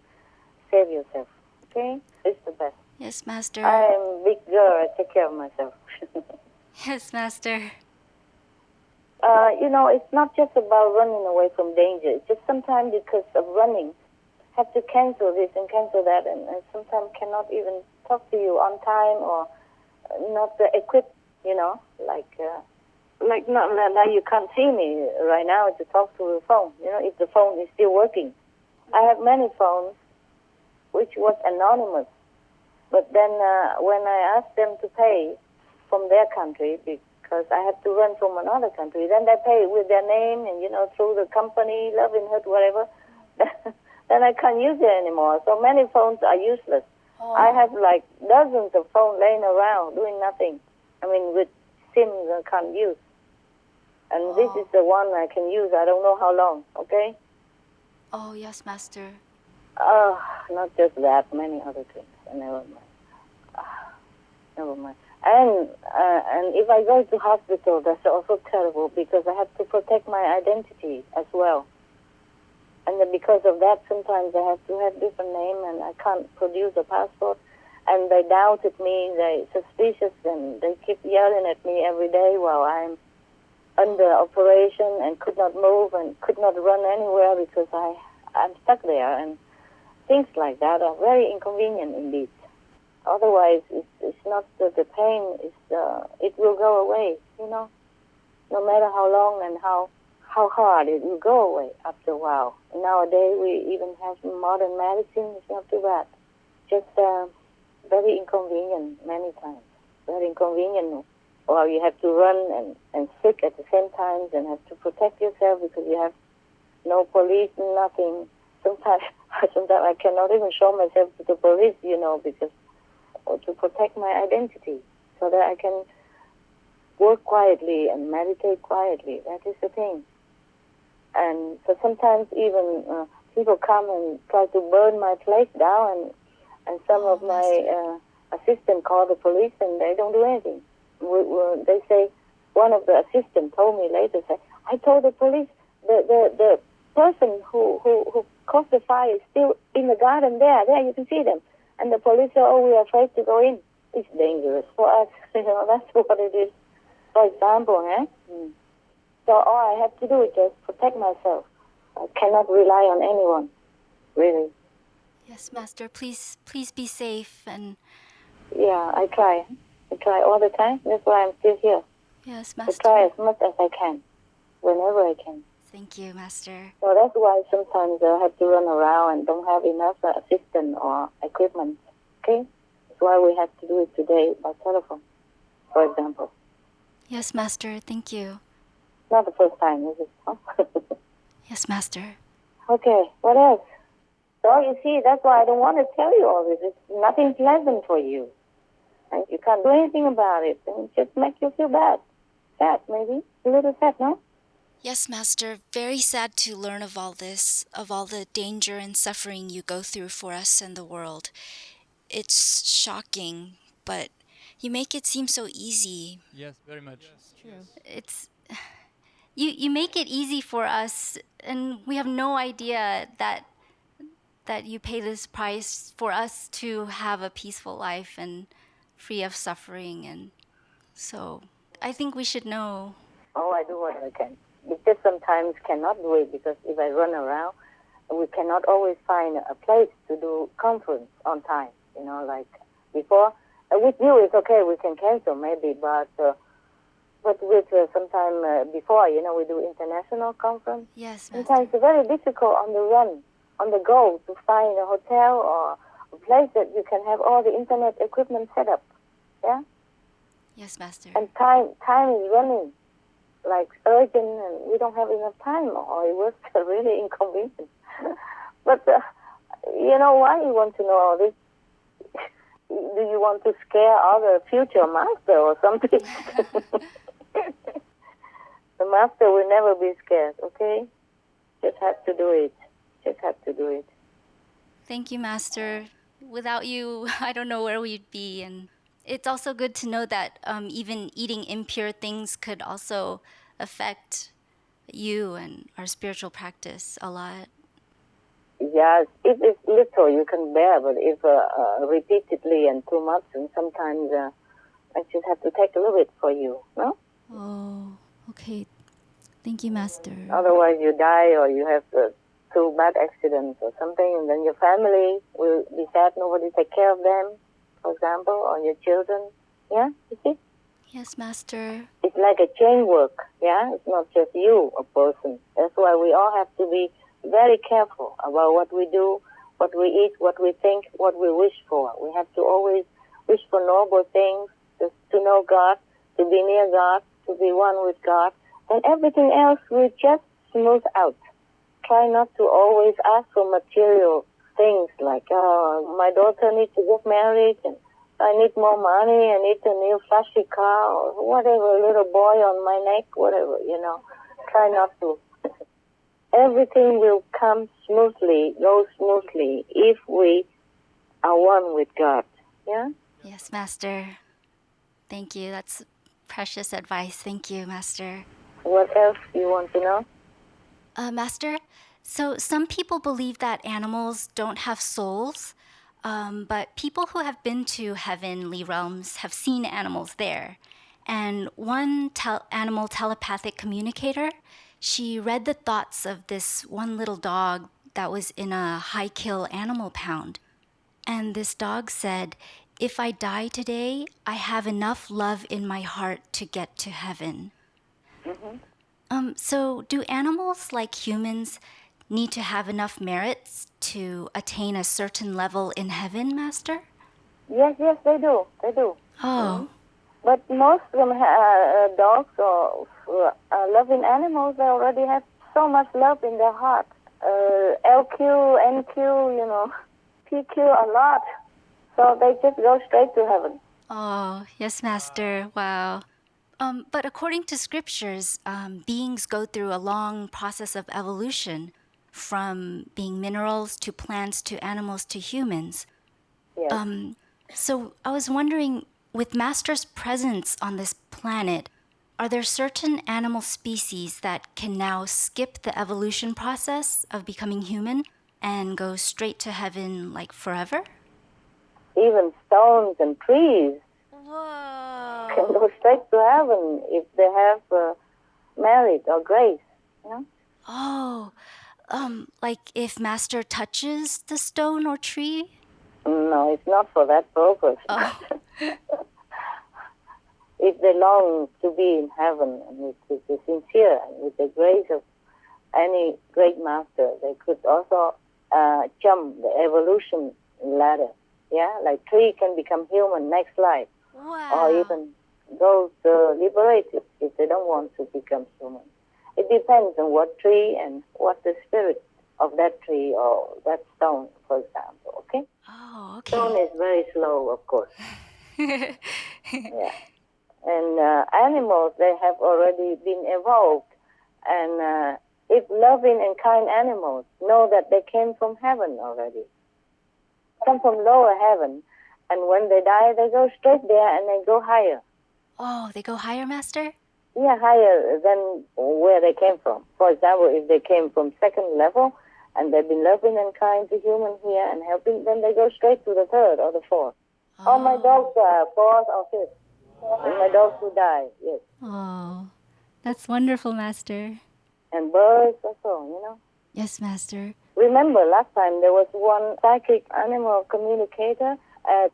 save yourself. Okay? It's the best. Yes, Master. I am a big girl. I take care of myself. Yes, Master. You know, it's not just about running away from danger. It's just sometimes because of running, have to cancel this and cancel that, and sometimes cannot even talk to you on time or not equipped, you know, like you can't see me right now to talk to the phone, you know, if the phone is still working. I have many phones which was anonymous, but then when I asked them to pay from their country, because I have to run from another country, then they pay with their name and, you know, through the company, Lovinghood, whatever, then I can't use it anymore. So many phones are useless. Oh. I have like dozens of phones laying around doing nothing. I mean, with SIMs I can't use. And this is the one I can use. I don't know how long, okay? Oh, yes, Master. Not just that, many other things. Never mind. Never mind. And if I go to hospital, that's also terrible because I have to protect my identity as well. And then because of that, sometimes I have to have different name and I can't produce a passport. And they doubted me, they suspicious, and they keep yelling at me every day while I'm under operation and could not move and could not run anywhere because I'm stuck there. And things like that are very inconvenient indeed. Otherwise, it's not the pain, it will go away, you know. No matter how long and how hard, it will go away after a while. Nowadays, we even have modern medicine. It's not too bad. Just very inconvenient many times. Very inconvenient. Or you have to run and sick at the same time and have to protect yourself because you have no police, nothing. Sometimes I cannot even show myself to the police, you know, because to protect my identity so that I can work quietly and meditate quietly. That is the thing. And so sometimes even people come and try to burn my place down, and some of my assistants call the police and they don't do anything. They say, one of the assistants told me later, say, I told the police, the person who caused the fire is still in the garden there. There you can see them. And the police say, oh, we are afraid to go in. It's dangerous for us. That's what it is. For example, So all I have to do is just protect myself. I cannot rely on anyone, really. Yes, Master. Please be safe and. Yeah, I try. I try all the time. That's why I'm still here. Yes, Master. I try as much as I can, whenever I can. Thank you, Master. So that's why sometimes I have to run around and don't have enough assistance or equipment. Okay? That's why we have to do it today by telephone, for example. Yes, Master. Thank you. Not the first time, is it? Huh? Yes, Master. Okay, what else? So you see, that's why I don't want to tell you all this. It's nothing pleasant for you. And you can't do anything about it. And it just makes you feel bad. Sad, maybe. A little sad, no? Yes, Master. Very sad to learn of all this, of all the danger and suffering you go through for us and the world. It's shocking, but you make it seem so easy. Yes, very much. It's you make it easy for us, and we have no idea that you pay this price for us to have a peaceful life and free of suffering. And so I think we should know. Oh, I do what I can. It just sometimes cannot do it because if I run around, we cannot always find a place to do conference on time. Like before. With you, it's okay. We can cancel maybe, but with sometime before, we do international conference. Yes, Master. Sometimes it's very difficult on the run, on the go, to find a hotel or a place that you can have all the internet equipment set up. Yeah. Yes, Master. And time is running, like urgent, and we don't have enough time, or it was really inconvenient. But why you want to know all this? Do you want to scare other future master or something? The master will never be scared, okay? Just have to do it. Just have to do it. Thank you, Master. Without you, I don't know where we'd be. And it's also good to know that even eating impure things could also affect you and our spiritual practice a lot. Yes, if it's little, you can bear, but if repeatedly and too much, and sometimes I just have to take a little bit for you, no? Oh, okay. Thank you, Master. Otherwise you die or you have two bad accidents or something, and then your family will be sad, nobody take care of them, for example, or your children. Yeah, you see? Yes, Master. It's like a chain work, yeah? It's not just you, a person. That's why we all have to be very careful about what we do, what we eat, what we think, what we wish for. We have to always wish for noble things, just to know God, to be near God, to be one with God. And everything else will just smooth out. Try not to always ask for material things like, my daughter needs to get married, and I need more money, I need a new flashy car, or whatever, a little boy on my neck, whatever, Try not to. Everything will come smoothly, go smoothly, if we are one with God. Yeah? Yes, Master. Thank you. That's precious advice. Thank you, Master. What else do you want to know? Master, so some people believe that animals don't have souls, but people who have been to heavenly realms have seen animals there. And one animal telepathic communicator, she read the thoughts of this one little dog that was in a high-kill animal pound. And this dog said, "If I die today, I have enough love in my heart to get to heaven." Mm-hmm. So do animals, like humans, need to have enough merits to attain a certain level in heaven, Master? Yes, they do. They do. Oh. But most of them, dogs or loving animals, they already have so much love in their heart. LQ, NQ, PQ, a lot. So they just go straight to heaven. Oh, yes, Master. Wow. But according to scriptures, beings go through a long process of evolution, from being minerals to plants to animals to humans. Yes. So I was wondering, with Master's presence on this planet, Are there certain animal species that can now skip the evolution process of becoming human and go straight to heaven like forever? Even stones and trees Whoa. can go straight to heaven if they have merit or grace. You know? Oh, like if Master touches the stone or tree? No, it's not for that purpose. Oh. If they long to be in heaven and with the sincere and with the grace of any great master, they could also jump the evolution ladder. Yeah, like tree can become human next life. Wow. Or even those liberated if they don't want to become human. It depends on what tree and what the spirit of that tree or that stone, for example, okay? Oh, okay. Stone is very slow, of course. Yeah. And animals, they have already been evolved. And if loving and kind animals know that they came from heaven already, come from lower heaven, and when they die, they go straight there and they go higher. Oh, they go higher, Master? Yeah, higher than where they came from. For example, if they came from second level and they've been loving and kind to humans here and helping, then they go straight to the third or the fourth. Oh, my dogs are fourth or fifth. And my dogs will die, yes. Oh, that's wonderful, Master. And birds also, you know. Yes, Master. Remember, last time there was one psychic animal communicator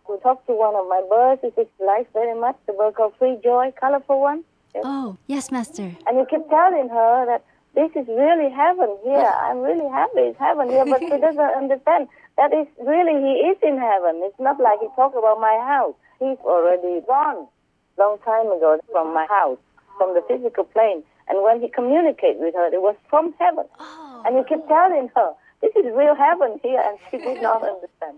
who talked to one of my birds, which he likes very much, the bird called Free Joy, colorful one. Yes. Oh, yes, Master. And he kept telling her that this is really heaven here. I'm really happy it's heaven here, but she doesn't understand. That is really, he is in heaven. It's not like he talked about my house. He's already gone long time ago from my house, from the physical plane. And when he communicated with her, it was from heaven. Oh. And he kept telling her, this is real heaven here, and she did not understand.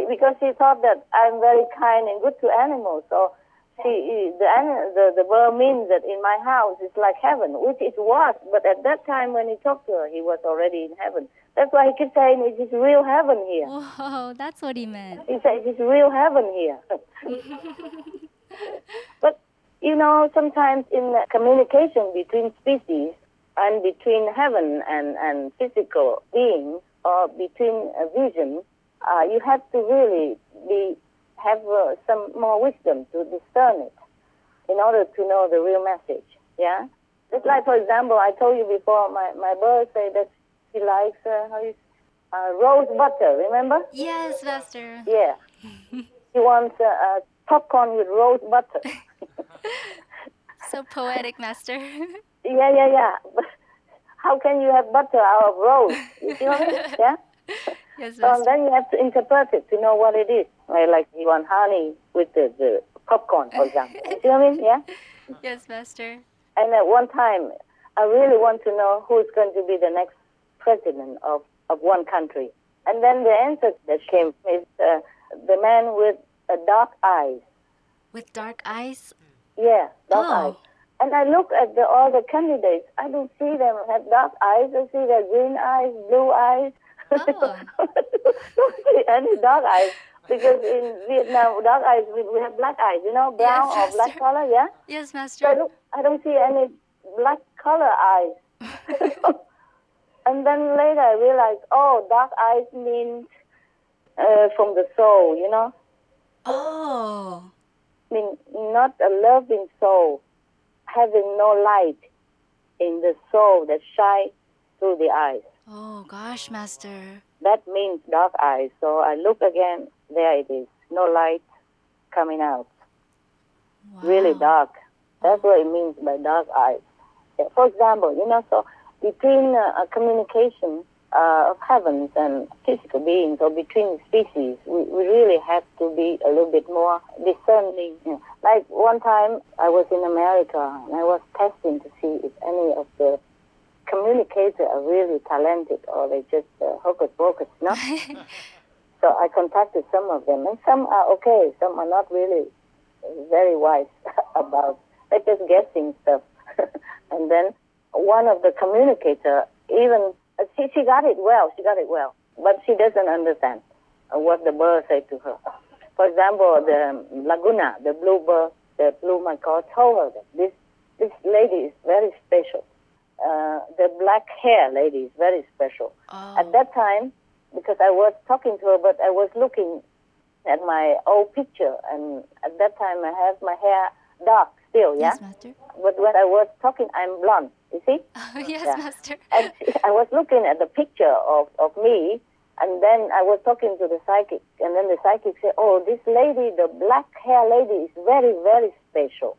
Because she thought that I'm very kind and good to animals, so the word means that in my house it's like heaven, which it was, but at that time when he talked to her, he was already in heaven. That's why he kept saying it is real heaven here. Whoa, that's what he meant. He said it is real heaven here. But, you know, sometimes in communication between species and between heaven and physical beings or between visions, you have to really have some more wisdom to discern it in order to know the real message, yeah? Just like, for example, I told you before, my bird said that she likes rose butter, remember? Yes, Master. Yeah. She wants popcorn with rose butter. So poetic, Master. Yeah. But how can you have butter out of rose? You see what I mean? Yeah? Yes, So Master. then you have to interpret it to know what it is. Like you want honey with the popcorn, for example. You see what I mean? Yeah? Yes, Master. And at one time, I really want to know who is going to be the next president of one country. And then the answer that came is the man with dark eyes. With dark eyes? Yeah, dark eyes. And I look at all the candidates. I don't see them have dark eyes. I see their green eyes, blue eyes. Oh. Don't see any dark eyes. Because in Vietnam, dark eyes, we have black eyes, you know, brown Yes, or black color, yeah? Yes, Master. So I don't see any black color eyes. And then later I realized, dark eyes means from the soul, you know? Oh. Mean not a loving soul, having no light in the soul that shines through the eyes. Oh, gosh, Master. That means dark eyes. So I look again, there it is. No light coming out. Wow. Really dark. That's what it means by dark eyes. Yeah, for example, you know, so between a communication of heavens and physical beings or between species, we really have to be a little bit more discerning. You know. Like one time I was in America and I was testing to see if any of the communicators are really talented or they just hocus pocus, no? So I contacted some of them and some are okay, some are not really very wise about, they're just guessing stuff. And then one of the communicators, even, she got it well, but she doesn't understand what the bird said to her. For example, the Laguna, the blue bird, the blue macaw told her that this this lady is very special. The black hair lady is very special. At that time, because I was talking to her, but I was looking at my old picture, and at that time I have my hair dark still, yeah? Yes, Master. But when I was talking, I'm blonde, you see? Yes, Yeah. Master. And I was looking at the picture of me, and then I was talking to the psychic, and then the psychic said, oh, this lady, the black hair lady, is very, very special.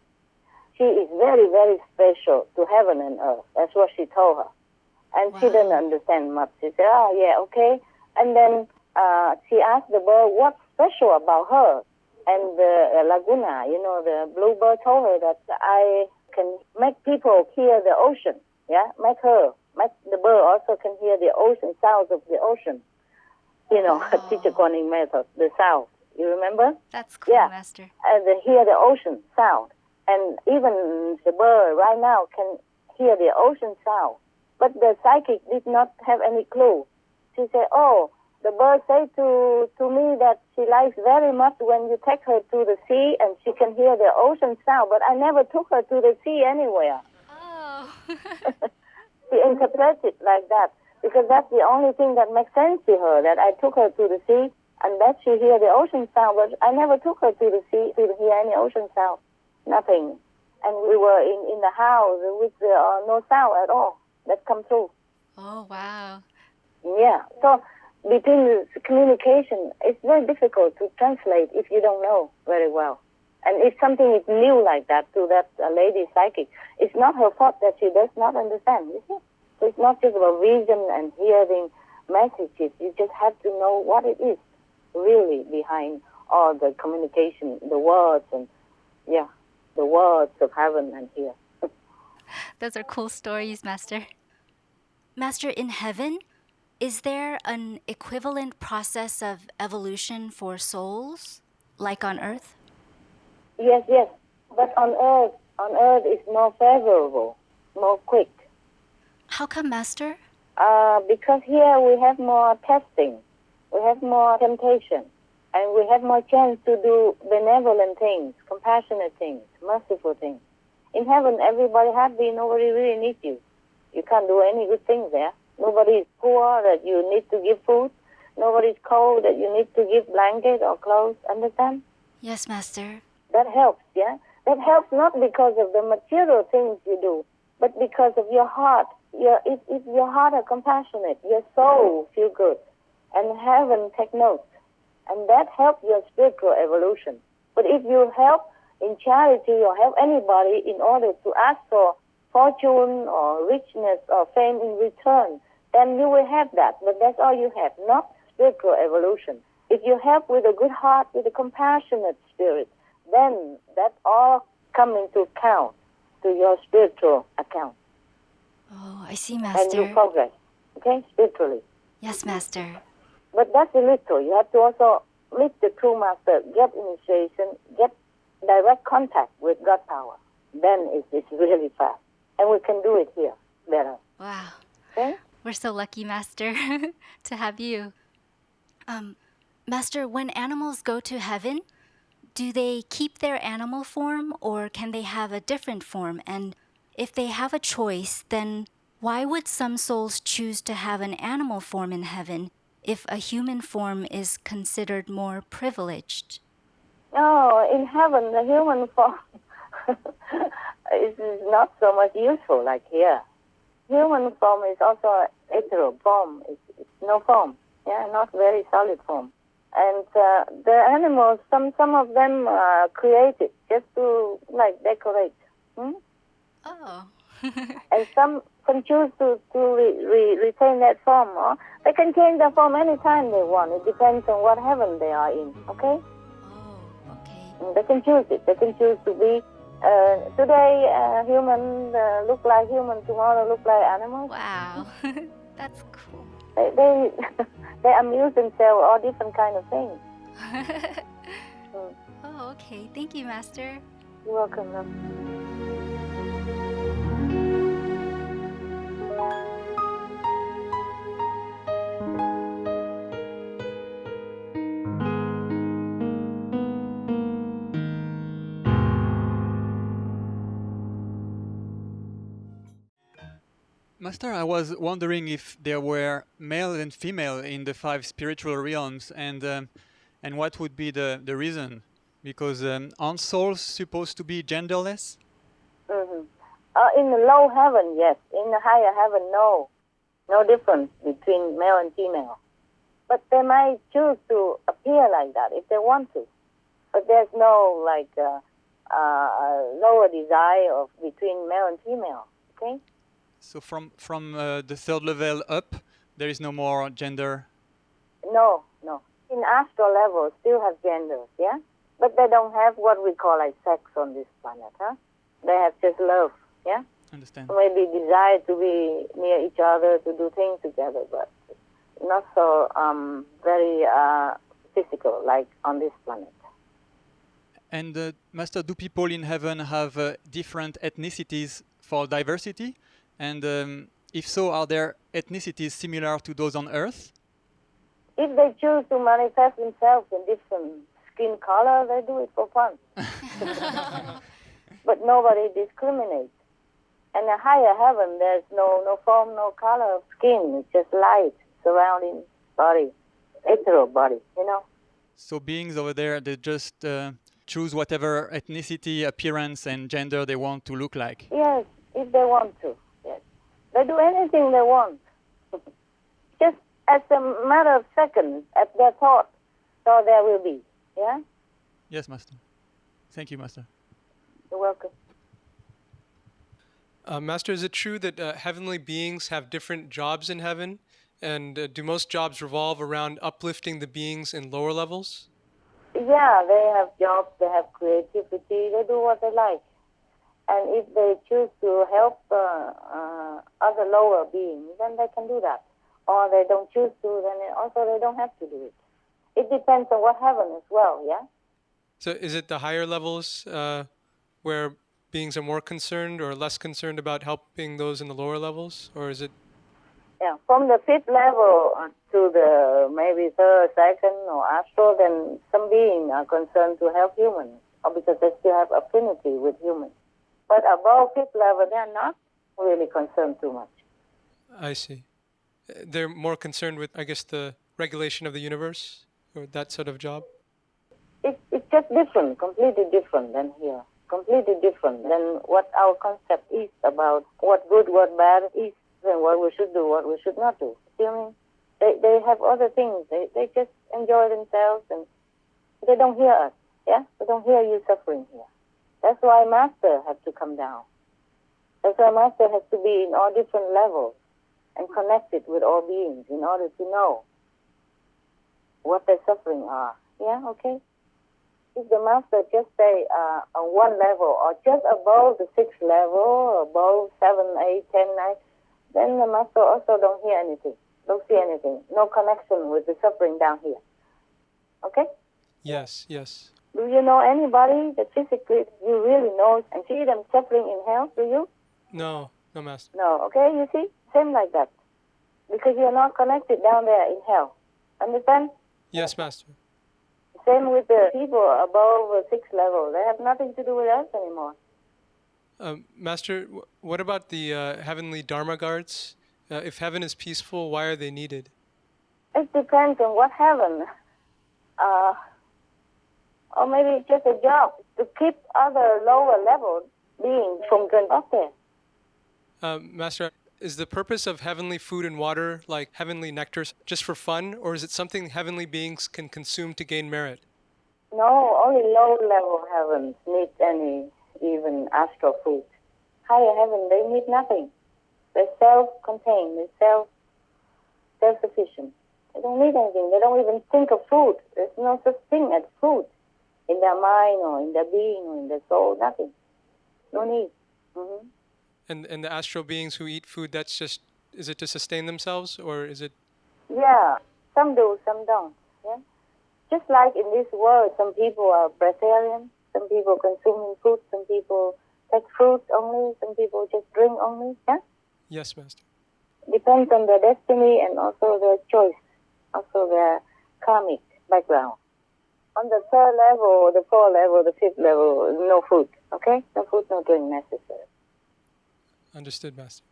She is very, very special to heaven and earth. That's what she told her. And she didn't understand much. She said, oh, yeah, okay. And then she asked the bird, what's special about her? And the Laguna, the bluebird told her that I can make people hear the ocean, yeah? Make the bird also can hear the ocean, sounds of the ocean. Teacher Guanyin method, the sound. You remember? That's cool, yeah. Master. And they hear the ocean sound. And even the bird right now can hear the ocean sound. But the psychic did not have any clue. She said, oh, the bird said to me that she likes very much when you take her to the sea and she can hear the ocean sound, but I never took her to the sea anywhere. Oh. She interpreted like that because that's the only thing that makes sense to her, that I took her to the sea and that she hear the ocean sound, but I never took her to the sea to hear any ocean sound. Nothing. And we were in the house with no sound at all. That come through. Oh, wow. Yeah. So between the communication, it's very difficult to translate if you don't know very well. And if something is new like that to that lady psychic, it's not her fault that she does not understand. You see? So it's not just about vision and hearing messages. You just have to know what it is really behind all the communication, the words, and the words of heaven and here. Those are cool stories, Master. Master, in heaven, is there an equivalent process of evolution for souls, like on Earth? Yes. But on Earth is more favorable, more quick. How come, Master? Because here we have more testing, we have more temptation, and we have more chance to do benevolent things, compassionate things, merciful things. In heaven, everybody happy, nobody really needs you. You can't do any good things there. Nobody is poor that you need to give food. Nobody is cold that you need to give blanket or clothes. Understand? Yes, Master. That helps, yeah? That helps not because of the material things you do, but because of your heart. If your heart are compassionate, your soul feel good, and heaven take notes. And that helps your spiritual evolution. But if you help in charity or help anybody in order to ask for fortune or richness or fame in return, then you will have that. But that's all you have, not spiritual evolution. If you help with a good heart, with a compassionate spirit, then that all come into account to your spiritual account. Oh, I see, Master. And you progress, okay, spiritually. Yes, Master. But that's a little. You have to also meet the true Master, get initiation, get direct contact with God power. Then it's really fast. And we can do it here better. Wow. Okay? We're so lucky, Master, to have you. Master, when animals go to heaven, do they keep their animal form or can they have a different form? And if they have a choice, then why would some souls choose to have an animal form in heaven if a human form is considered more privileged? No, in heaven, the human form is not so much useful like here. Human form is also hetero form. It's no form, not very solid form. And the animals, some of them are created just to decorate. Oh. And some can choose to retain that form, or they can change their form anytime they want. It depends on what heaven they are in, okay? Oh, okay. And they can choose it. They can choose to be, today human, look like human, tomorrow look like animals. Wow, that's cool. They amuse themselves, all different kind of things. Oh, okay. Thank you, Master. You're welcome, love. Master, I was wondering if there were male and female in the 5 spiritual realms, and what would be the reason? Because aren't souls supposed to be genderless? Mm-hmm. In the low heaven, yes. In the higher heaven, no. No difference between male and female. But they might choose to appear like that if they want to. But there's no lower desire of between male and female. Okay. So from the 3rd level up, there is no more gender. No. In astral level, still have genders, yeah. But they don't have what we call like sex on this planet, huh? They have just love, yeah. Understand. Maybe desire to be near each other, to do things together, but not so very physical like on this planet. And Master, do people in heaven have different ethnicities for diversity? And if so, are there ethnicities similar to those on Earth? If they choose to manifest themselves in different skin color, they do it for fun. But nobody discriminates. And a higher heaven, there's no form, no color of skin. It's just light surrounding body, hetero body, you know. So beings over there, they just choose whatever ethnicity, appearance, and gender they want to look like? Yes, if they want to, yes. They do anything they want. Just as a matter of seconds, at their thought, so there will be, yeah? Yes, Master. Thank you, Master. You're welcome. Master, is it true that heavenly beings have different jobs in heaven? And do most jobs revolve around uplifting the beings in lower levels? Yeah, they have jobs, they have creativity, they do what they like. And if they choose to help other lower beings, then they can do that. Or they don't choose to, then also they don't have to do it. It depends on what heaven as well, yeah? So is it the higher levels where beings are more concerned or less concerned about helping those in the lower levels? Or is it? Yeah, from the 5th level to the maybe 3rd, 2nd, or astral, then some beings are concerned to help humans, or because they still have affinity with humans. But above 5th level, they are not really concerned too much. I see. They're more concerned with, I guess, the regulation of the universe, or that sort of job? It's just different, completely different than here. Completely different than what our concept is about what good, what bad is, and what we should do, what we should not do. See what I mean? They have other things. They just enjoy themselves, and they don't hear us, yeah? They don't hear you suffering here. That's why Master has to come down. That's why Master has to be in all different levels and connected with all beings in order to know what their suffering are. Yeah, okay? If the Master just say on one level or just above the 6th level, or above 7, 8, 10, 9, then the Master also don't hear anything, don't see anything, no connection with the suffering down here. Okay? Yes, yes. Do you know anybody that physically you really know and see them suffering in hell? Do you? No, Master. No, okay, you see? Same like that. Because you're not connected down there in hell. Understand? Yes, Master. Same with the people above the 6th level. They have nothing to do with us anymore. Master, what about the heavenly Dharma guards? If heaven is peaceful, why are they needed? It depends on what heaven. Or maybe it's just a job to keep other lower level beings from going up there. Master, is the purpose of heavenly food and water, like heavenly nectar, just for fun, or is it something heavenly beings can consume to gain merit? No, only low-level heavens need any even astral food. Higher heaven, they need nothing. They're self-contained, they're self-sufficient. They don't need anything. They don't even think of food. There's no such thing as food in their mind or in their being or in their soul, nothing. No need. Mm-hmm. And the astral beings who eat food, that's just, is it to sustain themselves, or is it? Yeah, some do, some don't. Yeah, just like in this world, some people are breatharian, some people consuming fruit, some people take fruit only, some people just drink only. Yeah. Yes, Master. Depends on their destiny and also their choice, also their karmic background. On the 3rd level, the 4th level, the 5th level, no food. Okay, no food, no drink necessary. Understood, Master.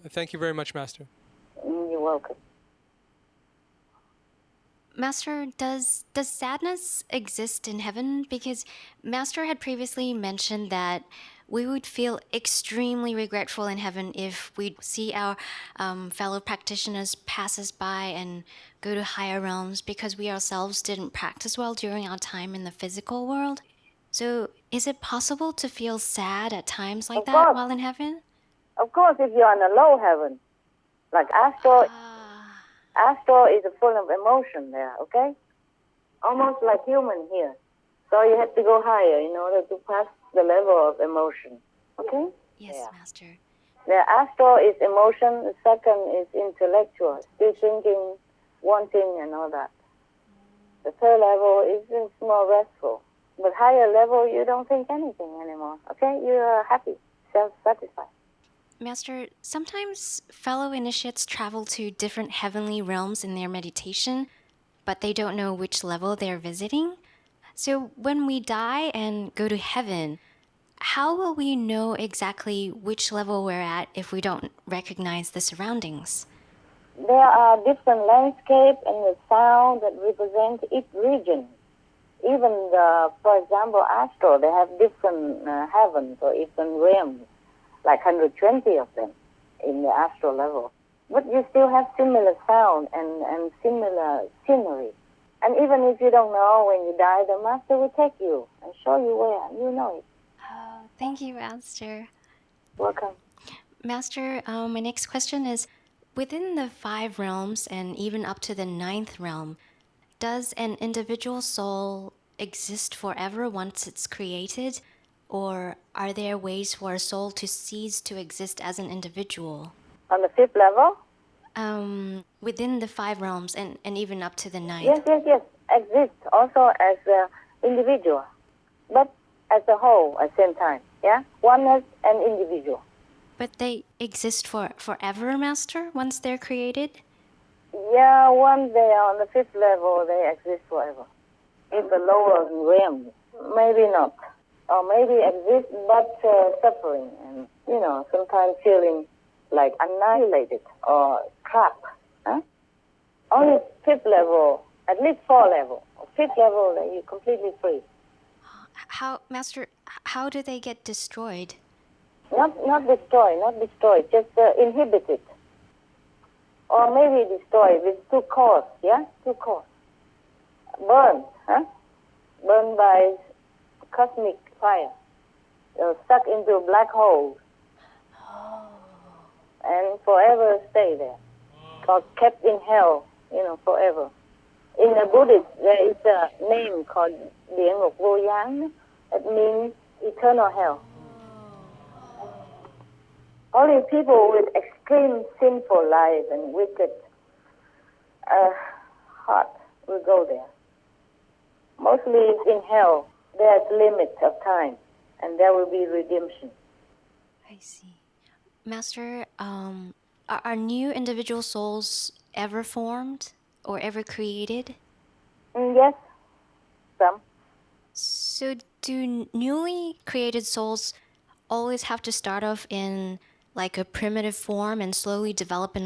Thank you very much, Master. You're welcome. Master, does sadness exist in heaven? Because Master had previously mentioned that we would feel extremely regretful in heaven if we see our fellow practitioners pass us by and go to higher realms because we ourselves didn't practice well during our time in the physical world. So is it possible to feel sad at times like that while in heaven? Of course, if you're in a low heaven, like astral is full of emotion there, okay? Almost like human here. So you have to go higher in order to pass the level of emotion, okay? Yes, Master. The astral is emotion, the second is intellectual, still thinking, wanting, and all that. The third level is just more restful. But higher level, you don't think anything anymore, okay? You are happy, self-satisfied. Master, sometimes fellow initiates travel to different heavenly realms in their meditation, but they don't know which level they're visiting. So when we die and go to heaven, how will we know exactly which level we're at if we don't recognize the surroundings? There are different landscapes and the sound that represent each region. Even, for example, astral, they have different heavens or different realms, like 120 of them in the astral level. But you still have similar sound and similar scenery. And even if you don't know when you die, the Master will take you and show you where. You know it. Oh, thank you, Master. Welcome. Master, my next question is, within the 5 realms and even up to the 9th realm, does an individual soul exist forever once it's created? Or are there ways for a soul to cease to exist as an individual? On the 5th level? Within the 5 realms and even up to the 9th. Yes. Exist also as an individual, but as a whole at the same time. Yeah? Oneness and individual. But they exist forever, Master, once they're created? Yeah, once they are on the 5th level, they exist forever. In the lower realms, maybe not. Or maybe exist but suffering and, sometimes feeling like annihilated or trapped. Huh? Only 5th level, at least 4 level. 5th level, then you're completely free. Master, how do they get destroyed? Not destroyed, just inhibited. Or maybe destroyed with 2 cores, yeah? 2 cores. Burned, huh? Burned by cosmic fire. Stuck into a black hole. And forever stay there. Or kept in hell, forever. In the Buddhist, there is a name called Địa Ngục Vô Gián. That means eternal hell. Only people with extreme sinful life and wicked heart will go there. Mostly in hell, there's limits of time, and there will be redemption. I see. Master, are new individual souls ever formed or ever created? Yes, some. So do newly created souls always have to start off in like a primitive form and slowly develop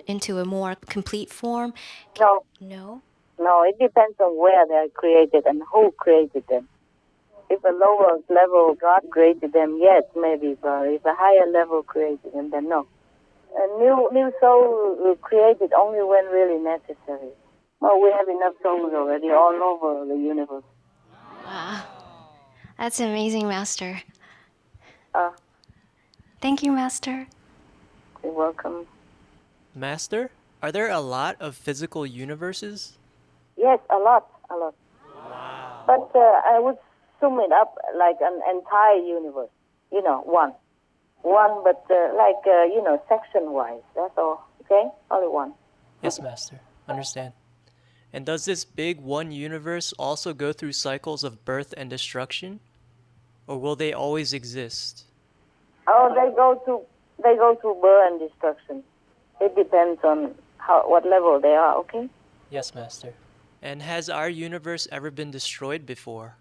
into a more complete form? No. No? No, it depends on where they're created and who created them. If a lower level God created them, yes, maybe, but if a higher level created them, then no. A new soul created only when really necessary. Well, we have enough souls already all over the universe. Wow. That's amazing, Master. Ah. Thank you, Master. You're welcome. Master, are there a lot of physical universes? Yes, a lot. Wow. But I would sum it up like an entire universe. One, but section-wise. That's all. Okay, only one. Yes, Master. Understand. And does this big one universe also go through cycles of birth and destruction, or will they always exist? Oh, they go through birth and destruction. It depends on what level they are. Okay. Yes, Master. And has our universe ever been destroyed before?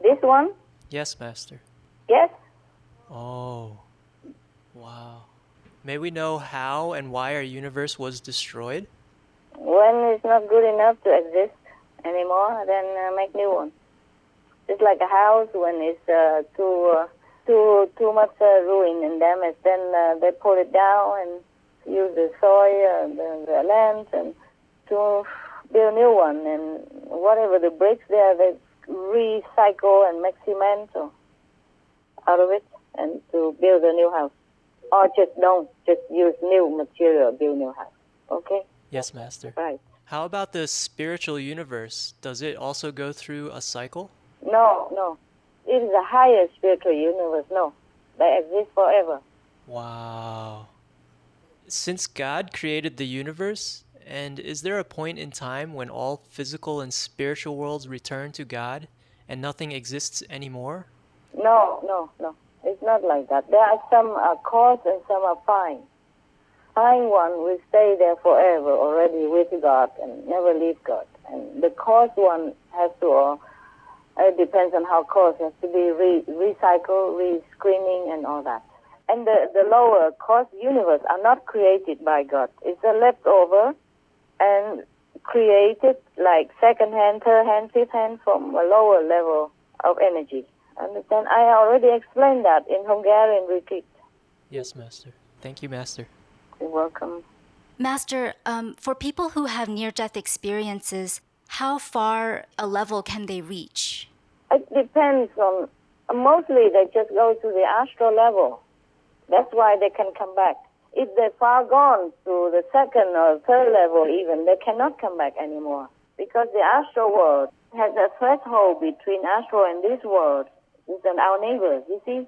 This one? Yes, Master. Yes. Oh. Wow. May we know how and why our universe was destroyed? When it's not good enough to exist anymore, then make new one. It's like a house when it's too much ruin and damage, then they pull it down and use the soil, the land, and to build a new one. And whatever the bricks there, they recycle and make cement out of it, and to build a new house. Or just use new material, build new house. Okay? Yes, Master. Right. How about the spiritual universe? Does it also go through a cycle? No. It is a higher spiritual universe. No. They exist forever. Wow. Since God created the universe, and is there a point in time when all physical and spiritual worlds return to God and nothing exists anymore? No. It's not like that. There are some coarse and some are fine. Fine one will stay there forever already with God and never leave God. And the coarse one has to, it depends on how coarse, has to be recycled, re-screening and all that. And the lower coarse universe are not created by God. It's a leftover and created like second hand, third hand, fifth hand from a lower level of energy. Understand? I already explained that in Hungarian retreat. Yes, Master. Thank you, Master. You're welcome. Master, for people who have near-death experiences, how far a level can they reach? It depends on, mostly they just go to the astral level. That's why they can come back. If they're far gone to the second or third level even, they cannot come back anymore. Because the astral world has a threshold between astral and this world. It's our neighbors, you see?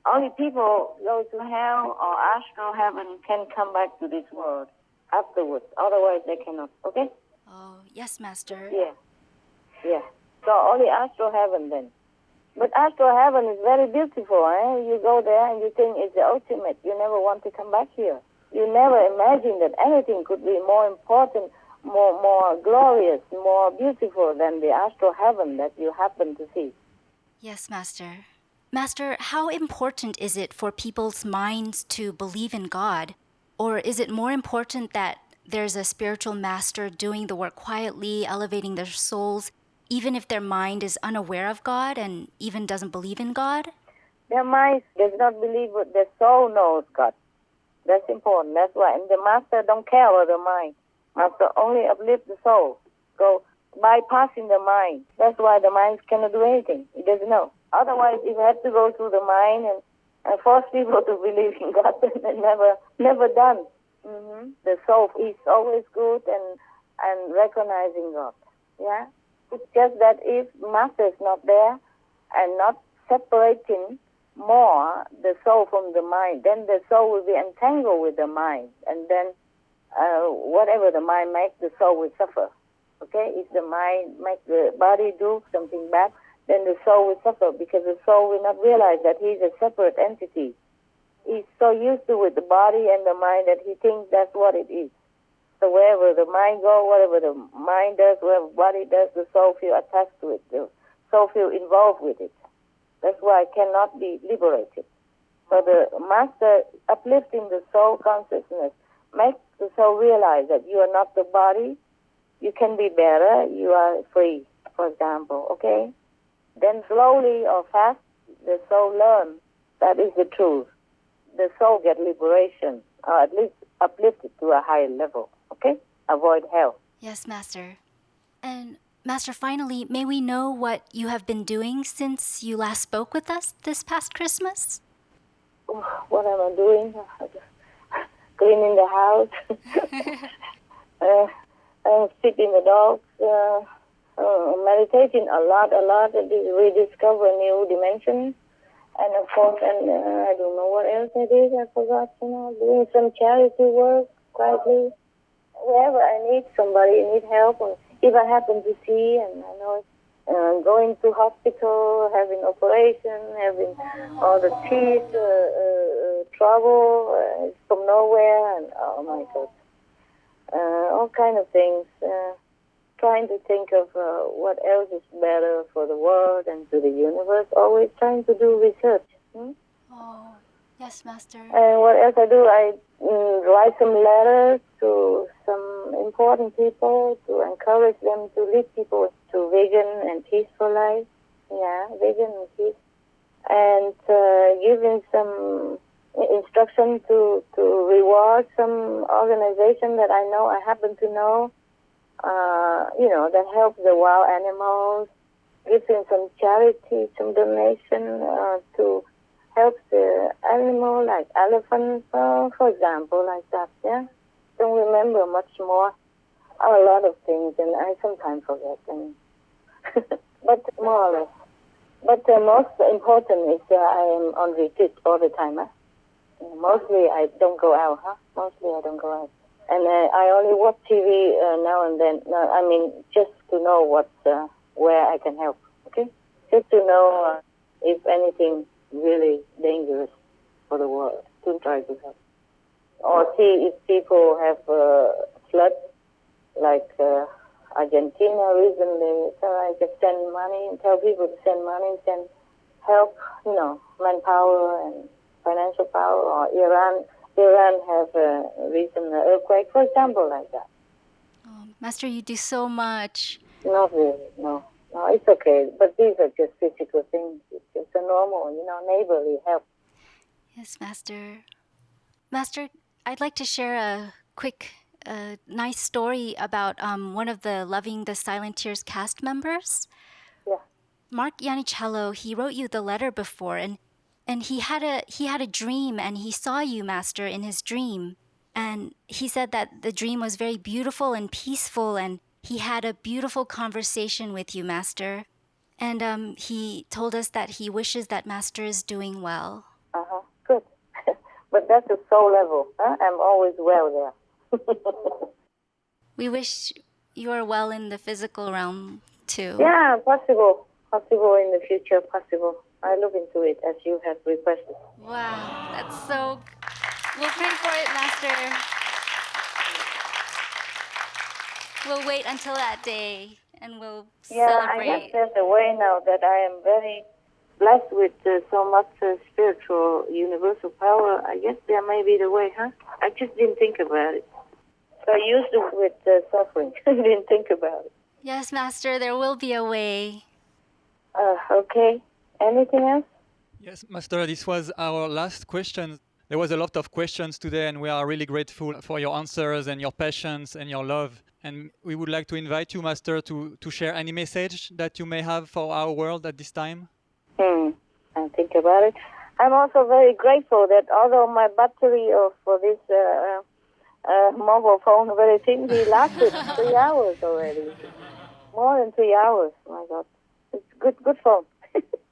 Only people go to hell or astral heaven can come back to this world afterwards. Otherwise, they cannot. Okay? Oh, yes, Master. Yeah. So only astral heaven then. But astral heaven is very beautiful. You go there and you think it's the ultimate. You never want to come back here. You never imagine that anything could be more important, more glorious, more beautiful than the astral heaven that you happen to see. Yes, Master. Master, how important is it for people's minds to believe in God? Or is it more important that there's a spiritual master doing the work quietly, elevating their souls, even if their mind is unaware of God and even doesn't believe in God? Their mind does not believe, but their soul knows God. That's important. That's why. And the master don't care about the mind. Master only uplifts the soul. So bypassing the mind. That's why the mind cannot do anything. It doesn't know. Otherwise, if it had to go through the mind and force people to believe in God, then never done. The soul is always good and recognizing God. Yeah. It's just that if master is not there and not separating more the soul from the mind, then the soul will be entangled with the mind, and then whatever the mind makes, the soul will suffer. Okay? If the mind makes the body do something bad, then the soul will suffer because the soul will not realize that he's a separate entity. He's so used to with the body and the mind that he thinks that's what it is. So wherever the mind goes, whatever the mind does, whatever the body does, the soul feels attached to it. The soul feels involved with it. That's why it cannot be liberated. So the master uplifting the soul consciousness makes the soul realize that you are not the body. You can be better. You are free, for example. Okay? Then slowly or fast, the soul learns that is the truth. The soul gets liberation, or at least uplifted to a higher level. Okay? Avoid hell. Yes, Master. And Master, finally, may we know what you have been doing since you last spoke with us this past Christmas? What am I doing? Cleaning the house, feeding the dogs, meditating a lot, rediscover new dimensions. And of course, I don't know what else I did. I forgot, doing some charity work quietly. Wherever I need somebody, need help, or if I happen to see, and I know going to hospital, having operation, having all the teeth, trouble from nowhere, and oh my God, all kind of things. Trying to think of what else is better for the world and to the universe. Always trying to do research. Oh, Yes, Master. And what else I do? I write some letters to some important people to encourage them to lead people to vegan and peaceful life. Yeah, vegan and peace. And giving some instruction to reward some organization that I happen to know, that helps the wild animals, giving some charity, some donation to help the animal, like elephants, for example, like that, yeah. Don't remember much more, a lot of things, and I sometimes forget them. But more or less. But the most important is I am on retreat all the time, huh? Mostly I don't go out, huh? Mostly I don't go out. And I only watch TV now and then. Just to know where I can help, okay? Just to know if anything really dangerous for the world, to try to help. Or see if people have floods, like Argentina recently, so I just send money and tell people to send money, send help, manpower and financial power. Or Iran have a recent earthquake, for example, like that. Oh, Master, you do so much. Not really, no. No, it's okay. But these are just physical things. It's just a normal, neighborly help. Yes, Master. Master, I'd like to share a quick, nice story about one of the Loving the Silent Tears cast members. Yeah. Mark Yanicello, he wrote you the letter before, and he had a dream, and he saw you, Master, in his dream. And he said that the dream was very beautiful and peaceful, and he had a beautiful conversation with you, Master. And he told us that he wishes that Master is doing well. Uh-huh, good. But that's the soul level, huh? I'm always well there. We wish you are well in the physical realm, too. Yeah, possible. Possible in the future, possible. I look into it as you have requested. Wow, that's so... We'll pray for it, Master. We'll wait until that day, and we'll celebrate. I guess there's a way now that I am very blessed with so much spiritual universal power. I guess there may be the way, huh? I just didn't think about it. So I used it with suffering. I didn't think about it. Yes, Master, there will be a way. Okay. Anything else? Yes, Master, this was our last question. There was a lot of questions today, and we are really grateful for your answers and your patience and your love. And we would like to invite you, Master, to share any message that you may have for our world at this time. I think about it. I'm also very grateful that although my battery for this mobile phone very thin, it lasted 3 hours already. More than 3 hours. My God, it's good phone.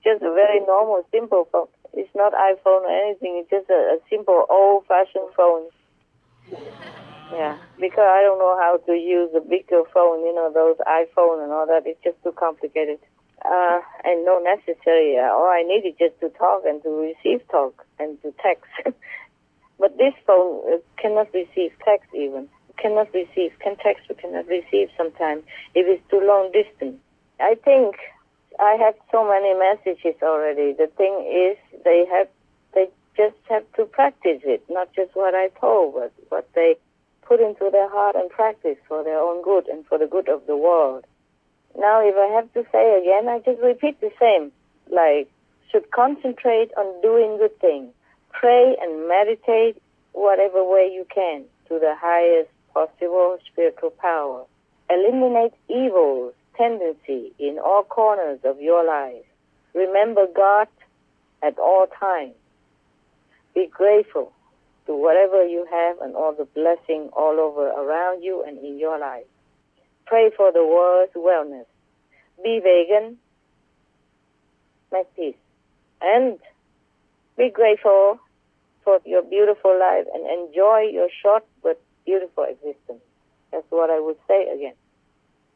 Just a very normal, simple phone. It's not iPhone or anything. It's just a simple, old-fashioned phone. Yeah, because I don't know how to use a bigger phone. Those iPhone and all that. It's just too complicated. And not necessary. All I need is just to talk and to receive talk and to text. But this phone cannot receive text even. Can text, but cannot receive sometimes if it's too long distance. I think I have so many messages already. The thing is, they just have to practice it, not just what I told, but what they put into their heart and practice for their own good and for the good of the world. Now, if I have to say again, I just repeat the same. Like, should concentrate on doing good things. Pray and meditate whatever way you can to the highest possible spiritual power. Eliminate evil tendency in all corners of your life. Remember God at all times. Be grateful to whatever you have and all the blessing all over around you and in your life. Pray for the world's wellness. Be vegan. Make peace. And be grateful for your beautiful life and enjoy your short but beautiful existence. That's what I would say again.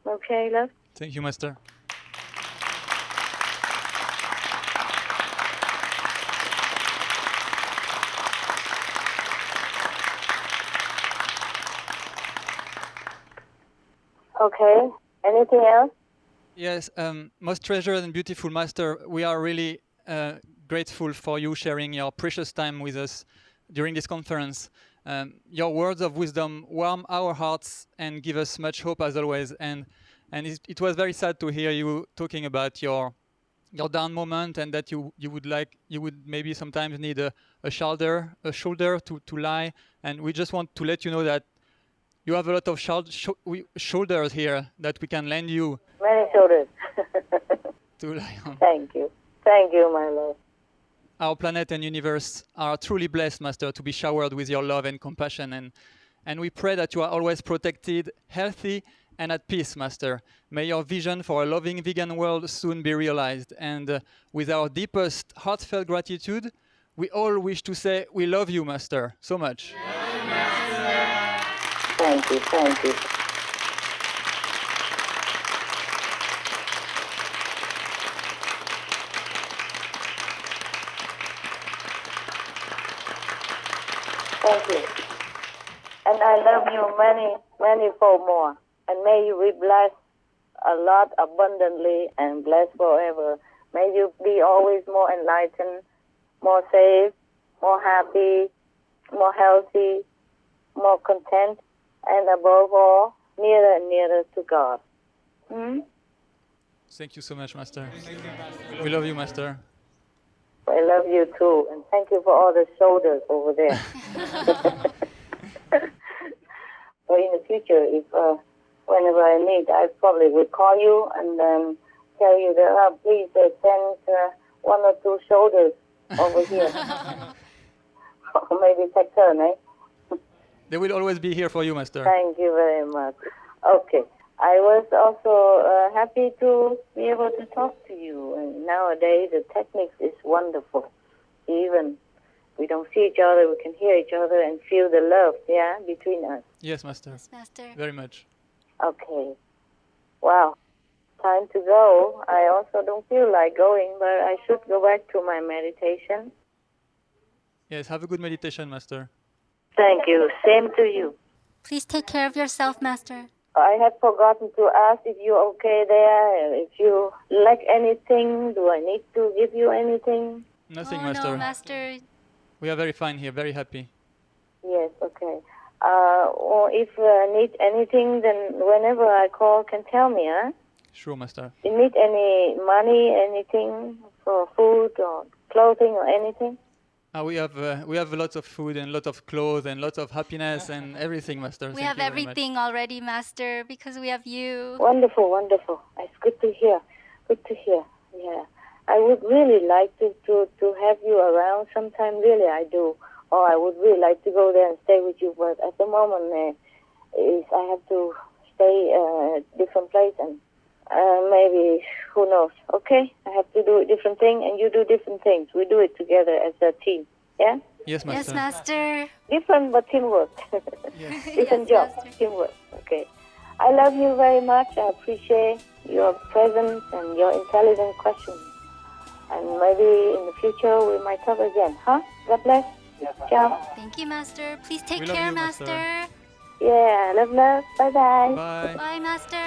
Okay, love? Thank you, Master. Okay. Anything else? Yes, most treasured and beautiful Master, we are really grateful for you sharing your precious time with us during this conference. Your words of wisdom warm our hearts and give us much hope as always. And it was very sad to hear you talking about your down moment, and that you would maybe sometimes need a shoulder to lie. And we just want to let you know that you have a lot of shoulders here that we can lend you. Many shoulders. To lie on. Thank you. Thank you, my love. Our planet and universe are truly blessed, Master, to be showered with your love and compassion. And we pray that you are always protected, healthy, and at peace, Master. May your vision for a loving vegan world soon be realized. And with our deepest heartfelt gratitude, we all wish to say we love you, Master, so much. Thank you. Thank you. Thank you. And I love you many fold more. And may you be blessed a lot abundantly and blessed forever. May you be always more enlightened, more safe, more happy, more healthy, more content, and above all, nearer and nearer to God. Thank you so much, Master. We love you, Master. I love you too, and thank you for all the shoulders over there. But in the future, if whenever I need, I probably will call you and tell you that please send one or two shoulders over here. Or maybe take turn, eh? They will always be here for you, Master. Thank you very much. Okay. I was also happy to be able to talk to you. And nowadays, the techniques is wonderful. Even we don't see each other, we can hear each other and feel the love, between us. Yes, Master. Yes, Master. Very much. Okay. Wow. Time to go. I also don't feel like going, but I should go back to my meditation. Yes, have a good meditation, Master. Thank you. Same to you. Please take care of yourself, Master. I had forgotten to ask if you're okay there, if you lack anything. Do I need to give you anything? Nothing, Master. No, Master. We are very fine here, very happy. Yes, okay. Or if you need anything, then whenever I call, can tell me, huh? Sure, Master. You need any money, anything for food or clothing or anything? We have lots of food and lots of clothes and lots of happiness and everything, Master. We have everything already, Master, because we have you. Wonderful, wonderful. It's good to hear. Good to hear. Yeah. I would really like to have you around sometime. Really, I do. Or I would really like to go there and stay with you. But at the moment, I have to stay at a different place and maybe, who knows. Okay? I have to do a different thing and you do different things. We do it together as a team. Yeah? Yes, Master. Yes, Master. Different but teamwork. Yes. Different Yes, job. Master. Teamwork. Okay. I love you very much. I appreciate your presence and your intelligent questions. And maybe in the future we might talk again. Huh? God bless. Ciao. Thank you, Master. Please take We love care, you, Master. Yeah. Love. Bye-bye. Bye. Bye, Master.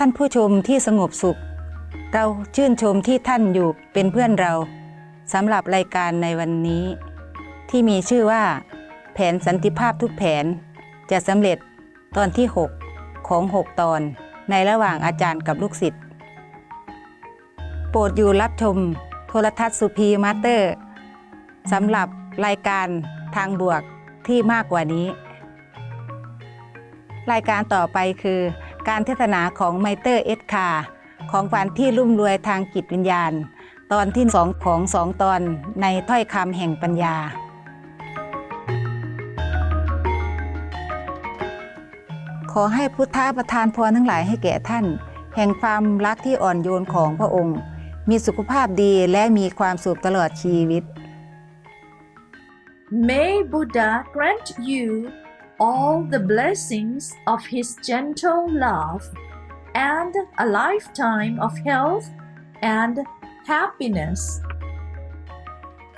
ท่านผู้ชมที่สงบสุขเราชื่นชมที่ท่านอยู่เป็นเพื่อนเราสำหรับรายการในวันนี้ที่มีชื่อว่าแผนสันติภาพทุกแผนจะสำเร็จตอนที่6ของ6ตอนในระหว่างอาจารย์กับลูกศิษย์โปรดอยู่รับชมโทรทัศน์สุพีมาสเตอร์สำหรับรายการทางบวกที่มากกว่านี้รายการต่อไปคือการเทศนาของไมเตอร์เอสคาของฝันที่รุ่มรวยทางจิตวิญญาณตอนที่2ของ2ตอนในถ้อยคำแห่งปัญญาขอให้พุทธะประทานพรทั้งหลายให้แก่ท่านแห่งความรักที่อ่อนโยนของพระองค์ มีสุขภาพดีและมีความสุขตลอดชีวิต May Buddha grant you all the blessings of his gentle love and a lifetime of health and happiness.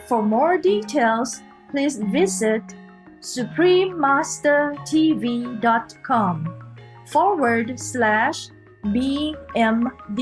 For more details, please visit suprememastertv.com/beingmd.